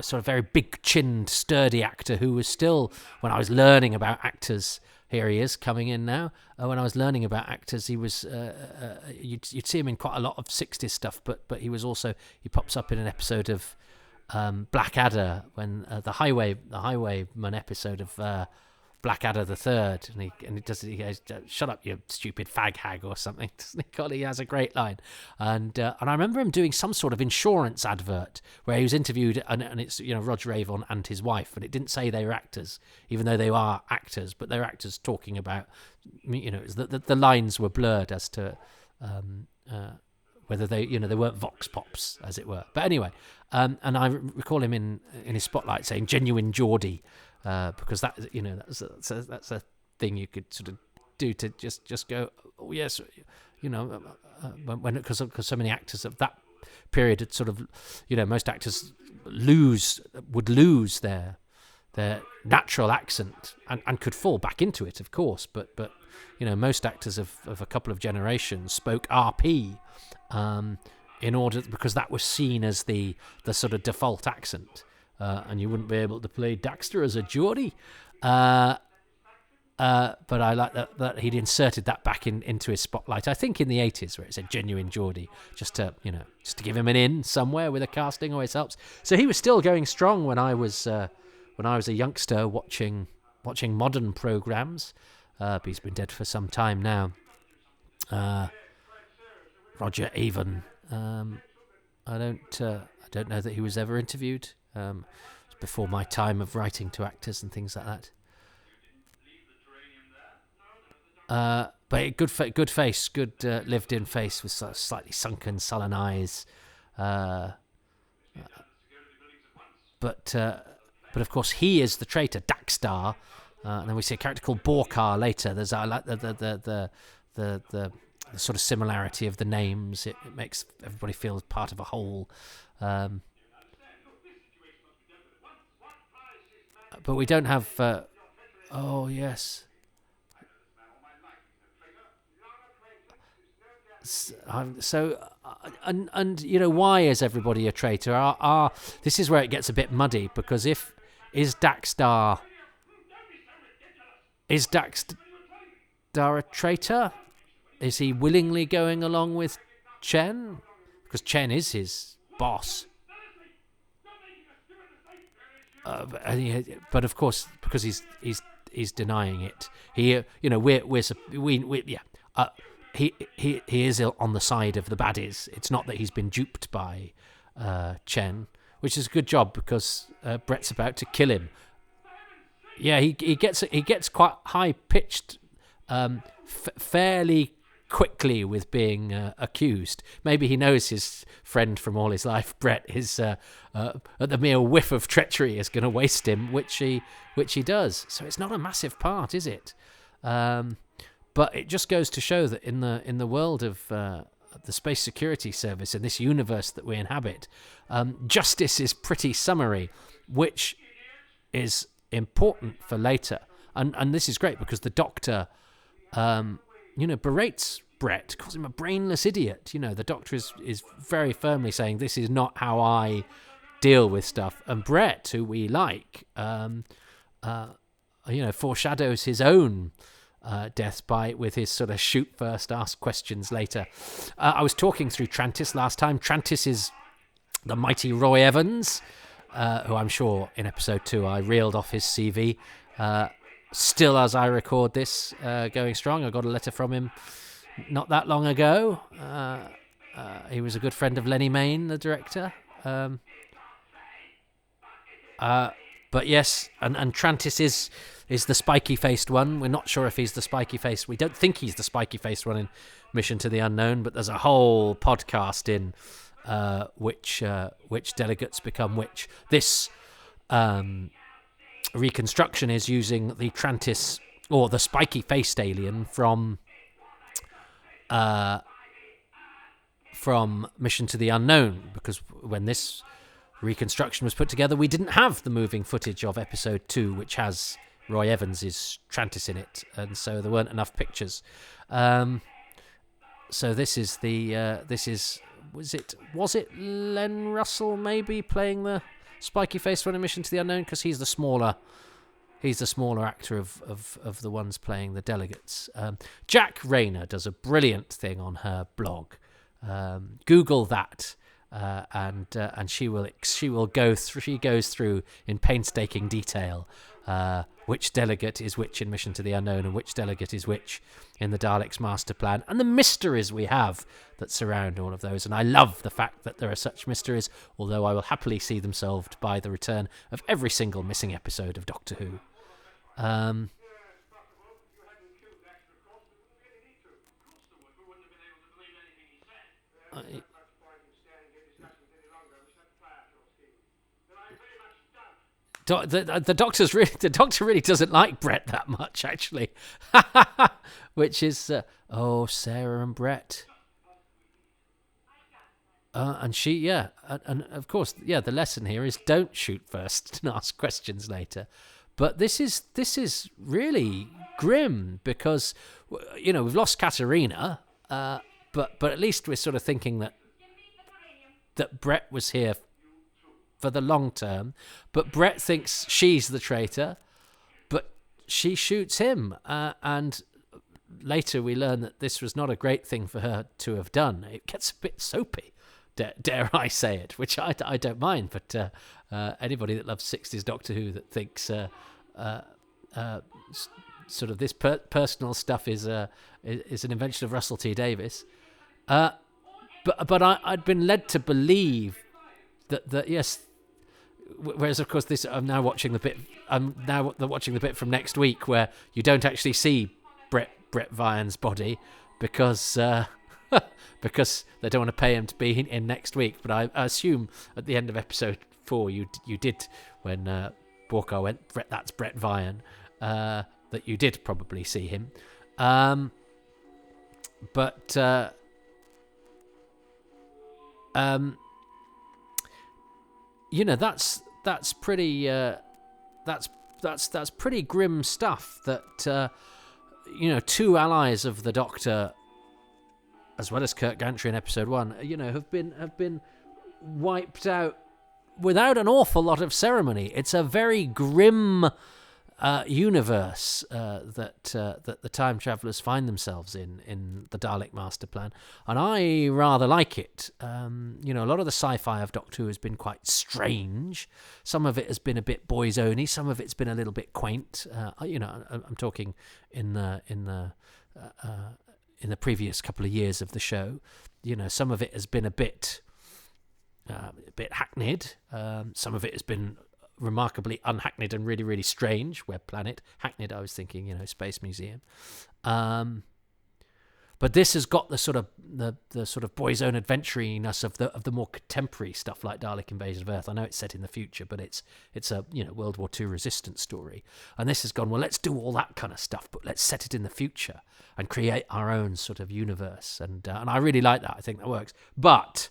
sort of very big-chinned, sturdy actor who was still, when I was learning about actors, here he is coming in now. When I was learning about actors, he was you'd see him in quite a lot of 60s stuff, but he pops up in an episode of Blackadder, when the Highwayman episode of Blackadder the Third, and he goes, "Shut up, you stupid fag hag," or something. He has a great line, and I remember him doing some sort of insurance advert where he was interviewed, and it's Roger Avon and his wife, and it didn't say they were actors, even though they are actors, but they're actors talking about, the lines were blurred as to whether they weren't vox pops, as it were. But anyway, and I recall him in his spotlight saying "genuine Geordie." Because that's a thing you could sort of do to just go, oh yes, because so many actors of that period had sort of, most actors would lose their natural accent and could fall back into it, of course, but most actors of a couple of generations spoke RP in order, because that was seen as the sort of default accent. And you wouldn't be able to play Daxter as a Geordie. But I like that he'd inserted that back into his spotlight, I think in the 80s, where it said "genuine Geordie," just to give him an in somewhere with a casting always helps. So he was still going strong when I was a youngster watching modern programmes. But he's been dead for some time now. Roger Avon. I don't know that he was ever interviewed. Before my time of writing to actors and things like that. But good face, good lived-in face with sort of slightly sunken, sullen eyes. But of course he is the traitor, Daxter. And then we see a character called Borkar later. There's I like the sort of similarity of the names. It makes everybody feel part of a whole. But we don't have. Oh yes. Why is everybody a traitor? This is where it gets a bit muddy, because is Daxter a traitor? Is he willingly going along with Chen? Because Chen is his boss. But of course, because he's denying it. He is on the side of the baddies. It's not that he's been duped by Chen, which is a good job, because Brett's about to kill him. Yeah, he gets quite high pitched fairly quickly with being accused. Maybe he knows his friend from all his life, Brett, is at the mere whiff of treachery is going to waste him, which he does. So it's not a massive part, is it? But it just goes to show that in the world of the Space Security Service, in this universe that we inhabit, justice is pretty summary, which is important for later. And this is great, because the Doctor berates Brett, calls him a brainless idiot. The Doctor is very firmly saying, this is not how I deal with stuff. And Brett, who we like, foreshadows his own death with his sort of shoot first, ask questions later. I was talking through Trantis last time. Trantis is the mighty Roy Evans, who I'm sure in episode 2 I reeled off his CV. Still, as I record this, going strong. I got a letter from him not that long ago. He was a good friend of Lenny Mayne, the director. But yes, and Trantis is the spiky-faced one. We're not sure if he's the spiky-faced. We don't think he's the spiky-faced one in Mission to the Unknown, but there's a whole podcast in which delegates become which. This reconstruction is using the Trantis, or the spiky-faced alien from Mission to the Unknown, because when this reconstruction was put together, we didn't have the moving footage of episode 2, which has Roy Evans' Trantis in it, and so there weren't enough pictures. So this is was it Len Russell maybe playing the spiky faced one in Mission to the Unknown, because he's the smaller actor of the ones playing the delegates. Jack Rayner does a brilliant thing on her blog. Google that, and she goes through in painstaking detail which delegate is which in Mission to the Unknown and which delegate is which in the Daleks Masterplan, and the mysteries we have that surround all of those. And I love the fact that there are such mysteries, although I will happily see them solved by the return of every single missing episode of Doctor Who. The Doctor really doesn't like Brett that much, actually. Which is Sarah and Brett, and she, and of course, the lesson here is don't shoot first and ask questions later. But this is really grim, because we've lost Katerina, but at least we're sort of thinking that Brett was here for the long term, but Brett thinks she's the traitor, but she shoots him, and later we learn that this was not a great thing for her to have done. It gets a bit soapy, dare I say it, which I don't mind, but anybody that loves 60s Doctor Who that thinks sort of this personal stuff is an invention of Russell T Davies, but I'd been led to believe that yes. Whereas, of course, I'm now watching the bit from next week where you don't actually see Brett Vian's body because because they don't want to pay him to be in next week. But I assume at the end of episode 4 you did, when Borko went, that's Brett Vian, that you did probably see him. That's pretty that's pretty grim stuff, that two allies of the Doctor, as well as Kirk Gantry in episode 1, have been wiped out without an awful lot of ceremony. It's a very grim universe that the time travelers find themselves in the Dalek Masterplan, and I rather like it. A lot of the sci-fi of Doctor Who has been quite strange. Some of it has been a bit boys-only. Some of it's been a little bit quaint. I'm talking in the previous couple of years of the show. Some of it has been a bit hackneyed. Some of it has been remarkably unhackneyed and really, really strange. Web Planet. Hackneyed, I was thinking, Space Museum. But this has got the sort of boys' own adventuriness of the more contemporary stuff, like Dalek Invasion of Earth. I know it's set in the future, but it's a World War II resistance story. And this has gone, well, let's do all that kind of stuff, but let's set it in the future and create our own sort of universe. And I really like that. I think that works. But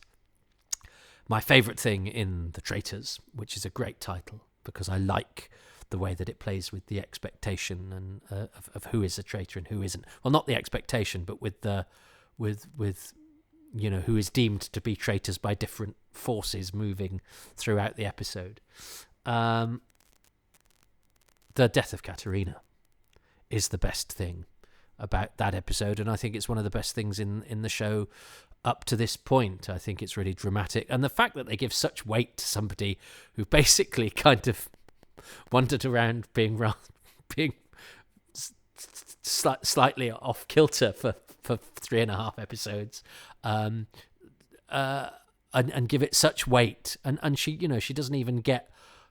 my favourite thing in The Traitors, which is a great title, because I like the way that it plays with the expectation and of who is a traitor and who isn't. Well, not the expectation, but with who is deemed to be traitors by different forces moving throughout the episode. The death of Katerina is the best thing about that episode, and I think it's one of the best things in the show up to this point. I think it's really dramatic, and the fact that they give such weight to somebody who basically kind of wandered around being slightly off kilter for 3.5 episodes, and give it such weight, and she she doesn't even get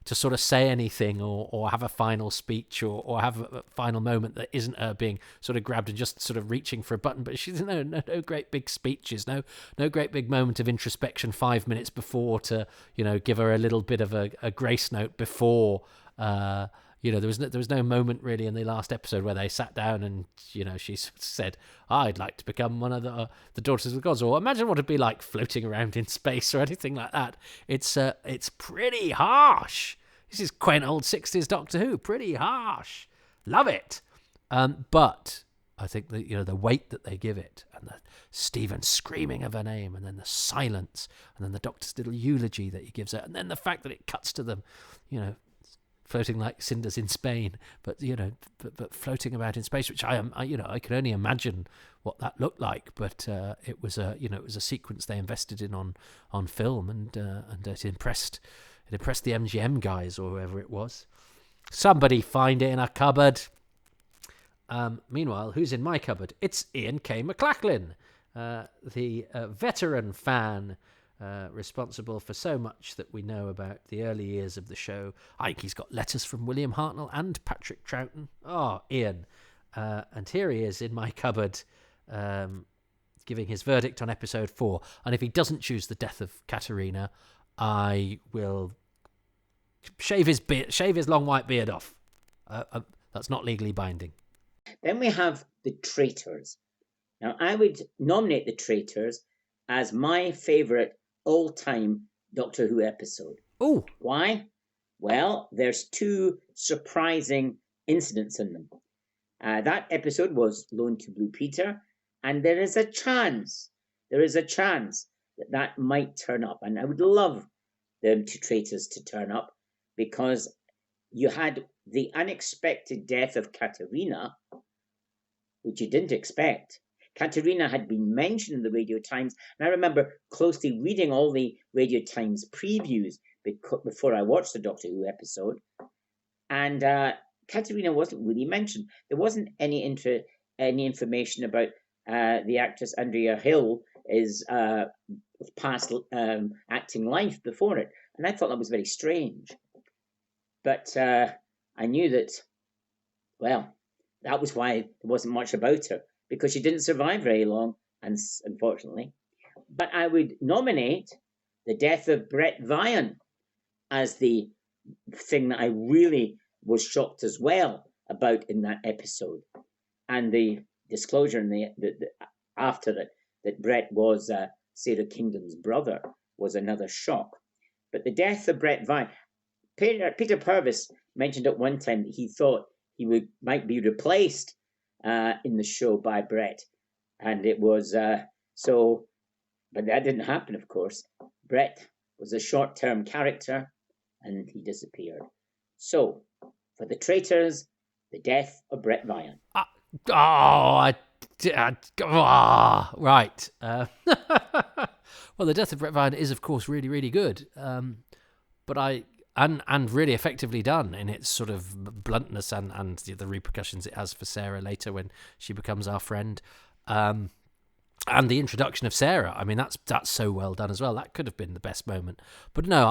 to sort of say anything or have a final speech or have a final moment that isn't her being sort of grabbed and just sort of reaching for a button. But she's no great big speeches, no great big moment of introspection 5 minutes before to, give her a little bit of a grace note before. There was no moment really in the last episode where they sat down and, she said, I'd like to become one of the daughters of the gods, or imagine what it'd be like floating around in space or anything like that. It's pretty harsh. This is quaint old 60s Doctor Who. Pretty harsh. Love it. But I think that, the weight that they give it, and the Stephen screaming of her name, and then the silence, and then the Doctor's little eulogy that he gives her, and then the fact that it cuts to them, floating like cinders in Spain, but but floating about in space, which I can only imagine what that looked like. But it was a sequence they invested in on film, and it impressed the MGM guys or whoever it was. Somebody find it in a cupboard. Meanwhile, who's in my cupboard? It's Ian K McLachlan, the veteran fan. Responsible for so much that we know about the early years of the show. I think he's got letters from William Hartnell and Patrick Troughton. Oh, Ian. And here he is in my cupboard, giving his verdict on episode 4. And if he doesn't choose the death of Katerina, I will shave his long white beard off. That's not legally binding. Then we have the Traitors. Now, I would nominate the Traitors as my favourite all-time Doctor Who episode. Oh, why? Well, there's 2 surprising incidents in them. That episode was Loan to Blue Peter, and there is a chance that might turn up, and I would love them 2 Traitors to turn up, because you had the unexpected death of Katerina, which you didn't expect. Katerina had been mentioned in the Radio Times, and I remember closely reading all the Radio Times previews before I watched the Doctor Who episode, and Katerina wasn't really mentioned. There wasn't any information about the actress Andrea Hill is past acting life before it, and I thought that was very strange. But I knew that, well, that was why there wasn't much about her, because she didn't survive very long, unfortunately. But I would nominate the death of Brett Vian as the thing that I really was shocked as well about in that episode. And the disclosure after that Brett was Sarah Kingdom's brother was another shock. But the death of Brett Vian, Peter Purves mentioned at one time that he thought he might be replaced in the show by Brett, and it was so, but that didn't happen, of course. Brett was a short-term character, and he disappeared. So, for the Traitors, the death of Brett Vian. Right. Well, the death of Brett Vian is, of course, really, really good. But and really effectively done in its sort of bluntness and the repercussions it has for Sarah later when she becomes our friend, and the introduction of Sarah. I mean, that's so well done as well. That could have been the best moment. But no,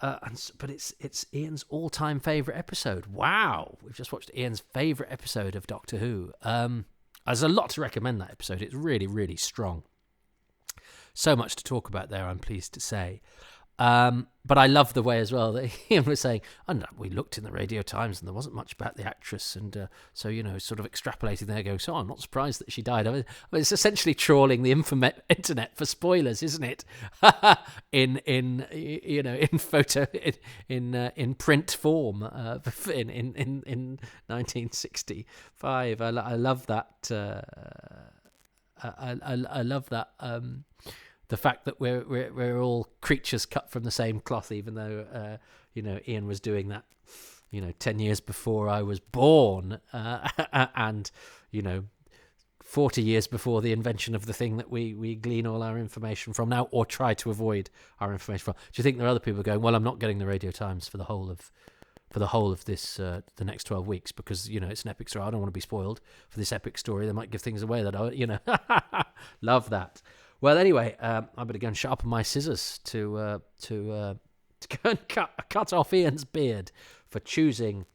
but it's Ian's all-time favourite episode. Wow, we've just watched Ian's favourite episode of Doctor Who. There's a lot to recommend that episode. It's really, really strong. So much to talk about there, I'm pleased to say. But I love the way as well that Ian was saying, we looked in the Radio Times and there wasn't much about the actress, and so sort of extrapolating there, going, so I'm not surprised that she died. I mean, it's essentially trawling the internet for spoilers, isn't it? in photo, in print form, in 1965. I love that. I love that. The fact that we're all creatures cut from the same cloth, even though Ian was doing that 10 years before I was born, and 40 years before the invention of the thing that we glean all our information from now, or try to avoid our information from. Do you think there are other people going, well, I'm not getting the Radio Times for the whole of this the next 12 weeks because it's an epic story. I don't want to be spoiled for this epic story. They might give things away that I love that. Well, anyway, I better go and sharpen my scissors to go and cut off Ian's beard for choosing.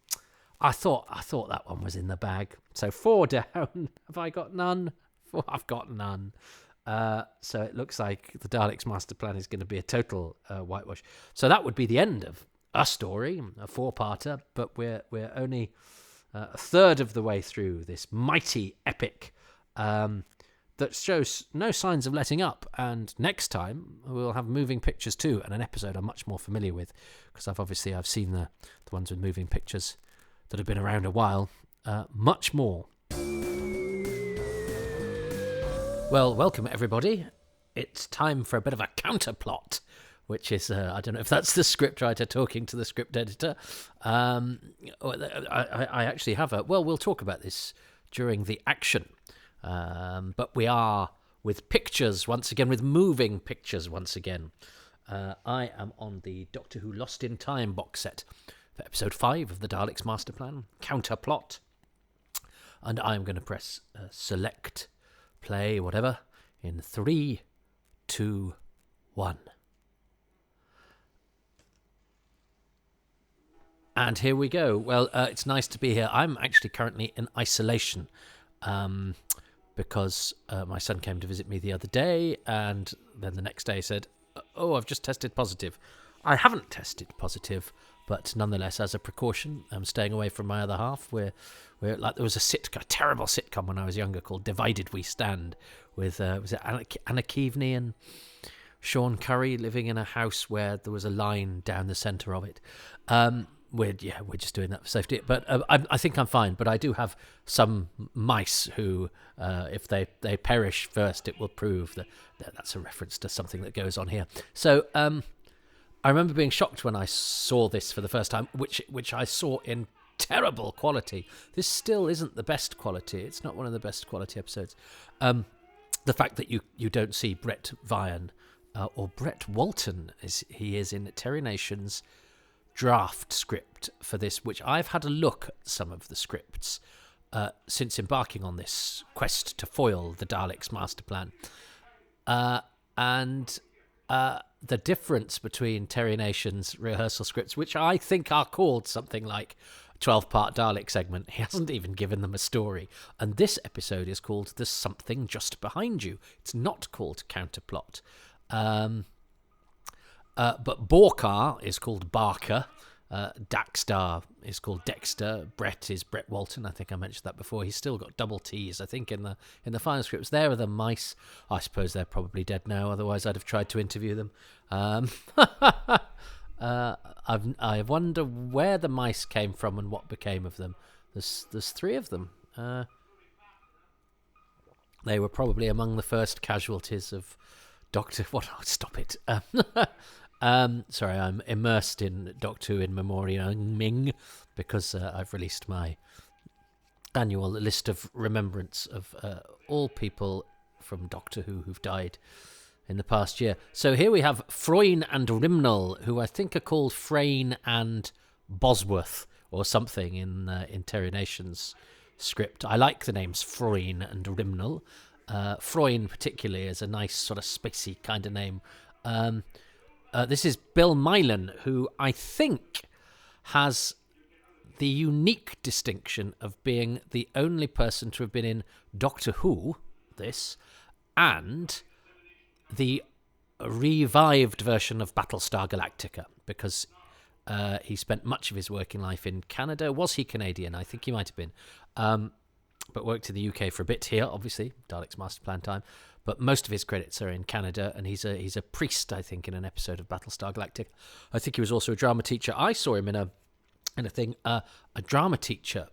I thought that one was in the bag. So 4 down. Have I got none? 4, I've got none. So it looks like the Daleks Masterplan is going to be a total whitewash. So that would be the end of a story, a 4-parter. But we're only a third of the way through this mighty epic that shows no signs of letting up. And next time we'll have moving pictures too, and an episode I'm much more familiar with, because I've seen the ones with moving pictures that have been around a while, much more. Well, welcome everybody. It's time for a bit of a counterplot, which is, I don't know if that's the scriptwriter talking to the script editor. I actually have we'll talk about this during the action. But we are with pictures once again, with moving pictures once again. I am on the Doctor Who Lost in Time box set for episode 5 of the Daleks Masterplan, Counterplot. And I'm going to press select, play, whatever, in 3, 2, 1. And here we go. Well, it's nice to be here. I'm actually currently in isolation because my son came to visit me the other day, and then the next day said, "Oh, I've just tested positive." I haven't tested positive, but nonetheless, as a precaution, I'm staying away from my other half. We're like, there was a terrible sitcom when I was younger called Divided We Stand, with was it Anna Keaveney and Sean Curry living in a house where there was a line down the centre of it. We're just doing that for safety. But I think I'm fine. But I do have some mice who, if they perish first, it will prove that that's a reference to something that goes on here. So I remember being shocked when I saw this for the first time, which I saw in terrible quality. This still isn't the best quality. It's not one of the best quality episodes. The fact that you don't see Brett Vian or Brett Walton, as he is in Terry Nation's draft script for this, which I've had a look at some of the scripts since embarking on this quest to foil the Daleks Masterplan. And the difference between Terry Nation's rehearsal scripts, which I think are called something like 12-part Dalek segment, he hasn't even given them a story. And this episode is called There's Something Just Behind You. It's not called Counterplot. But Borkar is called Barker. Daxter is called Dexter. Brett is Brett Walton. I think I mentioned that before. He's still got double T's, I think, in the final scripts. There are the mice. I suppose they're probably dead now. Otherwise, I'd have tried to interview them. I wonder where the mice came from and what became of them. There's 3 of them. They were probably among the first casualties of Doctor... What? Oh, stop it. Sorry, I'm immersed in Doctor Who in Memoriam Ming because I've released my annual list of remembrance of all people from Doctor Who who've died in the past year. So here we have Froyne and Rimnall, who I think are called Frayne and Bosworth or something in Terry Nation's script. I like the names Froyne and Rimnall. Froyne particularly is a nice sort of spacey kind of name. This is Bill Mylan, who I think has the unique distinction of being the only person to have been in Doctor Who, and the revived version of Battlestar Galactica, because he spent much of his working life in Canada. Was he Canadian? I think he might have been. But worked in the UK for a bit here, obviously, Daleks Masterplan time. But most of his credits are in Canada, and he's a priest, I think, in an episode of Battlestar Galactica. I think he was also a drama teacher. I saw him in a thing. A drama teacher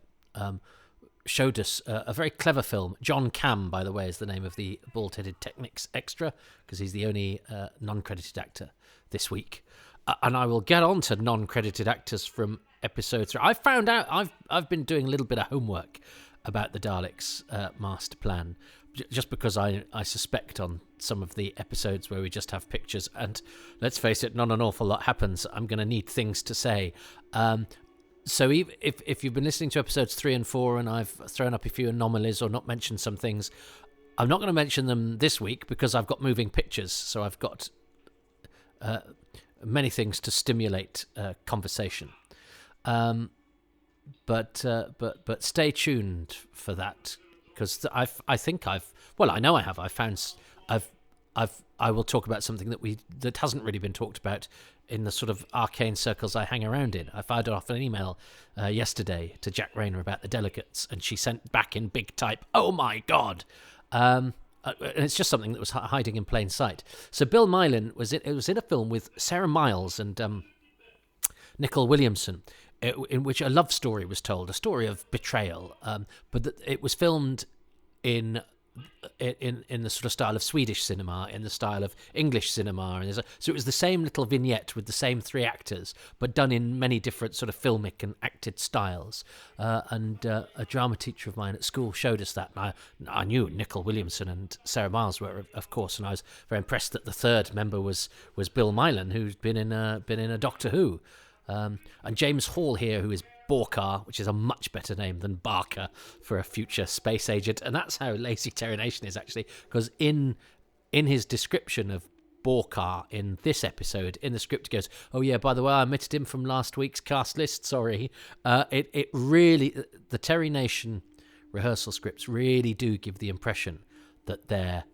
showed us a very clever film. John Cam, by the way, is the name of the bald-headed Technics extra, because he's the only non-credited actor this week. And I will get on to non-credited actors from episode 3. I found out I've been doing a little bit of homework about the Daleks Masterplan, just because I suspect on some of the episodes where we just have pictures, and let's face it, not an awful lot happens, I'm going to need things to say. So if you've been listening to episodes 3 and 4 and I've thrown up a few anomalies or not mentioned some things, I'm not going to mention them this week because I've got moving pictures, so I've got many things to stimulate conversation. But stay tuned for that, because I will talk about something that hasn't really been talked about in the sort of arcane circles I hang around in. I fired off an email yesterday to Jack Rayner about the Delegates, and she sent back in big type, "Oh my God!" And it's just something that was hiding in plain sight. So Bill Mylan was in a film with Sarah Miles and Nicole Williamson, in which a love story was told, a story of betrayal, but it was filmed in the sort of style of Swedish cinema, in the style of English cinema, and so it was the same little vignette with the same three actors, but done in many different sort of filmic and acted styles. And a drama teacher of mine at school showed us that, and I knew Nicole Williamson and Sarah Miles were, of course, and I was very impressed that the third member was Bill Mylan, who's been in a Doctor Who. And James Hall here, who is Borkar, which is a much better name than Barker for a future space agent. And that's how lazy Terry Nation is, actually, because in his description of Borkar in this episode, in the script, he goes, "Oh yeah, by the way, I omitted him from last week's cast list, sorry." It really, the Terry Nation rehearsal scripts really do give the impression that they're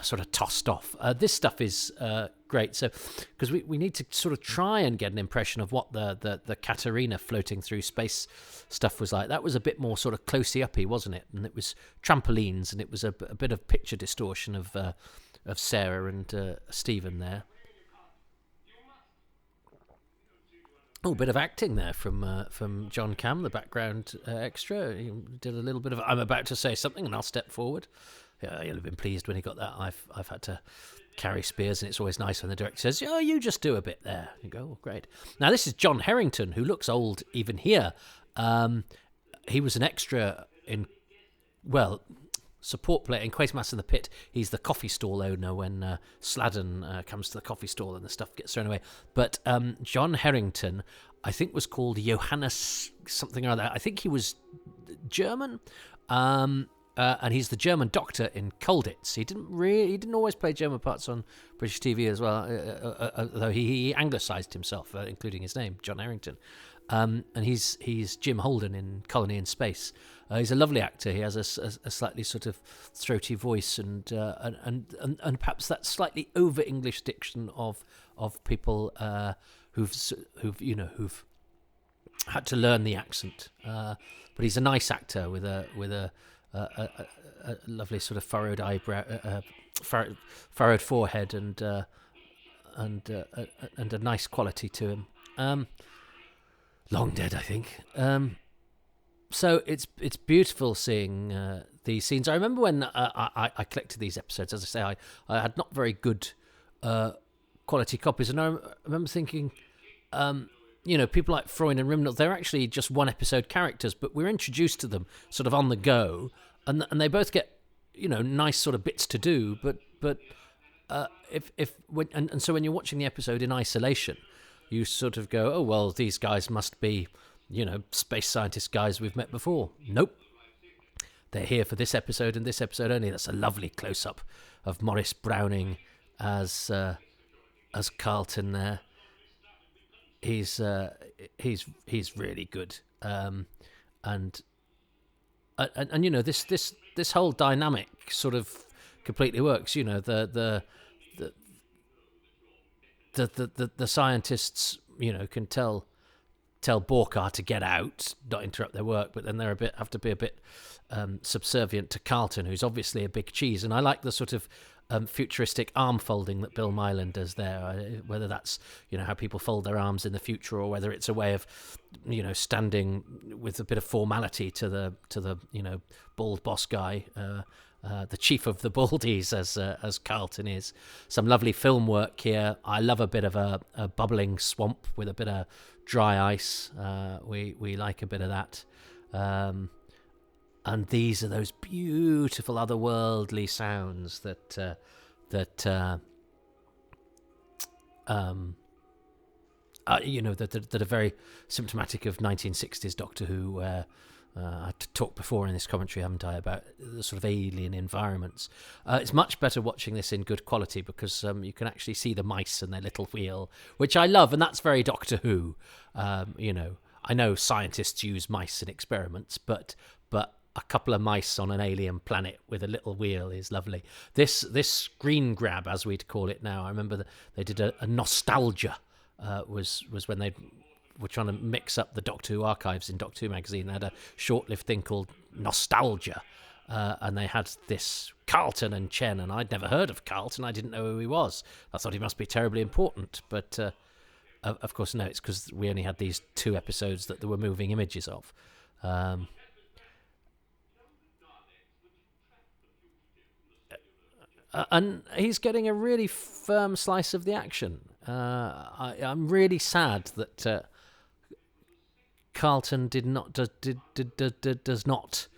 sort of tossed off. This stuff is great, so because we need to sort of try and get an impression of what the Katarina floating through space stuff was like. That was a bit more sort of closey-uppy, wasn't it? And it was trampolines, and it was a bit of picture distortion of Sarah and Stephen there. Oh, a bit of acting there from John Cam, the background extra. He did a little bit of "I'm about to say something," and I'll step forward. Yeah, you'll have been pleased when he got that. I've had to carry spears, and it's always nice when the director says, "Oh, you just do a bit there." You go, "Oh, great." Now, this is John Harrington, who looks old even here. He was an extra in, support player in Quatermass in the Pit. He's the coffee stall owner when Sladen comes to the coffee stall and the stuff gets thrown away. But John Harrington, I think, was called Johannes something or other. I think he was German. And he's the German doctor in Colditz. He didn't always play German parts on British TV as well, though he anglicised himself, including his name, John Harrington. And he's Jim Holden in Colony in Space. He's a lovely actor. He has a slightly sort of throaty voice, and perhaps that slightly over English diction of people who've had to learn the accent. But he's a nice actor with a lovely sort of furrowed eyebrow, furrowed forehead, and a nice quality to him. Long dead, I think. So it's beautiful seeing these scenes. I remember when I collected these episodes. As I say, I had not very good quality copies, and I remember thinking, people like Freund and Rimnell, they're actually just one episode characters, but we're introduced to them sort of on the go, and they both get nice sort of bits to do. But so when you're watching the episode in isolation, you sort of go, "Oh well, these guys must be space scientist guys we've met before." Nope, they're here for this episode and this episode only. That's a lovely close up of Maurice Browning as Carlton there. He's really good, and this whole dynamic sort of completely works. The scientists can tell Borkar to get out, not interrupt their work, but then they're have to be a bit subservient to Carlton, who's obviously a big cheese. And I like the sort of futuristic arm folding that Bill Mylan does there, whether that's how people fold their arms in the future, or whether it's a way of standing with a bit of formality to the bald boss guy, the chief of the Baldies, as Carlton is. Some lovely film work here. I love a bit of a bubbling swamp with a bit of dry ice. We like a bit of that. And these are those beautiful otherworldly sounds that are very symptomatic of 1960s Doctor Who, where I talked before in this commentary, haven't I, about the sort of alien environments. It's much better watching this in good quality because you can actually see the mice and their little wheel, which I love, and that's very Doctor Who. I know scientists use mice in experiments, but a couple of mice on an alien planet with a little wheel is lovely. This screen grab, as we'd call it now, I remember that they did a nostalgia. Was when they were trying to mix up the Doctor Who archives in Doctor Who magazine. They had a short-lived thing called Nostalgia, and they had this Carlton and Chen, and I'd never heard of Carlton. I didn't know who he was. I thought he must be terribly important, but of course no, it's because we only had these 2 episodes that there were moving images of. And he's getting a really firm slice of the action. I'm really sad that Carlton does not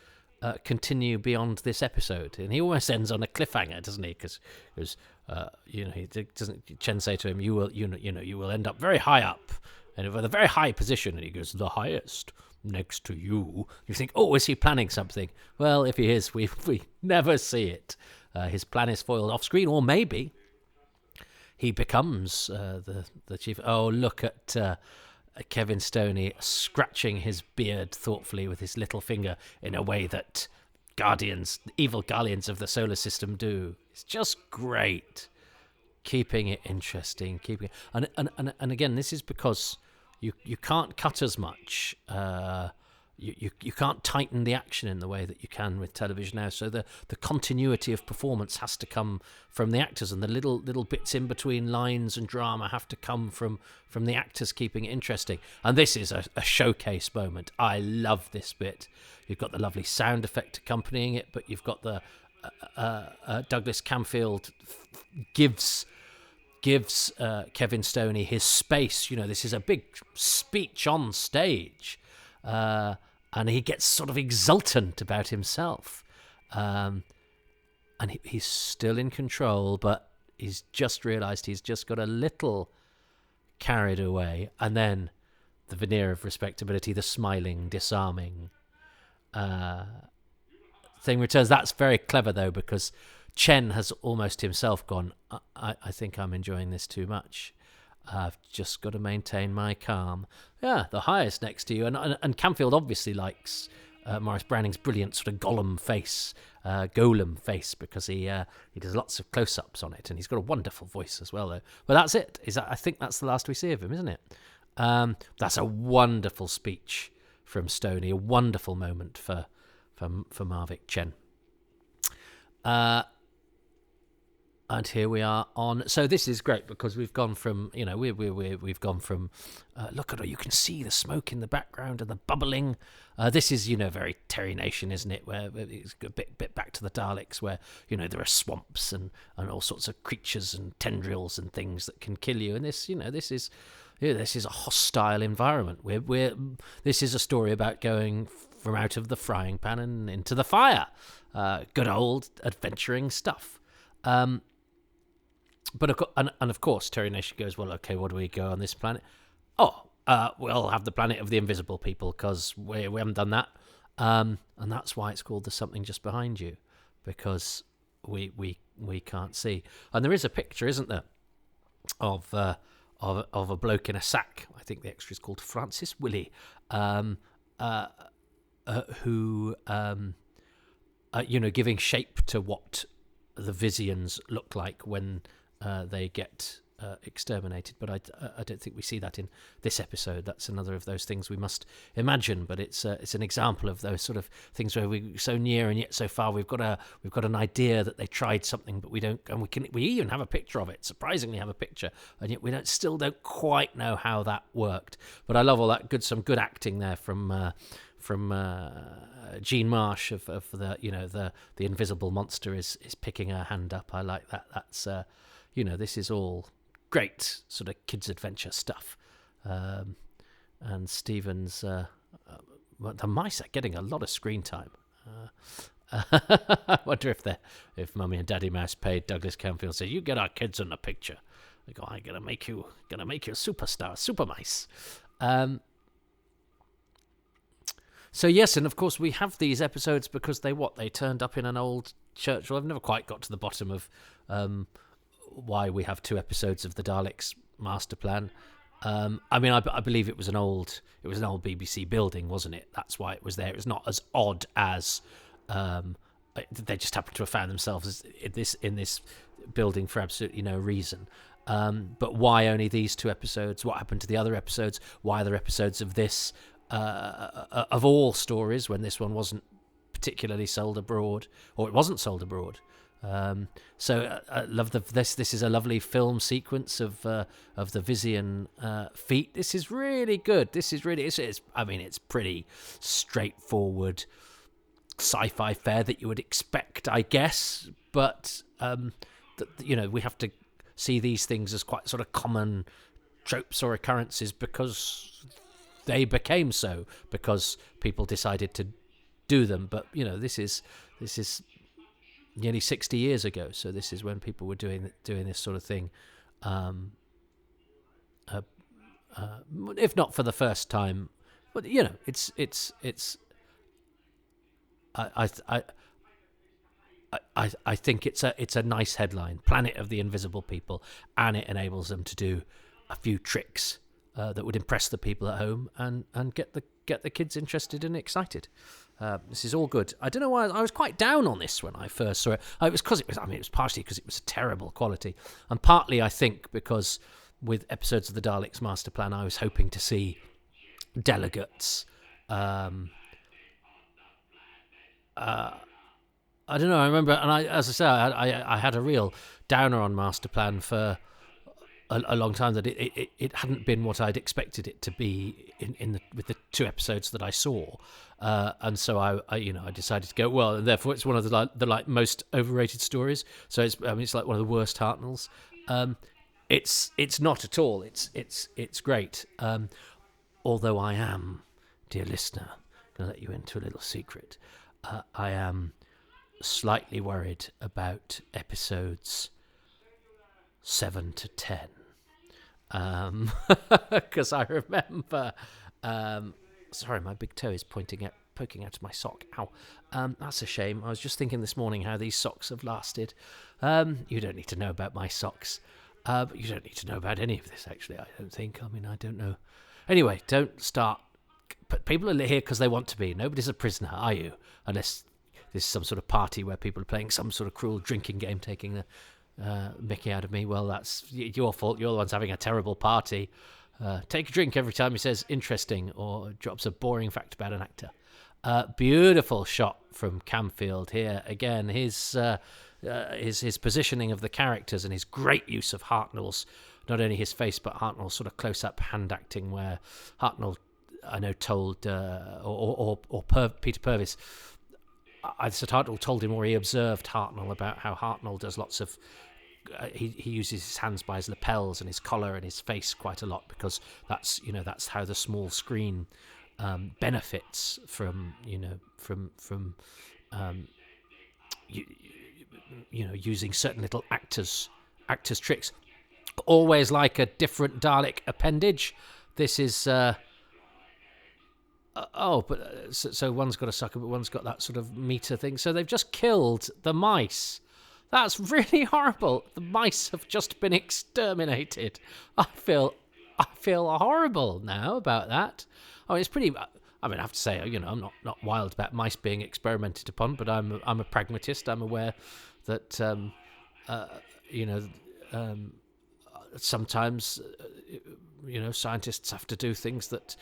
continue beyond this episode, and he almost ends on a cliffhanger, doesn't he? Because he doesn't. Chen say to him, "You will end up very high up, and with a very high position." And he goes, "The highest." Next to you. You think, oh, is he planning something? Well, if he is, we never see it. His plan is foiled off screen, or maybe he becomes the chief. Oh, look at Kevin Stoney scratching his beard thoughtfully with his little finger in a way that evil guardians of the solar system do. It's just great. Keeping it interesting, and again, this is because you can't cut as much. You can't tighten the action in the way that you can with television now. So the continuity of performance has to come from the actors, and the little bits in between lines and drama have to come from the actors keeping it interesting. And this is a showcase moment. I love this bit. You've got the lovely sound effect accompanying it, but you've got the Douglas Camfield gives Kevin Stoney his space. This is a big speech on stage. And he gets sort of exultant about himself. And he's still in control, but he's just realised he's just got a little carried away. And then the veneer of respectability, the smiling, disarming thing returns. That's very clever, though, because Chen has almost himself gone, I think I'm enjoying this too much. I've just got to maintain my calm. Yeah, the highest next to you. And Camfield obviously likes Maurice Browning's brilliant sort of golem face, because he does lots of close-ups on it, and he's got a wonderful voice as well, though. But that's it. I think that's the last we see of him, isn't it? That's a wonderful speech from Stoney, a wonderful moment for Marvick Chen. And here we are on. So this is great because we've gone from, we've gone from. Look at it, you can see the smoke in the background and the bubbling. This is, very Terry Nation, isn't it? Where it's a bit back to the Daleks, where there are swamps and all sorts of creatures and tendrils and things that can kill you. And this, this is a hostile environment. This is a story about going from out of the frying pan and into the fire. Good old adventuring stuff. But of course, Terry Nation goes, well, okay, what do we go on this planet? We'll have the planet of the invisible people, because we haven't done that. And that's why it's called The Something Just Behind You, because we can't see. And there is a picture, isn't there, of a bloke in a sack. I think the extra is called Francis Willie, who giving shape to what the Vizians look like when they get exterminated. But I don't think we see that in this episode. That's another of those things we must imagine. But it's an example of those sort of things where we're so near and yet so far. We've got an idea that they tried something, but we don't, and we even have a picture of it. Surprisingly, have a picture, and yet we still don't quite know how that worked. But I love all that some good acting there from Jean Marsh of the invisible monster is picking her hand up. I like that. That's this is all great sort of kids adventure stuff. And Stephen's the mice are getting a lot of screen time. I wonder if Mummy and Daddy Mouse paid Douglas Camfield, say, you get our kids in the picture. They go, I'm gonna make you a superstar, super mice. So yes, and of course we have these episodes because they turned up in an old church. Well, I've never quite got to the bottom of why we have 2 episodes of the Daleks Masterplan. I mean, I believe it was an old BBC building, wasn't it? That's why it was there. It's not as odd as they just happened to have found themselves in this building for absolutely no reason. But why only these 2 episodes? What happened to the other episodes? Why are there episodes of this? Of all stories, when this one wasn't particularly sold abroad, or it wasn't sold abroad. So I love this. This is a lovely film sequence of the Vizian feat. This is really good. This is really. It's pretty straightforward sci-fi fare that you would expect, I guess. But we have to see these things as quite sort of common tropes or occurrences because they became so, because people decided to do them. But this is nearly 60 years ago, so this is when people were doing this sort of thing, if not for the first time. But it's I think it's a nice headline, Planet of the Invisible People, and it enables them to do a few tricks that would impress the people at home and get the kids interested and excited. This is all good. I don't know why I was quite down on this when I first saw it. It was because it was partially because it was terrible quality, and partly I think because with episodes of the Daleks Masterplan, I was hoping to see delegates. I don't know. I remember, and as I say, I had a real downer on Masterplan for a long time, that it hadn't been what I'd expected it to be with the 2 episodes that I saw, and so I decided to go, well, and therefore it's one of the most overrated stories. So it's like one of the worst Hartnells. It's not at all. It's great. Although I am, dear listener, going to let you into a little secret. I am slightly worried about episodes 7 to 10. Because I remember, sorry, my big toe is poking out of my sock. Ow. That's a shame. I was just thinking this morning how these socks have lasted. You don't need to know about my socks. But you don't need to know about any of this, actually, I don't think. I mean, I don't know. Anyway, don't start. But people are here because they want to be. Nobody's a prisoner, are you? Unless this is some sort of party where people are playing some sort of cruel drinking game, taking the Mickey out of me. Well, that's your fault. You're the ones having a terrible party. Take a drink every time he says interesting or drops a boring fact about an actor. Beautiful shot from Camfield here. Again, his positioning of the characters and his great use of Hartnell's, not only his face, but Hartnell's sort of close-up hand acting, where Hartnell, I know, told, Peter Purvis, Hartnell told him, or he observed Hartnell, about how Hartnell does lots of he uses his hands by his lapels and his collar and his face quite a lot, because that's how the small screen benefits from using certain little actors tricks. Always like a different Dalek appendage. This is so one's got a sucker, but one's got that sort of meter thing. So they've just killed the mice. That's really horrible. The mice have just been exterminated. I feel horrible now about that. Oh, it's pretty. I mean, I have to say, I'm not wild about mice being experimented upon, but I'm a pragmatist. I'm aware that sometimes scientists have to do things that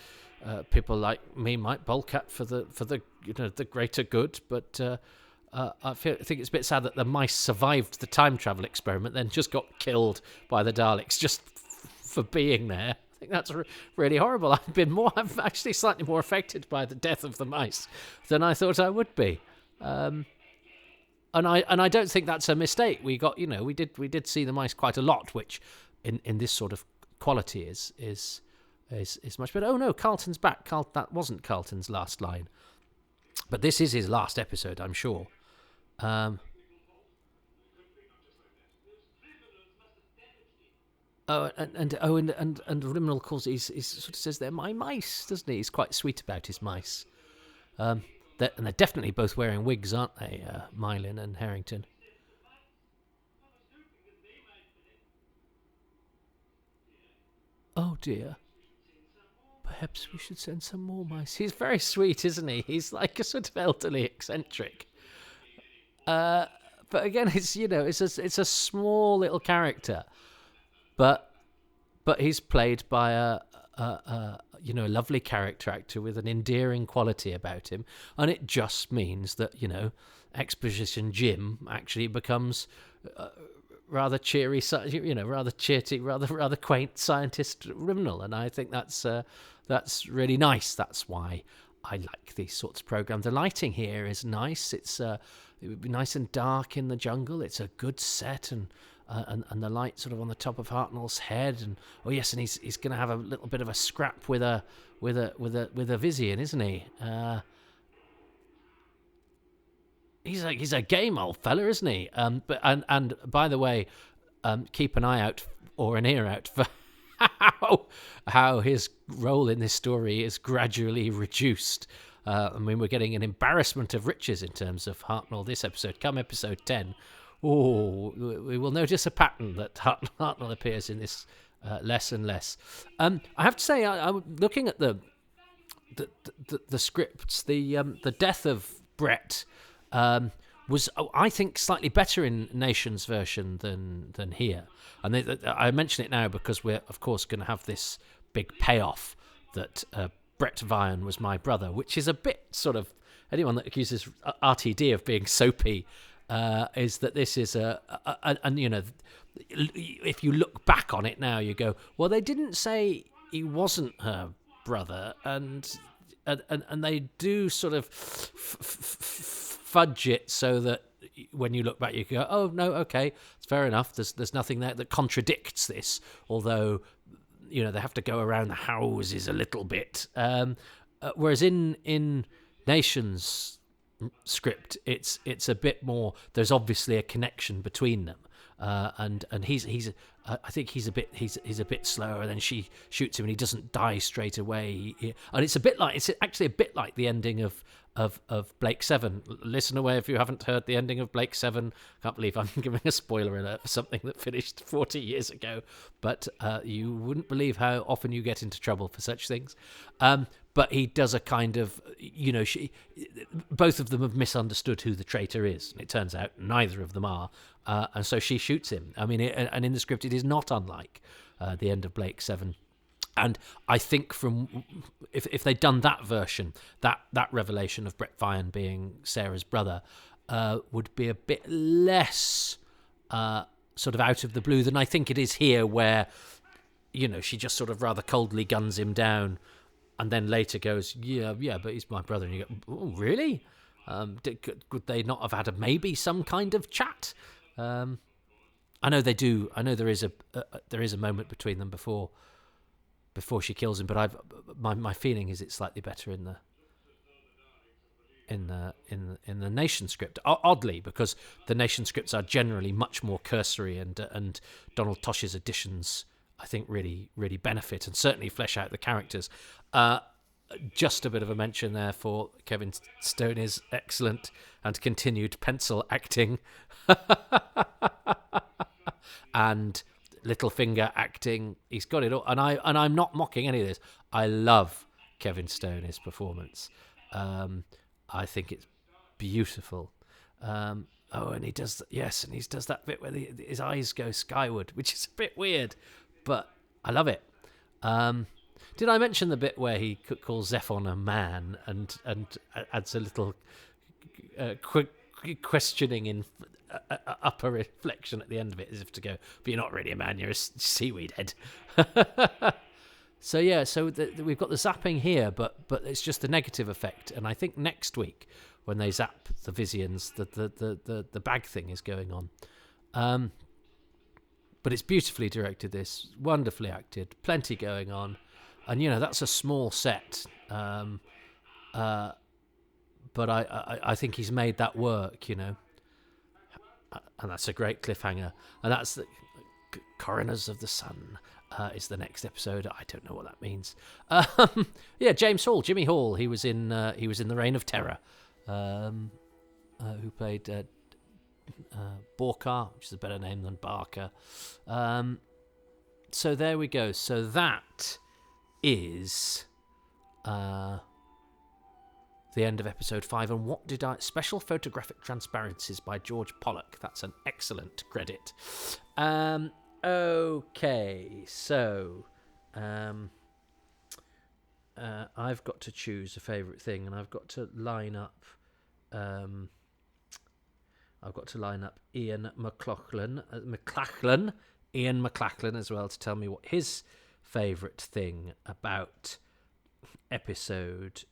people like me might balk at for the greater good. But I think it's a bit sad that the mice survived the time travel experiment, then just got killed by the Daleks just for being there. I think that's really horrible. I'm actually slightly more affected by the death of the mice than I thought I would be. And I don't think that's a mistake. We did see the mice quite a lot, which in this sort of quality is much better. Oh no, Carlton's back. That wasn't Carlton's last line, but this is his last episode, I'm sure. And Rimnall calls he sort of says they're my mice, doesn't he? He's quite sweet about his mice. And they're definitely both wearing wigs, aren't they, Mylin and Harrington? Oh dear. Perhaps we should send some more mice. He's very sweet, isn't he? He's like a sort of elderly eccentric. But again, it's it's a small little character, but he's played by a lovely character actor with an endearing quality about him, and it just means that Exposition Jim actually becomes rather cheery, rather cheerty, rather quaint scientist Rimnell, and I think that's really nice. That's why I like these sorts of programs. The lighting here is nice. It would be nice and dark in the jungle. It's a good set, and the light sort of on the top of Hartnell's head, and and he's going to have a little bit of a scrap with a Vizian, isn't he? He's a game old fella, isn't he? And by the way, keep an eye out or an ear out for how his role in this story is gradually reduced. We're getting an embarrassment of riches in terms of Hartnell this episode. Come episode 10, we will notice a pattern that Hartnell appears in this less and less. I have to say, I'm looking at the scripts. The death of Brett was, I think, slightly better in Nation's version than here. And I mention it now because we're, of course, going to have this big payoff that Brett Vian was my brother, which is a bit sort of, anyone that accuses RTD of being soapy is that this is if you look back on it now, you go, well, they didn't say he wasn't her brother, and they do sort of fudge it so that when you look back, you go, oh no, okay, it's fair enough. There's nothing there that contradicts this, although they have to go around the houses a little bit. Whereas in Nation's script, it's a bit more. There's obviously a connection between them, and he's I think he's a bit slower. And then she shoots him, and he doesn't die straight away. And it's actually a bit like the ending of Blake 7. Listen away if you haven't heard the ending of Blake 7. Can't believe I'm giving a spoiler alert for something that finished 40 years ago. But you wouldn't believe how often you get into trouble for such things. But he does a kind of, both of them have misunderstood who the traitor is. And it turns out neither of them are. And so she shoots him. I mean, and in the script, it is not unlike the end of Blake 7. And I think if they'd done that version, that revelation of Brett Vian being Sarah's brother would be a bit less sort of out of the blue than I think it is here, where she just sort of rather coldly guns him down, and then later goes, yeah, but he's my brother, and you go, oh, really? Could they not have had maybe some kind of chat? I know they do. I know there is a moment between them before she kills him, but my feeling is it's slightly better in the Nation script. Oddly, because the Nation scripts are generally much more cursory, and Donald Tosh's additions, I think, really really benefit and certainly flesh out the characters. Just a bit of a mention there for Kevin Stoney's excellent and continued pencil acting, and Littlefinger acting. He's got it all, and I'm not mocking any of this. I love Kevin Stoney's performance. I think it's beautiful. And he does that bit where his eyes go skyward, which is a bit weird, but I love it. Did I mention the bit where he calls Zephon a man and adds a little questioning in upper reflection at the end of it, as if to go, but you're not really a man, you're a seaweed head. So we've got the zapping here, but it's just the negative effect. And I think next week, when they zap the Vizians, the bag thing is going on. But it's beautifully directed, this, wonderfully acted, plenty going on. And, that's a small set. But I think he's made that work, And that's a great cliffhanger. And that's the Coroners of the Sun. is the next episode. I don't know what that means. Yeah, James Hall, Jimmy Hall. He was in The Reign of Terror, who played Borkar, which is a better name than Barker. So there we go. So that is the end of episode 5. And what did I... Special Photographic Transparencies by George Pollock. That's an excellent credit. Okay, so I've got to choose a favourite thing, and I've got to line up Ian McLachlan, Ian McLachlan as well, to tell me what his favourite thing about episode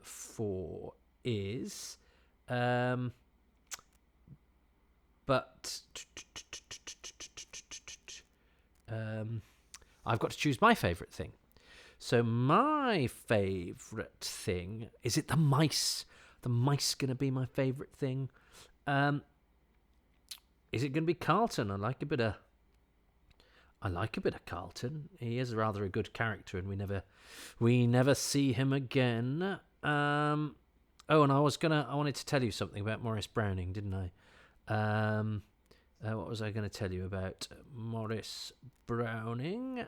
4 is. I've got to choose my favourite thing. So my favourite thing, is it the mice? The mice going to be my favourite thing? Is it going to be Carlton? I like a bit of Carlton. He is rather a good character, and we never see him again. And I wanted to tell you something about Maurice Browning, didn't I? What was I going to tell you about Maurice Browning?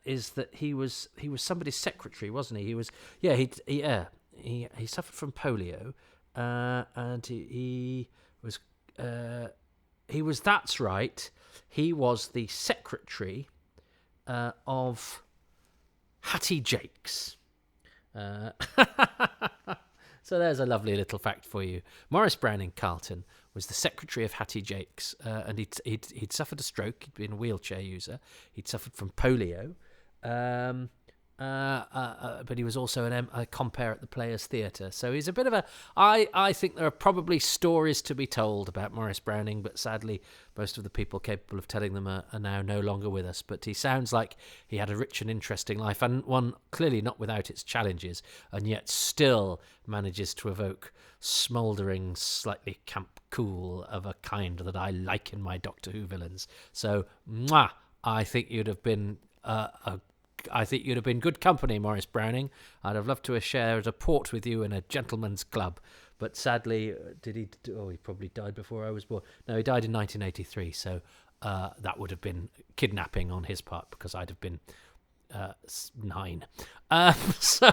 Is that he was somebody's secretary, wasn't he? He suffered from polio, and he was. That's right. He was the secretary of Hattie Jakes. So there's a lovely little fact for you. Maurice Browning Carlton was the secretary of Hattie Jakes, and he'd suffered a stroke. He'd been a wheelchair user. He'd suffered from polio, but he was also a compere at the Players Theatre. So he's a bit of a... I think there are probably stories to be told about Maurice Browning, but sadly most of the people capable of telling them are now no longer with us. But he sounds like he had a rich and interesting life, and one clearly not without its challenges, and yet still manages to evoke smouldering, slightly camp cool of a kind that I like in my Doctor Who villains. So, I think you'd have been good company, Maurice Browning. I'd have loved to have shared a port with you in a gentleman's club. But sadly, he probably died before I was born. No, he died in 1983, so that would have been kidnapping on his part, because I'd have been 9. So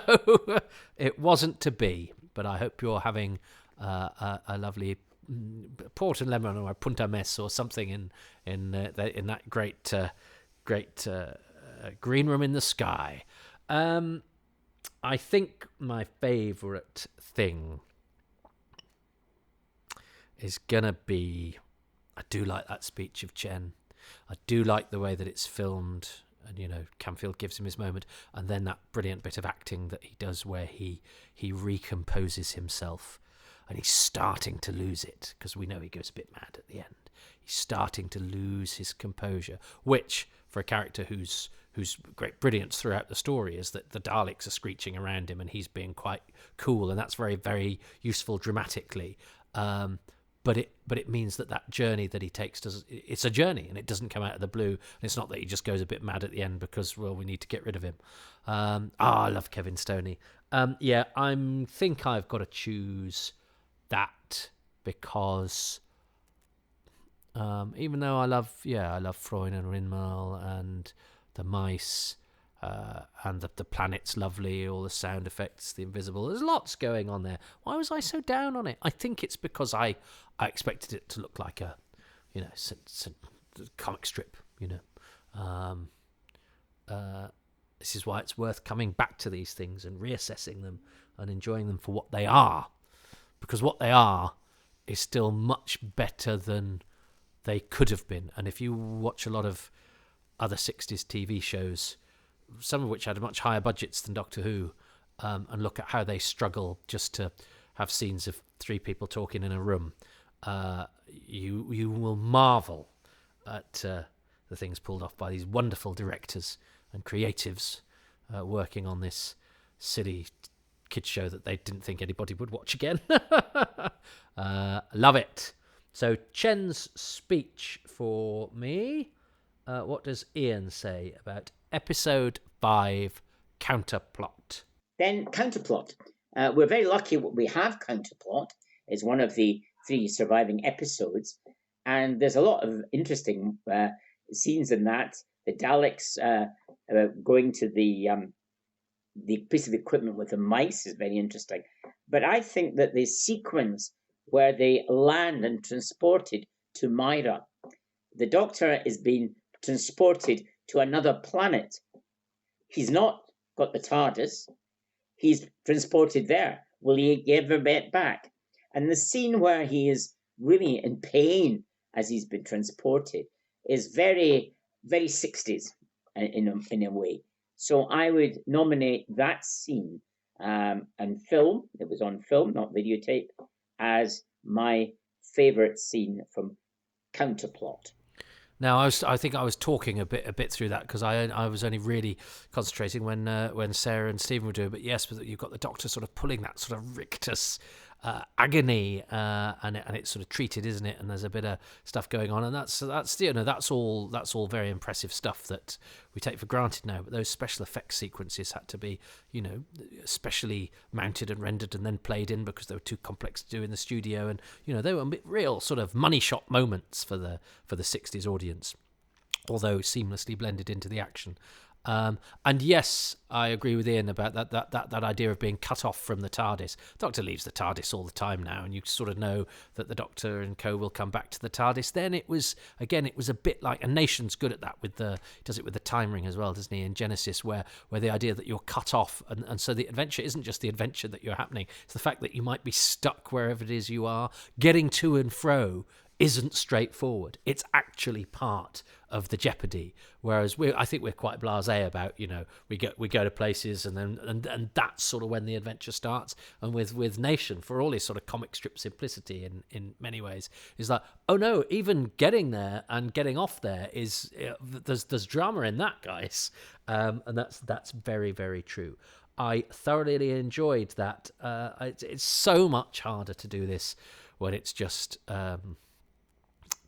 it wasn't to be, but I hope you're having a lovely port and lemon or a punta mess or something in that great green room in the sky. I think my favourite thing is gonna be... I do like that speech of Chen. I do like the way that it's filmed, and Camfield gives him his moment, and then that brilliant bit of acting that he does where he recomposes himself, and he's starting to lose it, because we know he goes a bit mad at the end. He's starting to lose his composure, which, for a character whose great brilliance throughout the story is that the Daleks are screeching around him and he's being quite cool, and that's very, very useful dramatically. But it means that journey that he takes, it's a journey, and it doesn't come out of the blue. And it's not that he just goes a bit mad at the end because, well, we need to get rid of him. I love Kevin Stoney. I think I've got to choose that, because even though I love Freud and Rinmal and the mice, and the planet's lovely, all the sound effects, the invisible, there's lots going on there. Why was I so down on it? I think it's because I expected it to look like a comic strip. This is why it's worth coming back to these things and reassessing them and enjoying them for what they are, because what they are is still much better than they could have been. And if you watch a lot of other 60s TV shows, some of which had much higher budgets than Doctor Who, and look at how they struggle just to have scenes of 3 people talking in a room, you will marvel at the things pulled off by these wonderful directors and creatives working on this silly kids show that they didn't think anybody would watch again. Love it. So Chen's speech for me what does Ian say about episode 5, Counterplot? Then Counterplot. We're very lucky we have Counterplot. It's one of the 3 surviving episodes. And there's a lot of interesting scenes in that. The Daleks going to the piece of equipment with the mice is very interesting. But I think that the sequence where they land and transported to Myra, the Doctor is being transported to another planet. He's not got the TARDIS. He's transported there. Will he ever get back? And the scene where he is really in pain as he's been transported is very, very 60s in a way. So I would nominate that scene and film, it was on film, not videotape, as my favourite scene from Counterplot. Now, I think I was talking a bit through that because I was only really concentrating when Sarah and Stephen were doing. But yes, you've got the Doctor sort of pulling that sort of rictus agony, and it's sort of treated, isn't it? And there's a bit of stuff going on, and that's that's all very impressive stuff that we take for granted now. But those special effects sequences had to be specially mounted and rendered and then played in because they were too complex to do in the studio, and they were real sort of money shot moments for the 60s audience, although seamlessly blended into the action. And yes, I agree with Ian about that idea of being cut off from the TARDIS. Doctor leaves the TARDIS all the time now, and you sort of know that the Doctor and co will come back to the TARDIS. Then it was a bit like, and Nation's good at that does it with the time ring as well, doesn't he, in Genesis, where the idea that you're cut off, and so the adventure isn't just the adventure that you're happening, it's the fact that you might be stuck wherever it is you are. Getting to and fro isn't straightforward. It's actually part of the jeopardy. Whereas I think we're quite blasé about, we go to places and that's sort of when the adventure starts. And with Nation, for all his sort of comic strip simplicity in many ways, is like, oh no, even getting there and getting off there there's drama in that, guys. And that's very, very true. I thoroughly enjoyed that. It's so much harder to do this when it's just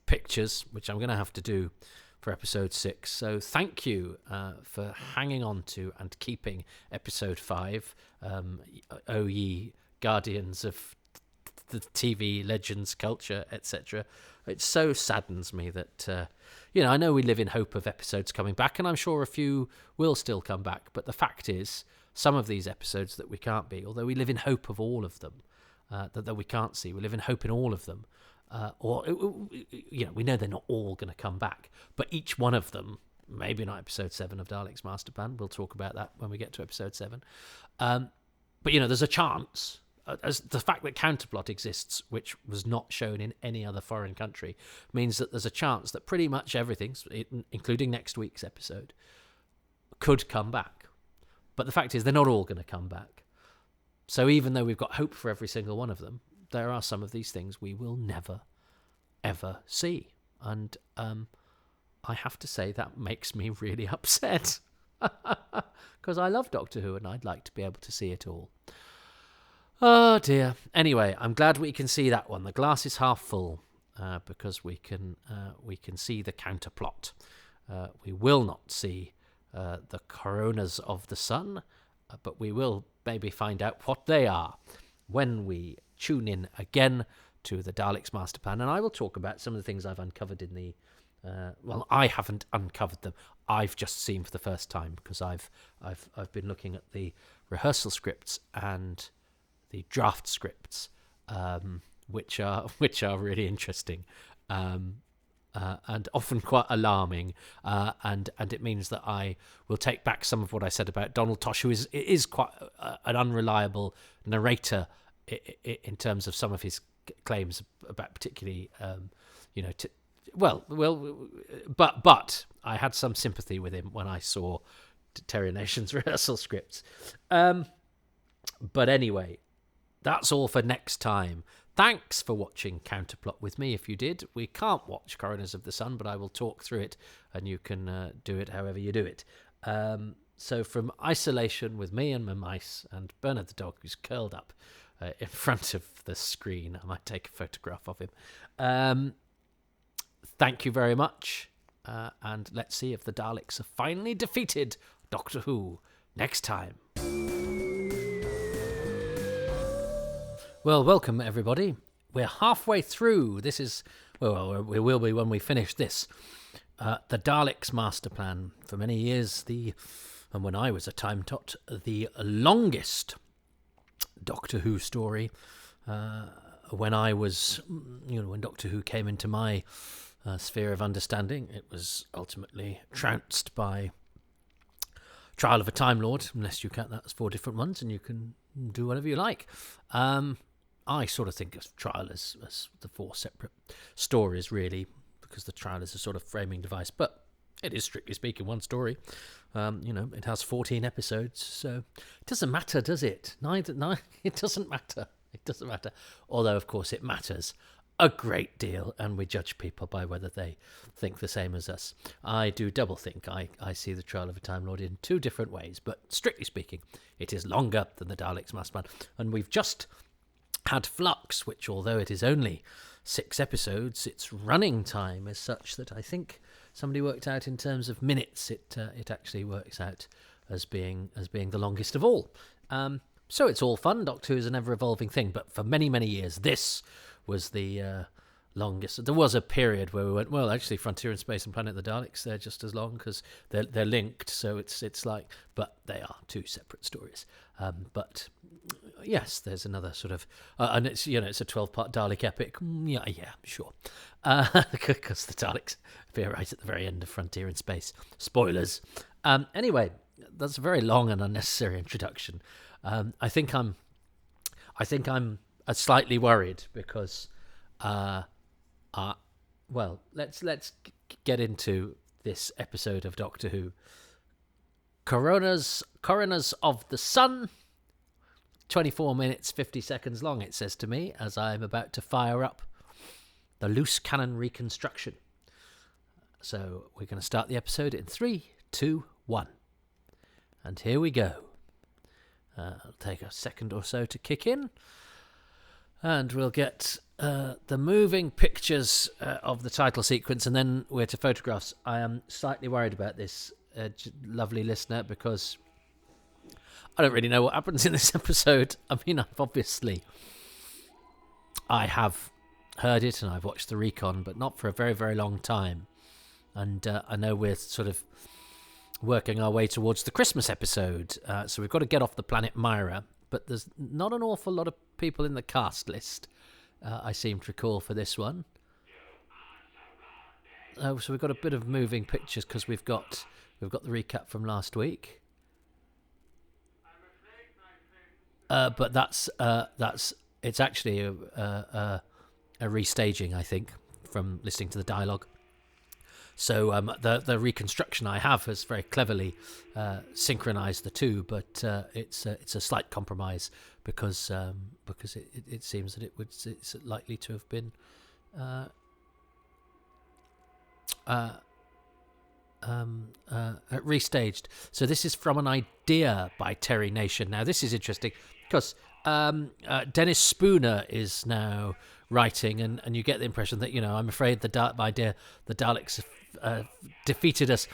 pictures, which I'm going to have to do for episode 6. So thank you for hanging on to and keeping episode 5. O ye guardians of the TV legends, culture, etc. It so saddens me that I know we live in hope of episodes coming back, and I'm sure a few will still come back, but the fact is some of these episodes that we can't be, although we live in hope of all of them, that we can't see, we live in hope in all of them. We know they're not all going to come back, but each one of them, maybe not episode 7 of Daleks Masterplan, we'll talk about that when we get to episode 7. But there's a chance, as the fact that Counterplot exists, which was not shown in any other foreign country, means that there's a chance that pretty much everything, including next week's episode, could come back. But the fact is, they're not all going to come back. So even though we've got hope for every single one of them, there are some of these things we will never, ever see. And I have to say that makes me really upset. Because I love Doctor Who and I'd like to be able to see it all. Oh dear. Anyway, I'm glad we can see that one. The glass is half full because we can see the counterplot. We will not see the coronas of the sun, but we will maybe find out what they are when we tune in again to the Daleks Masterplan, and I will talk about some of the things I've uncovered in the I haven't uncovered them. I've just seen for the first time because I've been looking at the rehearsal scripts and the draft scripts, which are really interesting, and often quite alarming. And it means that I will take back some of what I said about Donald Tosh, who is quite an unreliable narrator in terms of some of his claims about particularly, but I had some sympathy with him when I saw Terry Nation's rehearsal scripts. But anyway, that's all for next time. Thanks for watching Counterplot with me. If you did, we can't watch Coroners of the Sun, but I will talk through it, and you can do it however you do it. So from isolation with me and my mice and Bernard the dog, who's curled up in front of the screen. I might take a photograph of him. Thank you very much. and let's see if the Daleks have finally defeated Doctor Who next time. Well, welcome everybody. We're halfway through. This is, well, we will be when we finish this. The Daleks Masterplan. For many years, and when I was a time tot, the longest Doctor Who story. When I was, when Doctor Who came into my sphere of understanding, it was ultimately trounced by Trial of a Time Lord, unless you count that as 4 different ones, and you can do whatever you like. I sort of think of Trial as the 4 separate stories, really, because the Trial is a sort of framing device, but it is, strictly speaking, one story. It has 14 episodes, so it doesn't matter, does it? It doesn't matter. It doesn't matter. Although, of course, it matters a great deal, and we judge people by whether they think the same as us. I do double think. I see the Trial of a Time Lord in 2 different ways, but strictly speaking, it is longer than the Daleks Masterplan. And we've just had Flux, which, although it is only 6 episodes, its running time is such that I think somebody worked out in terms of minutes, it actually works out as being the longest of all. So it's all fun. Doctor Who is an ever-evolving thing, but for many, many years, this was the longest. There was a period where we went, well, actually, Frontier in Space and Planet of the Daleks, they're just as long because they're linked. So it's like, but they are 2 separate stories. But yes, there's another sort of, and it's it's a 12-part Dalek epic. Yeah, sure, because the Daleks appear right at the very end of Frontier in Space. Spoilers. Anyway, that's a very long and unnecessary introduction. I think I'm slightly worried because, let's get into this episode of Doctor Who. Coroners of the Sun. 24 minutes, 50 seconds long, it says to me, as I'm about to fire up the loose cannon reconstruction. So we're going to start the episode in 3, 2, 1. And here we go. It'll take a second or so to kick in. And we'll get the moving pictures of the title sequence, and then we're to photographs. I am slightly worried about this, lovely listener, because I don't really know what happens in this episode. I mean, I have heard it and I've watched the recon, but not for a very, very long time. And I know we're sort of working our way towards the Christmas episode, so we've got to get off the planet Myra, but there's not an awful lot of people in the cast list, I seem to recall, for this one. So we've got a bit of moving pictures because we've got the recap from last week. But it's actually a restaging, I think, from listening to the dialogue. So the reconstruction I have has very cleverly synchronized the 2, but it's a slight compromise because it seems that it's likely to have been restaged. So this is from an idea by Terry Nation. Now this is interesting because Dennis Spooner is now writing, and you get the impression that I'm afraid the Daleks defeated us.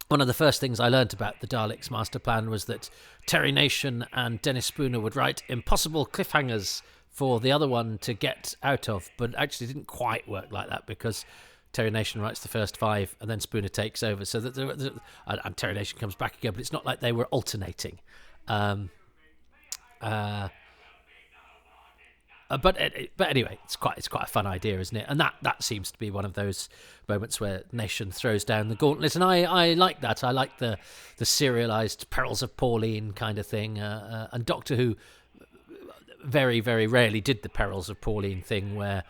One of the first things I learned about the Daleks Masterplan was that Terry Nation and Dennis Spooner would write impossible cliffhangers for the other one to get out of, but actually didn't quite work like that because Terry Nation writes the first 5 and then Spooner takes over, so that and Terry Nation comes back again, but it's not like they were alternating. But anyway, it's quite a fun idea, isn't it? And that seems to be one of those moments where Nation throws down the gauntlet, and I like that. I like the serialized Perils of Pauline kind of thing. And Doctor Who very, very rarely did the Perils of Pauline thing, where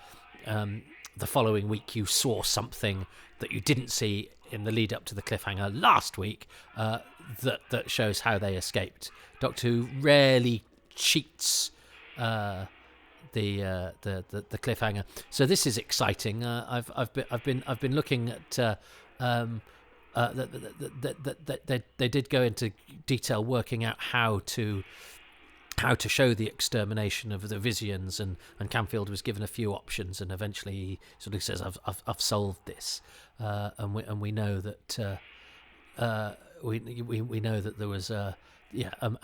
the following week you saw something that you didn't see in the lead up to the cliffhanger last week that shows how they escaped. Doctor Who rarely cheats the cliffhanger, so this is exciting. I've been looking at they did go into detail working out how to how to show the extermination of the Vizians, and Camfield was given a few options, and eventually he sort of says, "I've solved this," and we know that we know that there was a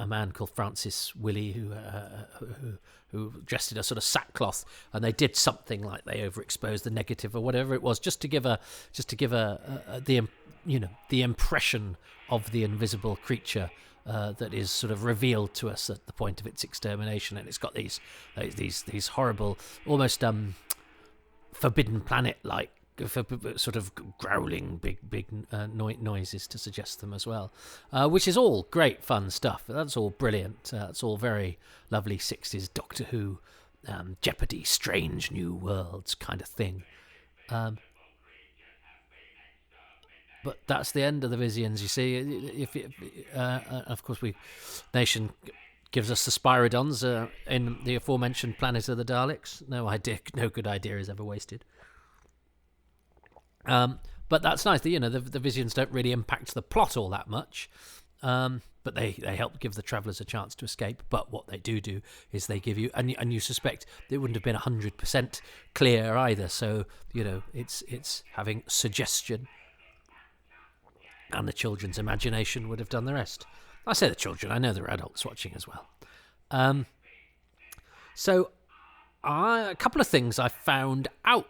man called Francis Willie who dressed in a sort of sackcloth, and they did something like they overexposed the negative or whatever it was, just to give the impression of the invisible creature that is sort of revealed to us at the point of its extermination. And it's got these horrible, almost Forbidden Planet like sort of growling big noises to suggest them as well, which is all great fun stuff. That's all brilliant. That's all very lovely 60s Doctor Who, Jeopardy, Strange New Worlds kind of thing. But that's the end of the Vizians, you see. Of course, Nation gives us the Spyrodons in the aforementioned Planet of the Daleks. No good idea is ever wasted. But that's nice. The Vizians don't really impact the plot all that much, but they help give the travellers a chance to escape. But what they do is they give you, and you suspect it wouldn't have been 100% clear either. So it's having suggestion, and the children's imagination would have done the rest. I say the children, I know there are adults watching as well. So a couple of things I found out,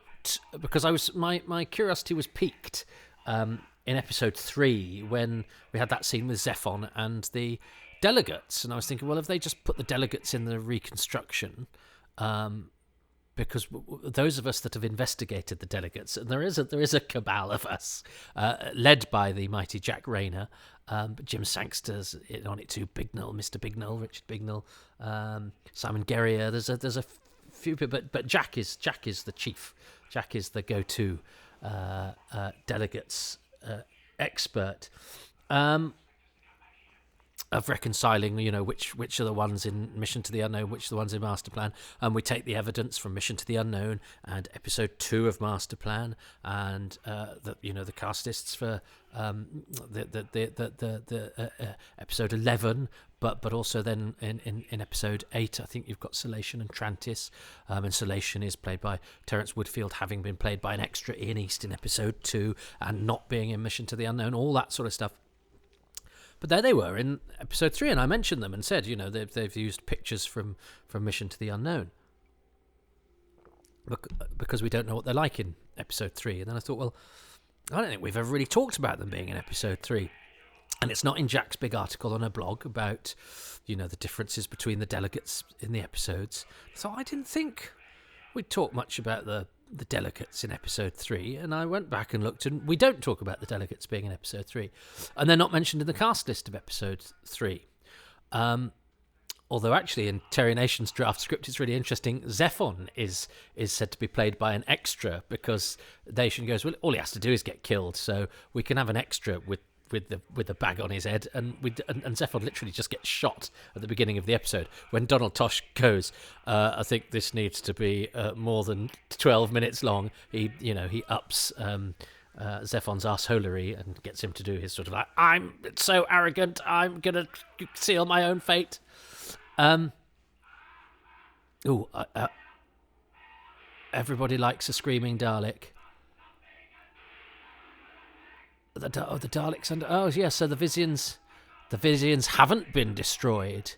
because my curiosity was piqued in episode 3 when we had that scene with Zephon and the delegates, and I was thinking, well, if they just put the delegates in the reconstruction, because those of us that have investigated the delegates, and there is a cabal of us, led by the mighty Jack Rayner, but Jim Sangster's in on it too, Bignell, Mr. Bignell, Richard Bignell, Simon Guerrier. There's a few people, but Jack is the chief. Jack is the go-to delegates expert. Of reconciling, which are the ones in Mission to the Unknown, which are the ones in Masterplan, and we take the evidence from Mission to the Unknown and episode 2 of Masterplan, and the castists for the episode 11, but also then in episode 8, I think you've got Salation and Trantis, and Salation is played by Terence Woodfield, having been played by an extra in East in episode 2, and not being in Mission to the Unknown, all that sort of stuff. But there they were in episode 3, and I mentioned them and said, they've used pictures from Mission to the Unknown, because we don't know what they're like in episode 3. And then I thought, well, I don't think we've ever really talked about them being in episode 3. And it's not in Jack's big article on her blog about, the differences between the delegates in the episodes. So I didn't think we'd talk much about the delegates in episode 3, and I went back and looked, and we don't talk about the delegates being in episode 3, and they're not mentioned in the cast list of episode 3. Although actually in Terry Nation's draft script, it's really interesting. Zephon is said to be played by an extra, because Nation goes, well, all he has to do is get killed, so we can have an extra with the bag on his head, and Zephon literally just gets shot at the beginning of the episode when Donald Tosh goes, I think this needs to be more than 12 minutes long. He ups Zephon's arseholery and gets him to do his sort of like, I'm so arrogant, I'm gonna seal my own fate. Everybody likes a screaming Dalek. The Daleks under. Oh yeah, so the Vizians haven't been destroyed.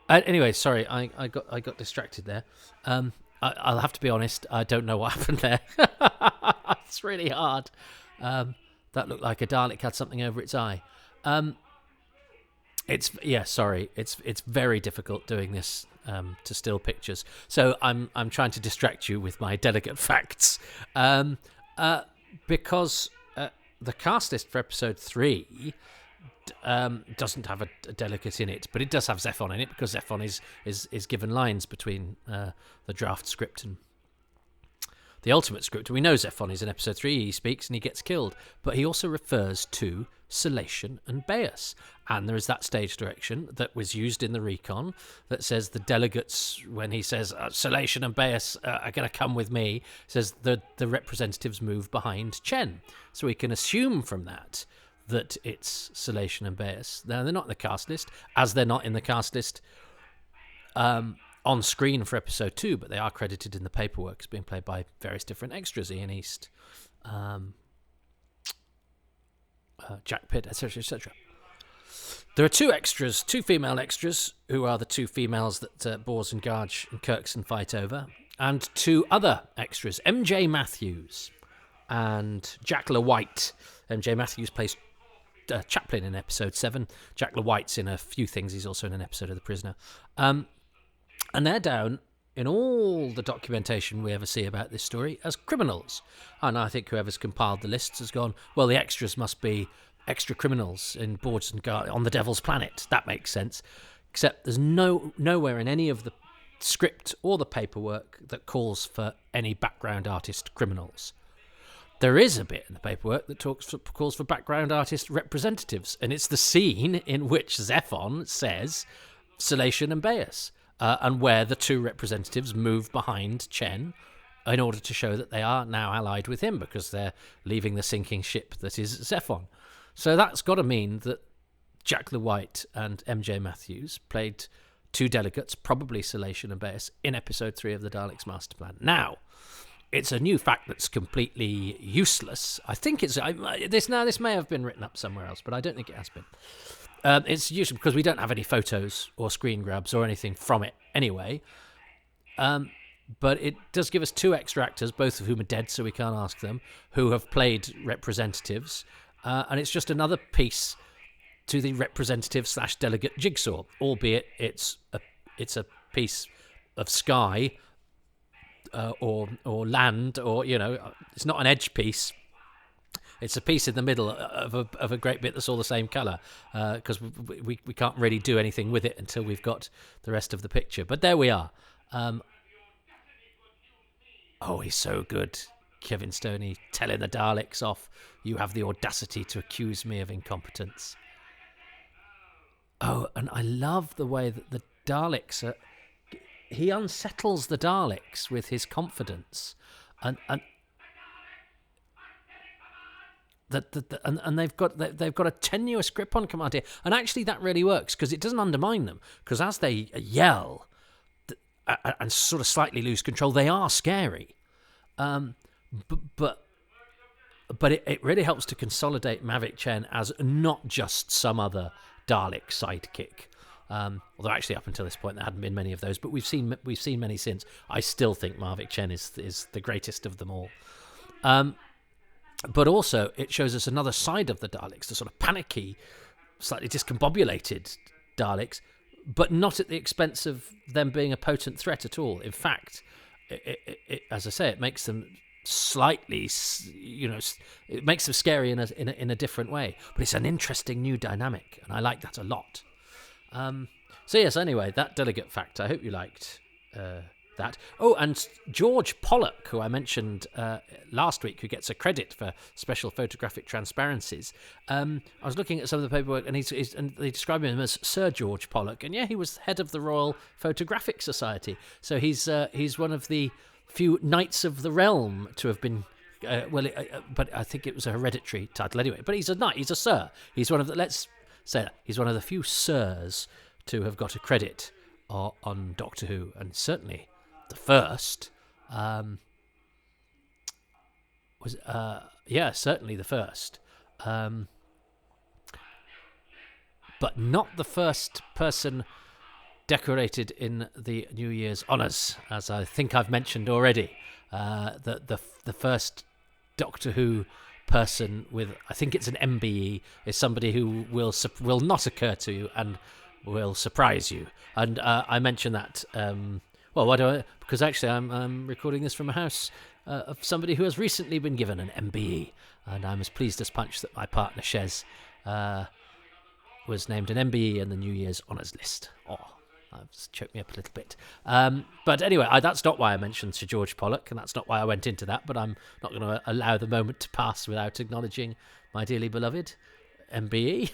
Anyway, sorry, I got distracted there. I'll have to be honest, I don't know what happened there. It's really hard. That looked like a Dalek had something over its eye. It's very difficult doing this to still pictures. So I'm trying to distract you with my delegate facts, because the cast list for episode 3 doesn't have a delegate in it, but it does have Zephon in it, because Zephon is given lines between the draft script and the ultimate script. We know Zephon is in episode 3, he speaks and he gets killed, but he also refers to Salation and Beas. And there is that stage direction that was used in the recon that says the delegates, when he says Salation and Beas are going to come with me, says the representatives move behind Chen. So we can assume from that it's Salation and Beas. Now, they're not in the cast list, as they're not in the cast list on screen for episode 2, but they are credited in the paperwork as being played by various different extras: Ian East, Jack Pitt, etc., etc. There are two female extras, who are the two females that Bors and Garge and Kirkson fight over, and two other extras, MJ Matthews and Jack LaWhite. MJ Matthews plays Chaplin in episode 7. Jack LaWhite's in a few things. He's also in an episode of The Prisoner. And they're down in all the documentation we ever see about this story as criminals. And I think whoever's compiled the lists has gone, well, the extras must be extra criminals in Boards and Guard on the Devil's Planet. That makes sense. Except there's nowhere in any of the script or the paperwork that calls for any background artist criminals. There is a bit in the paperwork that calls for background artist representatives, and it's the scene in which Zephon says Salation and Beas, and where the two representatives move behind Chen in order to show that they are now allied with him because they're leaving the sinking ship that is Zephon. So that's got to mean that Jack LaWhite and MJ Matthews played two delegates, probably Salation and Beas, in episode 3 of the Daleks Masterplan. Now, it's a new fact that's completely useless. I think this may have been written up somewhere else, but I don't think it has been. It's usually because we don't have any photos or screen grabs or anything from it anyway. But it does give us two extra actors, both of whom are dead, so we can't ask them, who have played representatives. And it's just another piece to the representative/delegate jigsaw, albeit it's a piece of sky or land, or it's not an edge piece. It's a piece in the middle of a great bit that's all the same colour, because we can't really do anything with it until we've got the rest of the picture. But there we are. Oh, he's so good. Kevin Stoney telling the Daleks off. You have the audacity to accuse me of incompetence. Oh, and I love the way that the Daleks are... He unsettles the Daleks with his confidence. And they've got a tenuous grip on command here. And actually that really works, because it doesn't undermine them. Because as they yell and sort of slightly lose control, they are scary. But it really helps to consolidate Mavic Chen as not just some other Dalek sidekick. Although actually up until this point there hadn't been many of those, but we've seen many since. I still think Mavic Chen is the greatest of them all. But also it shows us another side of the Daleks, the sort of panicky, slightly discombobulated Daleks, but not at the expense of them being a potent threat at all. In fact, it, as I say, it makes them slightly, it makes them scary in a different way. But it's an interesting new dynamic, and I like that a lot. So yes, anyway, that delegate fact, I hope you liked that. Oh, and George Pollock, who I mentioned last week, who gets a credit for special photographic transparencies. I was looking at some of the paperwork, and and they describe him as Sir George Pollock, and yeah, he was head of the Royal Photographic Society. So he's one of the few Knights of the Realm to have been. But I think it was a hereditary title anyway. But he's a knight. He's a sir. He's one of the. Let's say that he's one of the few sirs to have got a credit on Doctor Who, and certainly the first certainly the first, but not the first person decorated in the New Year's honours, as I think I've mentioned already. The first Doctor Who person with, I think it's an MBE, is somebody who will not occur to you and will surprise you. And I mention that. Why do I? Because actually, I'm recording this from a house of somebody who has recently been given an MBE, and I'm as pleased as punch that my partner Shez was named an MBE in the New Year's honours list. Oh, that's choked me up a little bit. But anyway, that's not why I mentioned Sir George Pollock, and that's not why I went into that. But I'm not going to allow the moment to pass without acknowledging my dearly beloved MBE.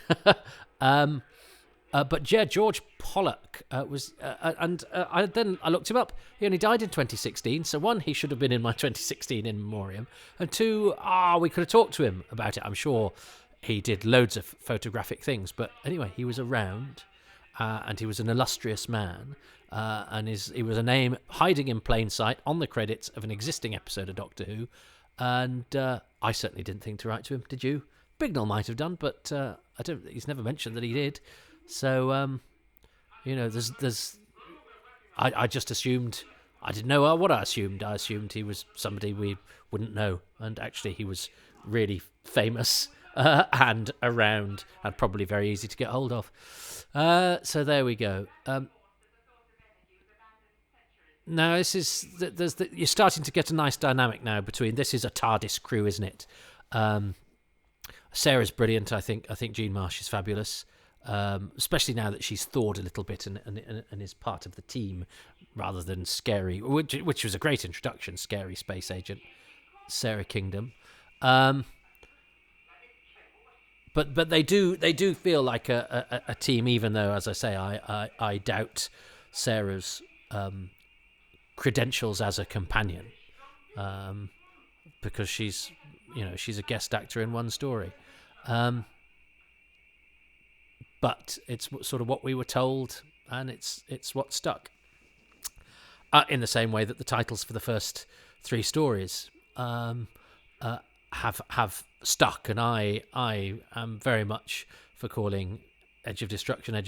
But yeah, George Pollock was, and I looked him up. He only died in 2016. So one, he should have been in my 2016 in memoriam, and two, we could have talked to him about it. I'm sure he did loads of photographic things, but anyway, he was around, and he was an illustrious man, and he was a name hiding in plain sight on the credits of an existing episode of Doctor Who, and I certainly didn't think to write to him. Did you? Bignell might have done, but I don't. He's never mentioned that he did. So, there's. I just assumed. I didn't know what I assumed. I assumed he was somebody we wouldn't know, and actually he was really famous and around, and probably very easy to get hold of. So there we go. Now you're starting to get a nice dynamic now between. This is a TARDIS crew, isn't it? Sarah's brilliant. I think Jean Marsh is fabulous. Especially now that she's thawed a little bit and is part of the team rather than scary, which was a great introduction, scary space agent Sarah Kingdom. But they do feel like a team, even though, as I say, I doubt Sarah's credentials as a companion, because she's a guest actor in one story. But it's sort of what we were told, and it's what stuck. In the same way that the titles for the first 3 stories have stuck, and I am very much for calling Edge of Destruction, and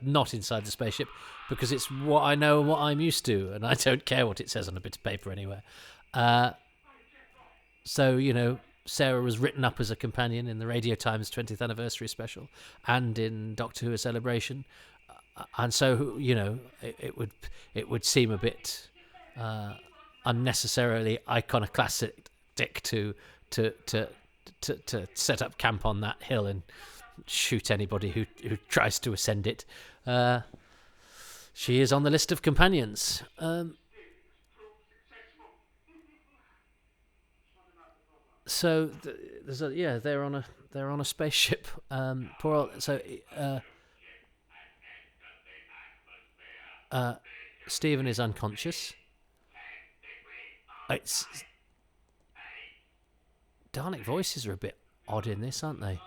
not inside the spaceship, because it's what I know and what I'm used to, and I don't care what it says on a bit of paper anywhere. So Sarah was written up as a companion in the Radio Times 20th anniversary special and in Doctor Who: A Celebration, and so it would seem a bit unnecessarily iconoclastic to set up camp on that hill and shoot anybody who tries to ascend it. She is on the list of companions. So they're on a spaceship. Stephen is unconscious. Dalek voices are a bit odd in this, aren't they?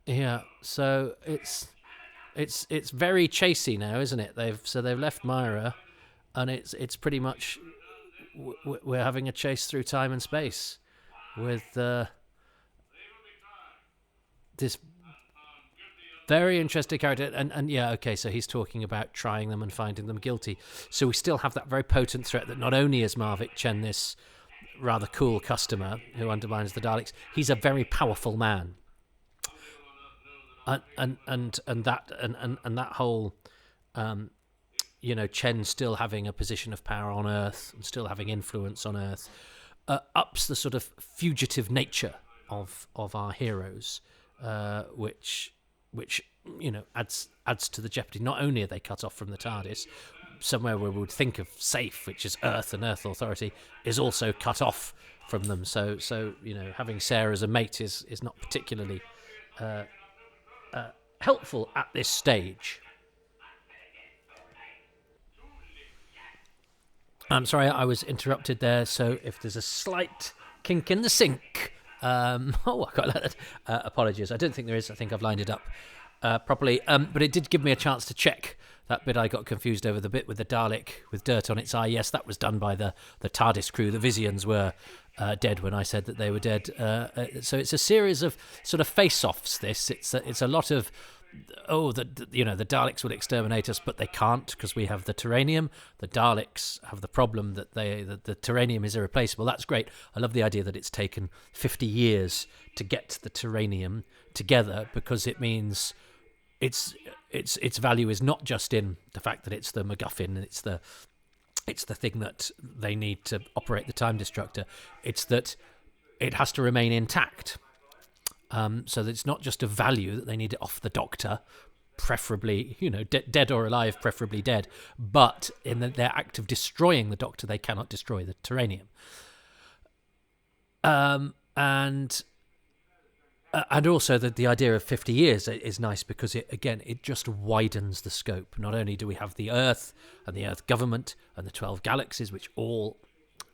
Yeah. So it's very chasey now, isn't it? They've left Myra, and it's pretty much we're having a chase through time and space with this very interesting character. And yeah, okay, so he's talking about trying them and finding them guilty. So we still have that very potent threat that not only is Marvick Chen this rather cool customer who undermines the Daleks, he's a very powerful man. And that whole Chen still having a position of power on Earth and still having influence on Earth ups the sort of fugitive nature of our heroes, which adds to the jeopardy. Not only are they cut off from the TARDIS, somewhere where we would think of safe, which is Earth and Earth Authority, is also cut off from them. So having Sarah as a mate is not particularly helpful at this stage. I'm sorry, I was interrupted there. So if there's a slight kink in the sink, I quite like that. Apologies. I don't think there is. I think I've lined it up properly. But it did give me a chance to check that bit. I got confused over the bit with the Dalek with dirt on its eye. Yes, that was done by the TARDIS crew. The Vizians were dead when I said that they were dead. So it's a series of sort of face-offs. It's a lot of the Daleks will exterminate us, but they can't because we have the Terranium. The Daleks have the problem that the Terranium is irreplaceable. That's great. I love the idea that it's taken 50 years to get the Terranium together, because it means its value is not just in the fact that it's the MacGuffin, it's the thing that they need to operate the Time Destructor. It's that it has to remain intact. So that it's not just a value that they need it off the Doctor, preferably, dead or alive, preferably dead. But in their act of destroying the Doctor, they cannot destroy the Terranium. And also the idea of 50 years is nice because it just widens the scope. Not only do we have the Earth and the Earth government and the 12 galaxies, which all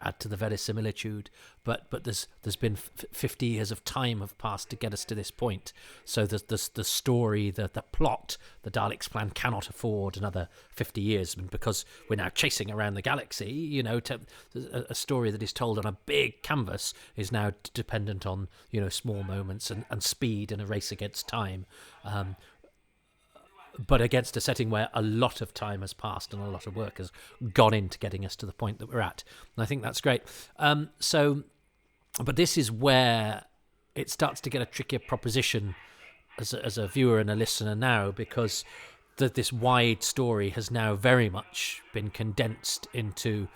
add to the verisimilitude, but there's been 50 years of time have passed to get us to this point. So the story, the plot, the Daleks' plan cannot afford another 50 years, because we're now chasing around the galaxy. A story that is told on a big canvas is now dependent on small moments and speed and a race against time. But against a setting where a lot of time has passed and a lot of work has gone into getting us to the point that we're at. And I think that's great. But this is where it starts to get a trickier proposition as a viewer and a listener now, because this wide story has now very much been condensed into,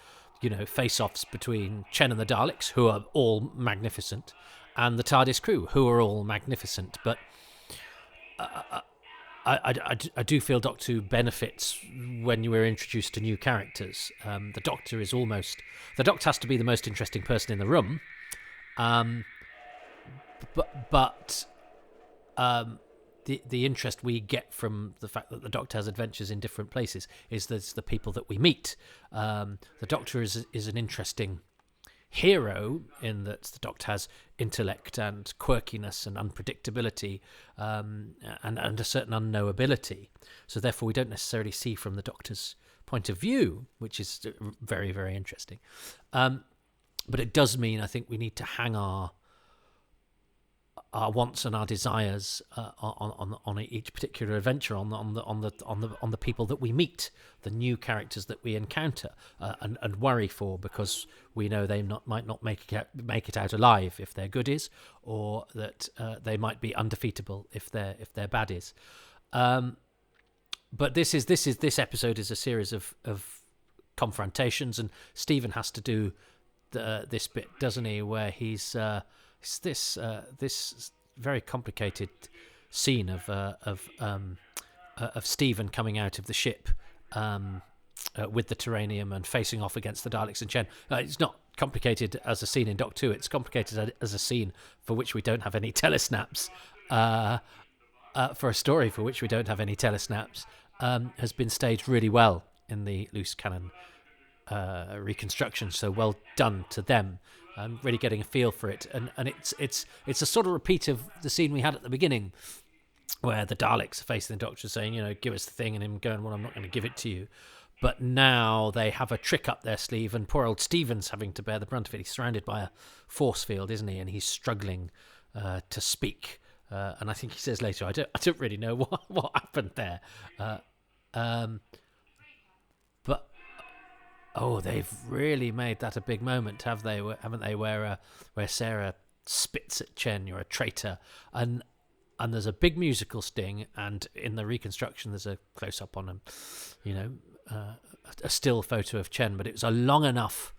face-offs between Chen and the Daleks, who are all magnificent, and the TARDIS crew, who are all magnificent. But I do feel Doctor Who benefits when you were introduced to new characters. The Doctor has to be the most interesting person in the room, but the interest we get from the fact that the Doctor has adventures in different places is the people that we meet. The Doctor is an interesting hero in that the Doctor has intellect and quirkiness and unpredictability, and a certain unknowability. So therefore we don't necessarily see from the Doctor's point of view, which is very, very interesting. But it does mean I think we need to hang our wants and our desires on each particular adventure on the people that we meet, the new characters that we encounter, and worry for, because we know they might not make it out alive if they're goodies, or that they might be undefeatable if they're baddies. But this episode is a series of confrontations, and Stephen has to do this bit, doesn't he, where he's this very complicated scene of Stephen coming out of the ship with the Terranium and facing off against the Daleks and Chen. It's not complicated as a scene in Doctor Who. It's complicated as a scene for which we don't have any telesnaps. For a story for which we don't have any telesnaps, has been staged really well in the loose cannon reconstruction. So well done to them. I'm really getting a feel for it, and it's a sort of repeat of the scene we had at the beginning, where the Daleks are facing the Doctor, saying, give us the thing, and him going, well, I'm not going to give it to you. But now they have a trick up their sleeve, and poor old Stephen's having to bear the brunt of it. He's surrounded by a force field, isn't he? And he's struggling to speak. And I think he says later, I don't really know what happened there. But they've really made that a big moment, haven't they? Where Sarah spits at Chen, you're a traitor, and there's a big musical sting, and in the reconstruction there's a close up on him, a still photo of Chen, but it was a long enough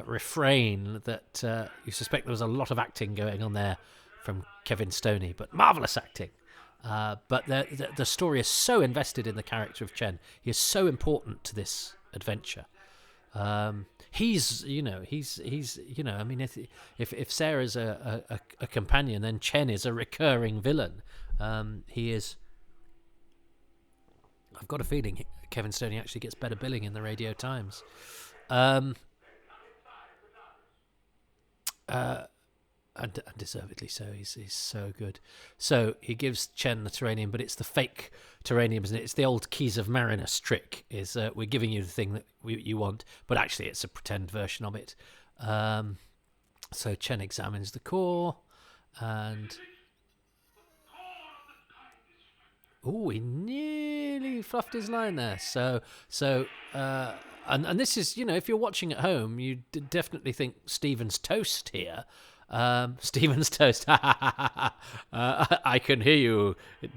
refrain that you suspect there was a lot of acting going on there from Kevin Stoney, but marvellous acting. But the story is so invested in the character of Chen. He is so important to this adventure. He's I mean, if Sarah's a companion, then Chen is a recurring villain. He is. I've got a feeling Kevin Stoney actually gets better billing in the Radio Times. And deservedly so. He's so good. So he gives Chen the Terranium, but it's the fake Terranium, isn't it? It's the old Keys of Marinus trick. Is we're giving you the thing that you want, but actually it's a pretend version of it. So Chen examines the core, and he nearly fluffed his line there. And this is, if you're watching at home, you definitely think Stephen's toast here. Stephen's toast. I can hear you,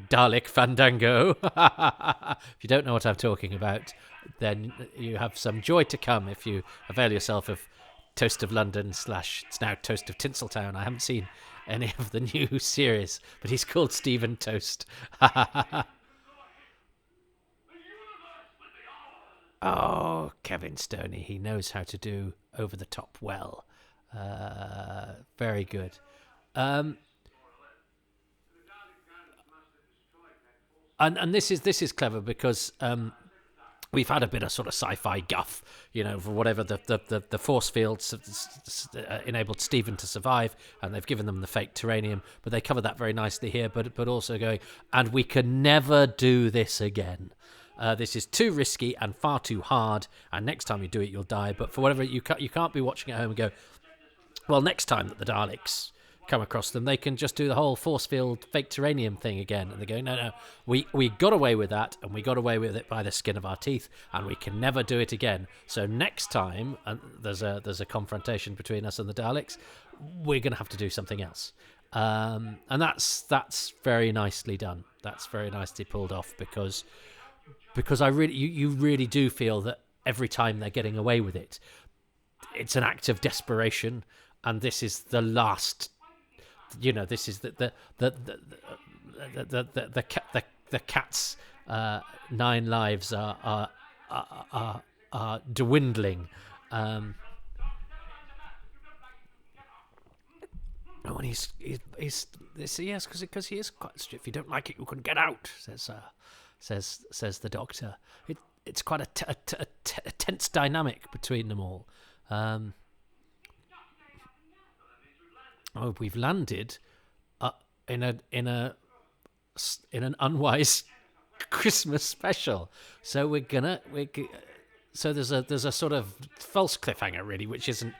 Dalek Fandango. If you don't know what I'm talking about, then you have some joy to come if you avail yourself of Toast of London / it's now Toast of Tinseltown. I haven't seen any of the new series, but he's called Stephen Toast. Oh, Kevin Stoney, he knows how to do over the top well. Very good. And this is clever because we've had a bit of sort of sci-fi guff, for whatever the force fields enabled Stephen to survive, and they've given them the fake terranium, but they cover that very nicely here. But also going, and we can never do this again. This is too risky and far too hard, and next time you do it, you'll die. But for whatever, you can't be watching at home and go, well, next time that the Daleks come across them, they can just do the whole force field fake terranium thing again. And they go, no, we got away with that, and we got away with it by the skin of our teeth, and we can never do it again. So next time there's a confrontation between us and the Daleks, we're going to have to do something else. And that's very nicely done. That's very nicely pulled off because you really do feel that every time they're getting away with it, it's an act of desperation, and this is the last. This is the cat's 9 lives are dwindling. And he's yes, because he is quite strict. If you don't like it, you can get out. Says the Doctor. It's quite a tense dynamic between them all. We've landed in an unwise Christmas special. So so there's a sort of false cliffhanger, really, which isn't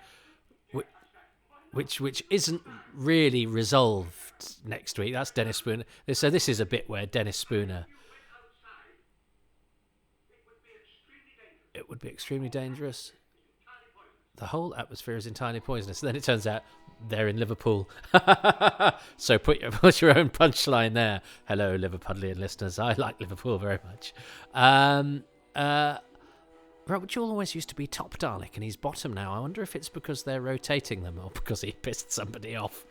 really resolved next week. That's Dennis Spooner. So this is a bit where Dennis Spooner. It would be extremely dangerous. The whole atmosphere is entirely poisonous. Then it turns out they're in Liverpool. So put your own punchline there. Hello, Liverpudlian listeners. I like Liverpool very much. Robert Jewell always used to be top Dalek, and he's bottom now. I wonder if it's because they're rotating them or because he pissed somebody off.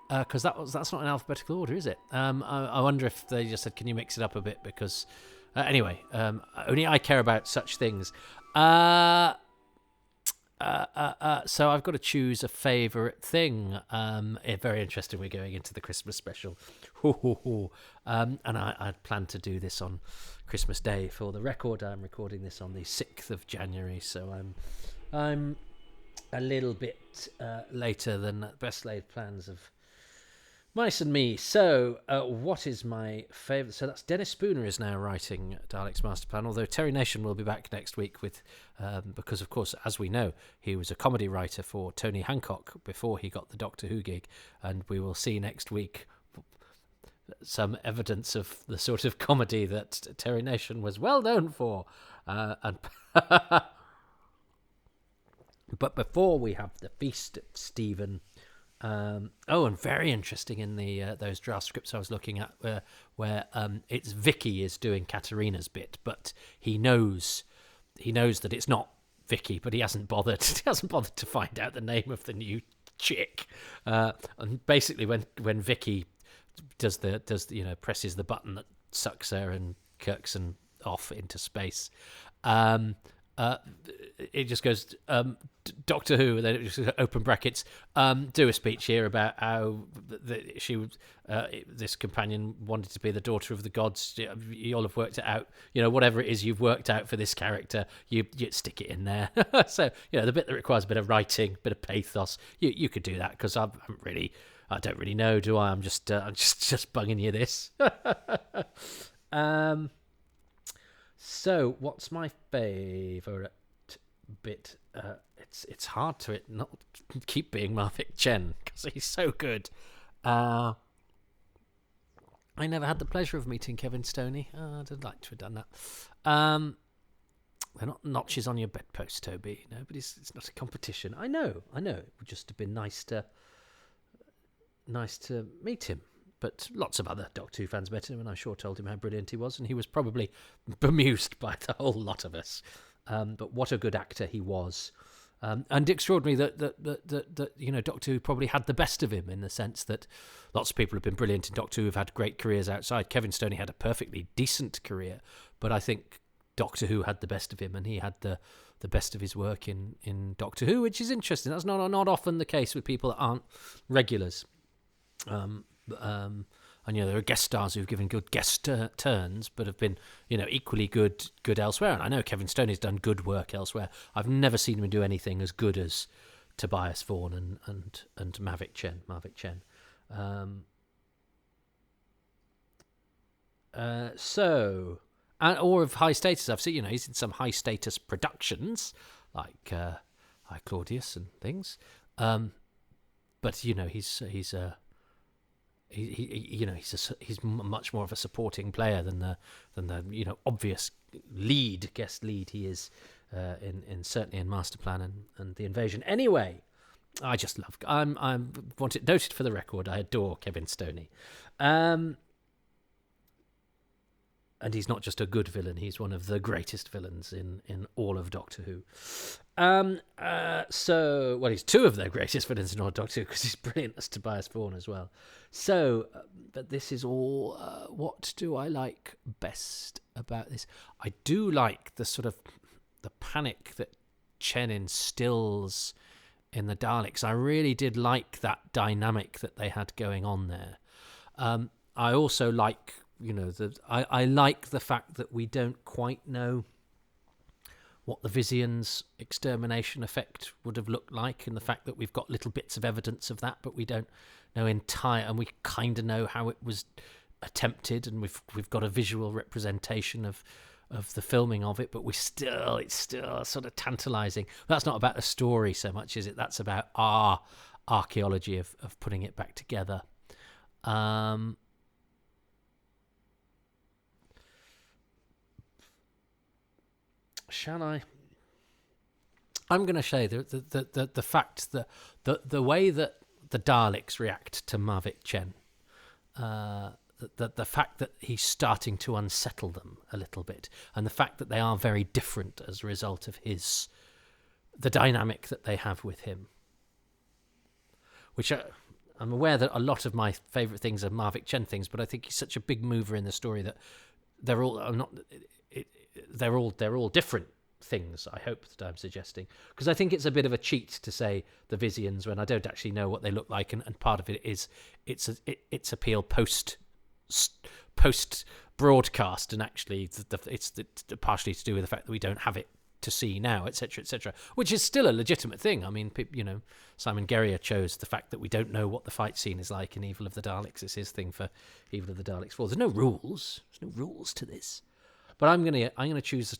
Because that's not in alphabetical order, is it? I wonder if they just said, can you mix it up a bit? Because anyway, only I care about such things. So I've got to choose a favourite thing. Very interesting. We're going into the Christmas special. And I plan to do this on Christmas Day. For the record, I'm recording this on the 6th of January, so I'm a little bit later than best laid plans of mice and me. So what is my favourite? So that's Dennis Spooner is now writing Daleks Masterplan, although Terry Nation will be back next week with because, of course, as we know, he was a comedy writer for Tony Hancock before he got the Doctor Who gig, and we will see next week some evidence of the sort of comedy that Terry Nation was well known for. But before we have the feast at Stephen. And very interesting in the those draft scripts I was looking at, where it's Vicky is doing Katerina's bit, but he knows that it's not Vicky, but he hasn't bothered. He hasn't bothered to find out the name of the new chick. And basically, when Vicky presses the button that sucks her and Kirkson off into space. It just goes Doctor Who, and then it just open brackets. Do a speech here about how this companion wanted to be the daughter of the gods. You all have worked it out. Whatever it is you've worked out for this character, you stick it in there. So the bit that requires a bit of writing, a bit of pathos, you could do that, because I don't really know, do I? I'm just bugging you this. So, what's my favourite bit? It's hard to not keep being Marvick Chen, because he's so good. I never had the pleasure of meeting Kevin Stoney. I'd like to have done that. They're not notches on your bedpost, Toby. No, but it's not a competition. I know. It would just have been nice to meet him. But lots of other Doctor Who fans met him, and I sure told him how brilliant he was, and he was probably bemused by the whole lot of us. But what a good actor he was. And extraordinary that Doctor Who probably had the best of him, in the sense that lots of people have been brilliant in Doctor Who, have had great careers outside. Kevin Stoney had a perfectly decent career, but I think Doctor Who had the best of him, and he had the best of his work in Doctor Who, which is interesting. That's not often the case with people that aren't regulars. And there are guest stars who've given good guest turns, but have been equally good elsewhere. And I know Kevin Stoney's done good work elsewhere. I've never seen him do anything as good as Tobias Vaughan and Mavic Chen. Or of high status. I've seen he's in some high status productions like Claudius and things. But he's much more of a supporting player than the obvious guest lead he is in certainly in Masterplan and the Invasion. Anyway, I just love. I want it noted for the record. I adore Kevin Stoney, and he's not just a good villain. He's one of the greatest villains in all of Doctor Who. He's two of the greatest villains in all of Doctor Who, because he's brilliant as Tobias Vaughan as well. So, but this is all. What do I like best about this? I do like the sort of the panic that Chen instills in the Daleks. I really did like that dynamic that they had going on there. I also like. I like the fact that we don't quite know what the Vizians' extermination effect would have looked like, and the fact that we've got little bits of evidence of that, but we don't know and we kind of know how it was attempted, and we've got a visual representation of the filming of it, but it's still sort of tantalising. That's not about the story so much, is it? That's about our archaeology of putting it back together. Shall I? I'm going to say the fact that the way that the Daleks react to Mavic Chen, the fact that he's starting to unsettle them a little bit, and the fact that they are very different as a result of the dynamic that they have with him, which I'm aware that a lot of my favourite things are Mavic Chen things, but I think he's such a big mover in the story that they're all different things, I hope, that I'm suggesting, because I think it's a bit of a cheat to say the Vizians when I don't actually know what they look like, and part of it is its appeal post broadcast, and actually it's partially to do with the fact that we don't have it to see now, etc., which is still a legitimate thing. I mean, Simon Guerrier chose the fact that we don't know what the fight scene is like in Evil of the Daleks. It's his thing for Evil of the Daleks 4. There's no rules to this. But I'm gonna choose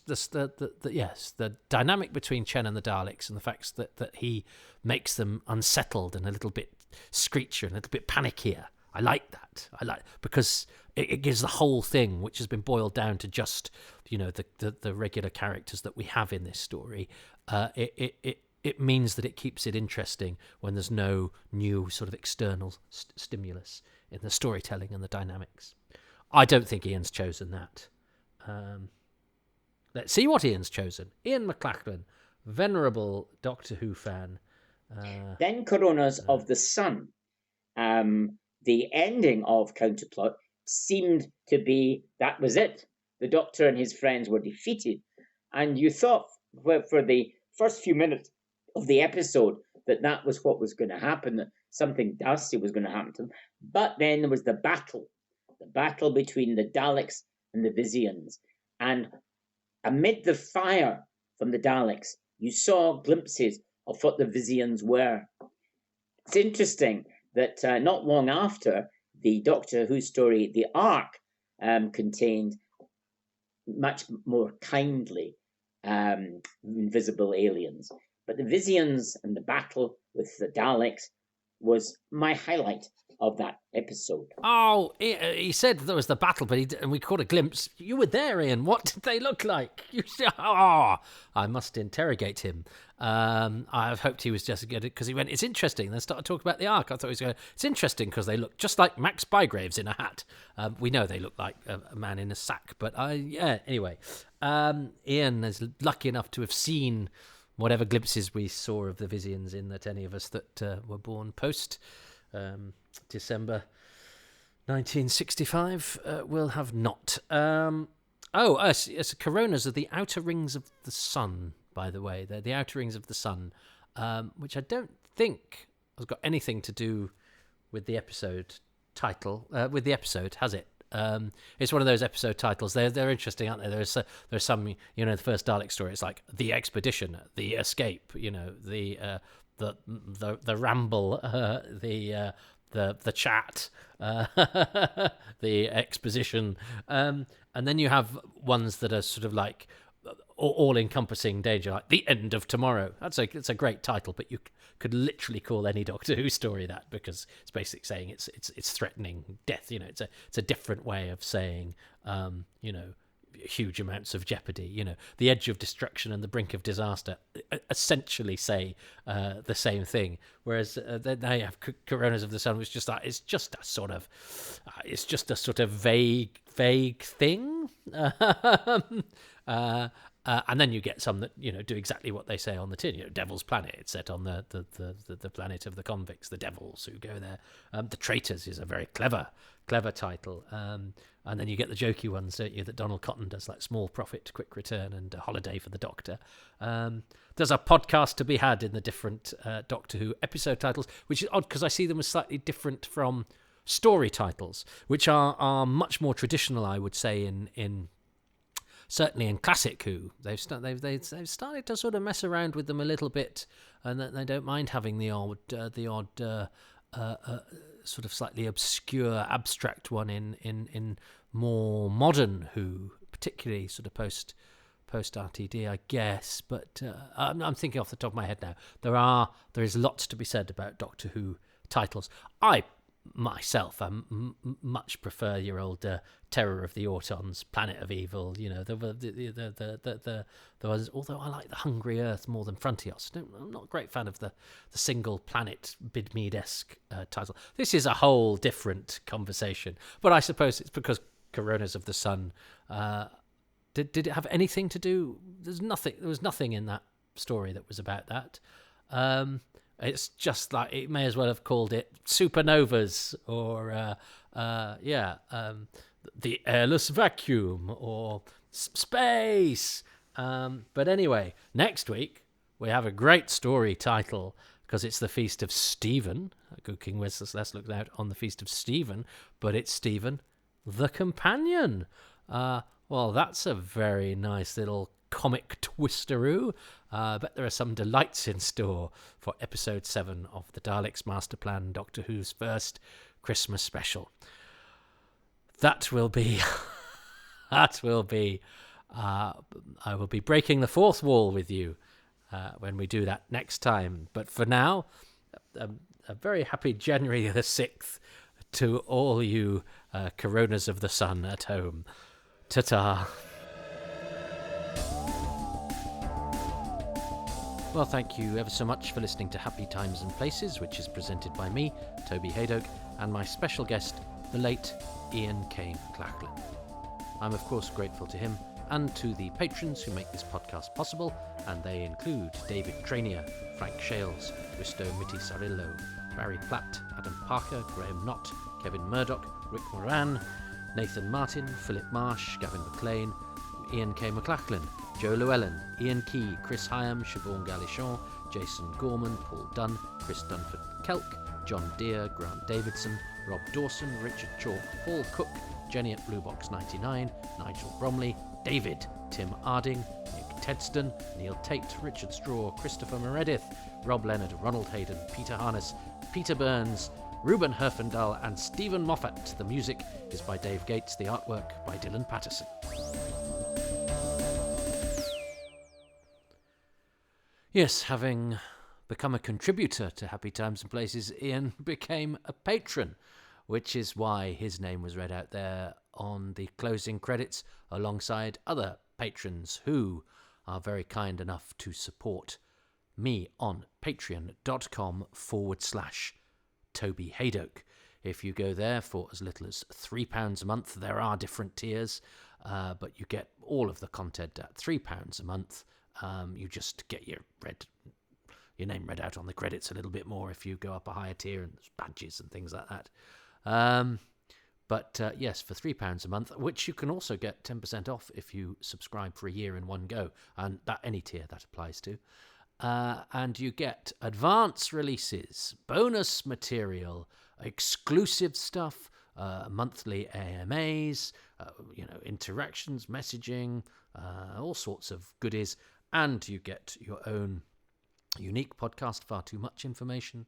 the dynamic between Chen and the Daleks, and the fact that he makes them unsettled and a little bit screechier and a little bit panickier. I like that. Because it gives the whole thing, which has been boiled down to just the regular characters that we have in this story. It means that it keeps it interesting when there's no new sort of external stimulus in the storytelling and the dynamics. I don't think Ian's chosen that. Let's see what Ian's chosen. Ian McLachlan, venerable Doctor Who fan. Then Coronas of the Sun. The ending of Counterplot seemed to be that was it. The Doctor and his friends were defeated. And you thought for the first few minutes of the episode that was what was going to happen, that something dastardly was going to happen to them. But then there was the battle between the Daleks and the Vizians. And amid the fire from the Daleks, you saw glimpses of what the Vizians were. It's interesting that not long after, the Doctor Who story, The Ark, contained much more kindly invisible aliens. But the Vizians and the battle with the Daleks was my highlight of that episode. Oh, he said there was the battle, and we caught a glimpse. You were there, Ian. What did they look like? I must interrogate him. I've hoped he was just good because he went, it's interesting. Then started talking about the Ark. I thought he was going, it's interesting because they look just like Max Bygraves in a hat. We know they look like a man in a sack, but anyway. Ian is lucky enough to have seen whatever glimpses we saw of the Vizians in that any of us that were born post December 1965 will have not. It's Coronas are the outer rings of the sun, by the way. They're the outer rings of the sun, which I don't think has got anything to do with the episode title. With the episode, has it? It's one of those episode titles. They're interesting, aren't they? There's some, the first Dalek story. It's like the expedition, the escape. The ramble, the chat, the exposition, and then you have ones that are sort of like all-encompassing danger, like the end of tomorrow. It's a great title, but you could literally call any Doctor Who story that, because it's basically saying it's threatening death. It's a different way of saying huge amounts of jeopardy. The edge of destruction and the brink of disaster essentially say the same thing. Whereas they have Coronas of the Sun, which just like it's just a sort of vague thing. And then you get some that do exactly what they say on the tin. Devil's Planet. It's set on the planet of the convicts, the devils who go there. The Traitors is a very clever title. And then you get the jokey ones, don't you, that Donald Cotton does, like Small Profit, Quick Return, and A Holiday for the Doctor. There's a podcast to be had in the different Doctor Who episode titles, which is odd because I see them as slightly different from story titles, which are much more traditional, I would say, in certainly in classic Who. They've started to sort of mess around with them a little bit, and they don't mind having the odd sort of slightly obscure, abstract one in more modern Who, particularly sort of post RTD, I guess. But I'm thinking off the top of my head now. There is lots to be said about Doctor Who titles. I myself much prefer your old Terror of the Autons, Planet of Evil. The ones. Although I like the Hungry Earth more than Frontios. I'm not a great fan of the single planet Bidmead-esque title. This is a whole different conversation. But I suppose it's because Coronas of the Sun. Did it have anything to do? There was nothing in that story that was about that. It's just like it may as well have called it Supernovas or the Airless Vacuum or Space. But anyway, next week we have a great story title because it's the Feast of Stephen. Good King Wenceslas looks out on the Feast of Stephen, but it's Stephen the Companion. Well, that's a very nice little comic twisteroo. I bet there are some delights in store for episode 7 of the Daleks Masterplan, Doctor Who's first Christmas special. That will be I will be breaking the fourth wall with you when we do that next time. But for now, a very happy January the 6th to all you Coronas of the Sun at home. Ta-ta. Well, thank you ever so much for listening to Happy Times and Places, which is presented by me, Toby Haydock, and my special guest, the late Ian K McLachlan. I'm of course grateful to him and to the patrons who make this podcast possible, and they include David Trainier, Frank Shales, Risto Mitty Sarillo, Barry Platt, Adam Parker, Graham Knott, Kevin Murdoch, Rick Moran, Nathan Martin, Philip Marsh, Gavin McLean, Ian K McLachlan, Joe Llewellyn, Ian Key, Chris Hyam, Siobhan Galichon, Jason Gorman, Paul Dunn, Chris Dunford Kelk, John Deere, Grant Davidson, Rob Dawson, Richard Chalk, Paul Cook, Jenny at Blue Box 99, Nigel Bromley, David, Tim Arding, Nick Tedston, Neil Tate, Richard Straw, Christopher Meredith, Rob Leonard, Ronald Hayden, Peter Harness, Peter Burns, Ruben Herfindahl, and Stephen Moffat. The music is by Dave Gates, the artwork by Dylan Patterson. Yes, having become a contributor to Happy Times and Places, Ian became a patron, which is why his name was read out there on the closing credits alongside other patrons who are very kind enough to support me on patreon.com/Toby Haydock. If you go there for as little as £3 a month, there are different tiers, but you get all of the content at £3 a month. You just get your name read out on the credits a little bit more if you go up a higher tier, and there's badges and things like that. But yes, for £3 a month, which you can also get 10% off if you subscribe for a year in one go, and that any tier that applies to. And you get advance releases, bonus material, exclusive stuff, monthly AMAs, interactions, messaging, all sorts of goodies, and you get your own unique podcast, Far Too Much information,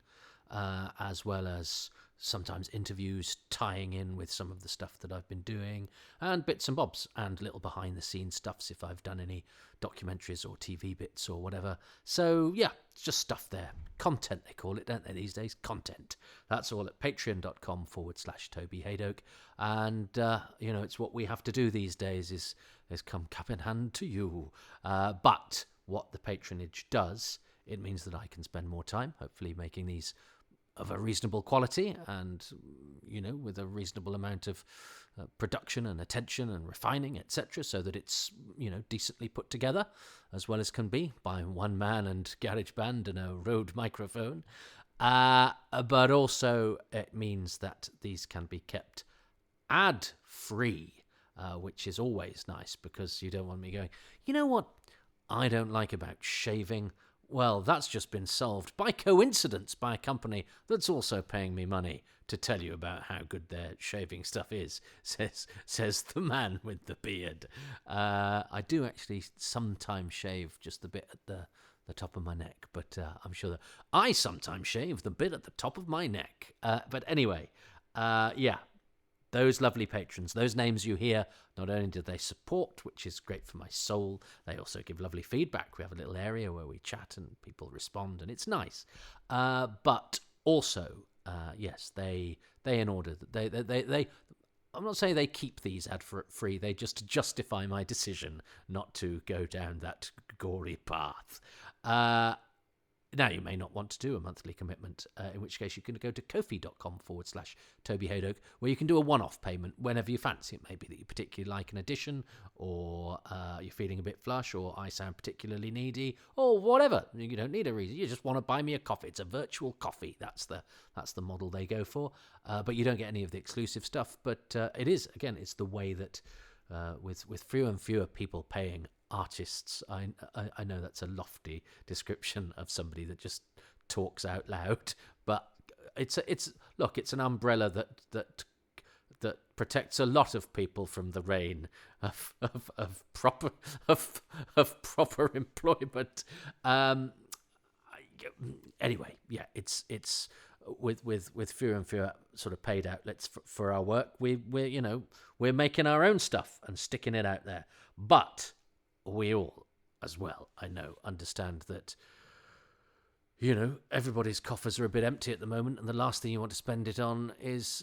as well as sometimes interviews tying in with some of the stuff that I've been doing, and bits and bobs, and little behind-the-scenes stuffs if I've done any documentaries or TV bits or whatever. So, yeah, it's just stuff there. Content, they call it, don't they, these days? Content. That's all at patreon.com/Toby Haydoke. And, it's what we have to do these days is come cap in hand to you. But what the patronage does, it means that I can spend more time, hopefully making these of a reasonable quality and, with a reasonable amount of production and attention and refining, etc., so that it's, decently put together, as well as can be, by one man and GarageBand and a Rode microphone. But also it means that these can be kept ad-free, which is always nice, because you don't want me going, you know what I don't like about shaving? Well, that's just been solved by coincidence by a company that's also paying me money to tell you about how good their shaving stuff is, says the man with the beard. I do actually sometimes shave just the bit at the top of my neck, but I'm sure that I sometimes shave the bit at the top of my neck. But anyway, yeah. Those lovely patrons, those names you hear, not only do they support, which is great for my soul, they also give lovely feedback. We have a little area where we chat and people respond, and it's nice. But also, yes, they in order that they I'm not saying they keep these ad-free, they just justify my decision not to go down that gory path. Now, you may not want to do a monthly commitment, in which case you can go to ko-fi.com/Toby Haydoke, where you can do a one-off payment whenever you fancy. It may be that you particularly like an edition, or you're feeling a bit flush, or I sound particularly needy, or whatever. You don't need a reason. You just want to buy me a coffee. It's a virtual coffee. That's the model they go for. But you don't get any of the exclusive stuff. But it is, again, it's the way that with fewer and fewer people paying artists, I know that's a lofty description of somebody that just talks out loud, but it's an umbrella that protects a lot of people from the rain of proper employment. Anyway, yeah, it's with fewer and fewer sort of paid outlets for our work, we're making our own stuff and sticking it out there, but we all, as well, I know, understand that, everybody's coffers are a bit empty at the moment, and the last thing you want to spend it on is,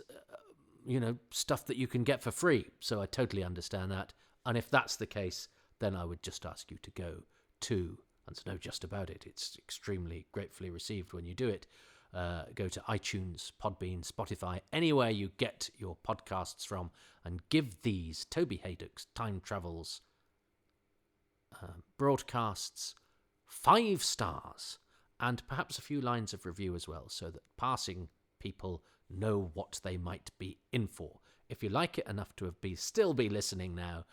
stuff that you can get for free. So I totally understand that. And if that's the case, then I would just ask you to go to, and there's no just about it, it's extremely gratefully received when you do it, go to iTunes, Podbean, Spotify, anywhere you get your podcasts from, and give these Toby Haydoke's Time Travels broadcasts 5 stars, and perhaps a few lines of review as well, so that passing people know what they might be in for. If you like it enough to still be listening now,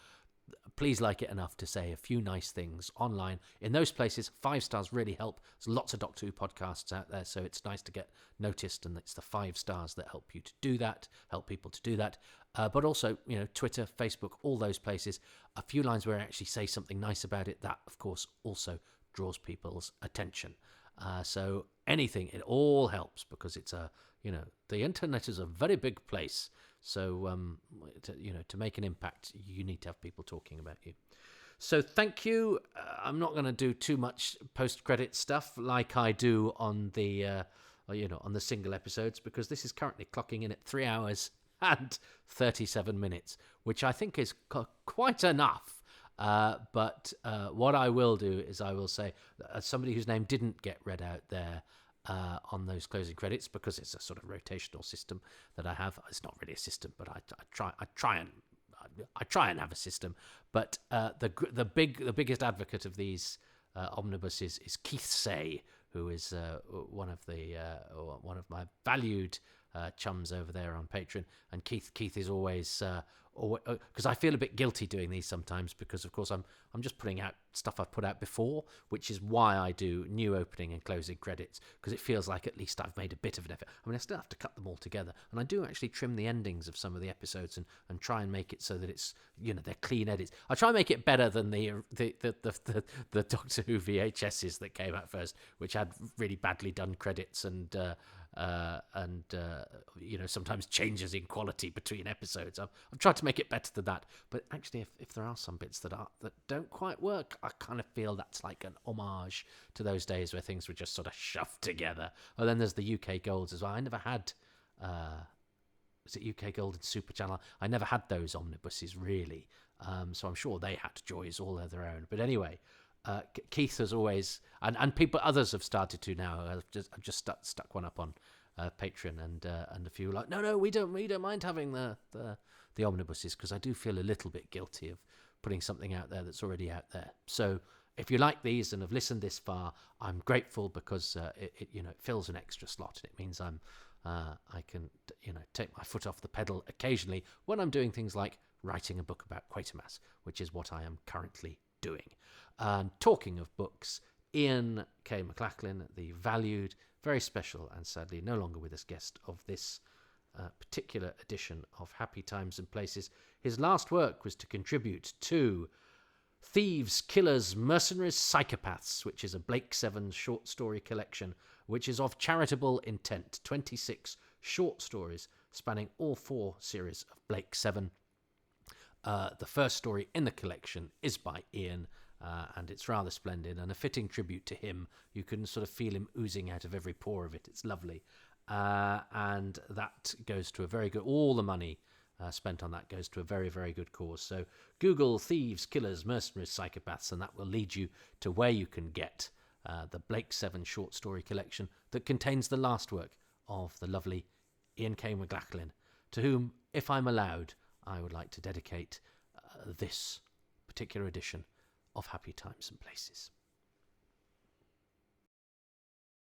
please like it enough to say a few nice things online. In those places, 5 stars really help. There's lots of Doctor Who podcasts out there, so it's nice to get noticed, and it's the 5 stars that help you to do that, help people to do that. But also, Twitter, Facebook, all those places, a few lines where I actually say something nice about it, that, of course, also draws people's attention. So anything, it all helps, because it's the internet is a very big place. So, to make an impact, you need to have people talking about you. So thank you. I'm not going to do too much post-credit stuff like I do on the, on the single episodes, because this is currently clocking in at 3 hours and 37 minutes, which I think is quite enough. But what I will do is I will say, as somebody whose name didn't get read out there on those closing credits, because it's a sort of rotational system that I have. It's not really a system, but I try and have a system. But the biggest advocate of these omnibus is Keith Say, who is one of my valued chums over there on Patreon. And Keith is always because I feel a bit guilty doing these sometimes, because of course I'm just putting out stuff I've put out before, which is why I do new opening and closing credits, because it feels like at least I've made a bit of an effort. I mean, I still have to cut them all together, and I do actually trim the endings of some of the episodes and try and make it so that it's, they're clean edits. I try and make it better than the Doctor Who VHSs that came out first, which had really badly done credits and sometimes changes in quality between episodes. I've tried to make it better than that, but actually if there are some bits that don't quite work, I kind of feel that's like an homage to those days where things were just sort of shoved together. And then there's the UK Golds as well. I never had was it UK Gold and Super Channel? I never had those omnibuses really, so I'm sure they had joys all of their own. But anyway, Keith has always, and others have started to now. I've just stuck one up on Patreon, and a few like, no, we don't mind having the omnibuses, because I do feel a little bit guilty of putting something out there that's already out there. So if you like these and have listened this far, I'm grateful, because it fills an extra slot, and it means I can take my foot off the pedal occasionally when I'm doing things like writing a book about Quatermass, which is what I am currently doing. And talking of books, Ian K McLachlan, the valued, very special, and sadly no longer with us guest of this particular edition of Happy Times and Places, his last work was to contribute to Thieves, Killers, Mercenaries, Psychopaths, which is a Blake Seven short story collection, which is of charitable intent. 26 short stories spanning all 4 series of Blake Seven. The first story in the collection is by Ian, and it's rather splendid and a fitting tribute to him. You can sort of feel him oozing out of every pore of it. It's lovely. And that goes to a very good, all the money spent on that goes to a very, very good cause. So Google Thieves, Killers, Mercenaries, Psychopaths, and that will lead you to where you can get the Blake Seven short story collection that contains the last work of the lovely Ian K McLachlan, to whom, if I'm allowed, I would like to dedicate this particular edition of Happy Times and Places.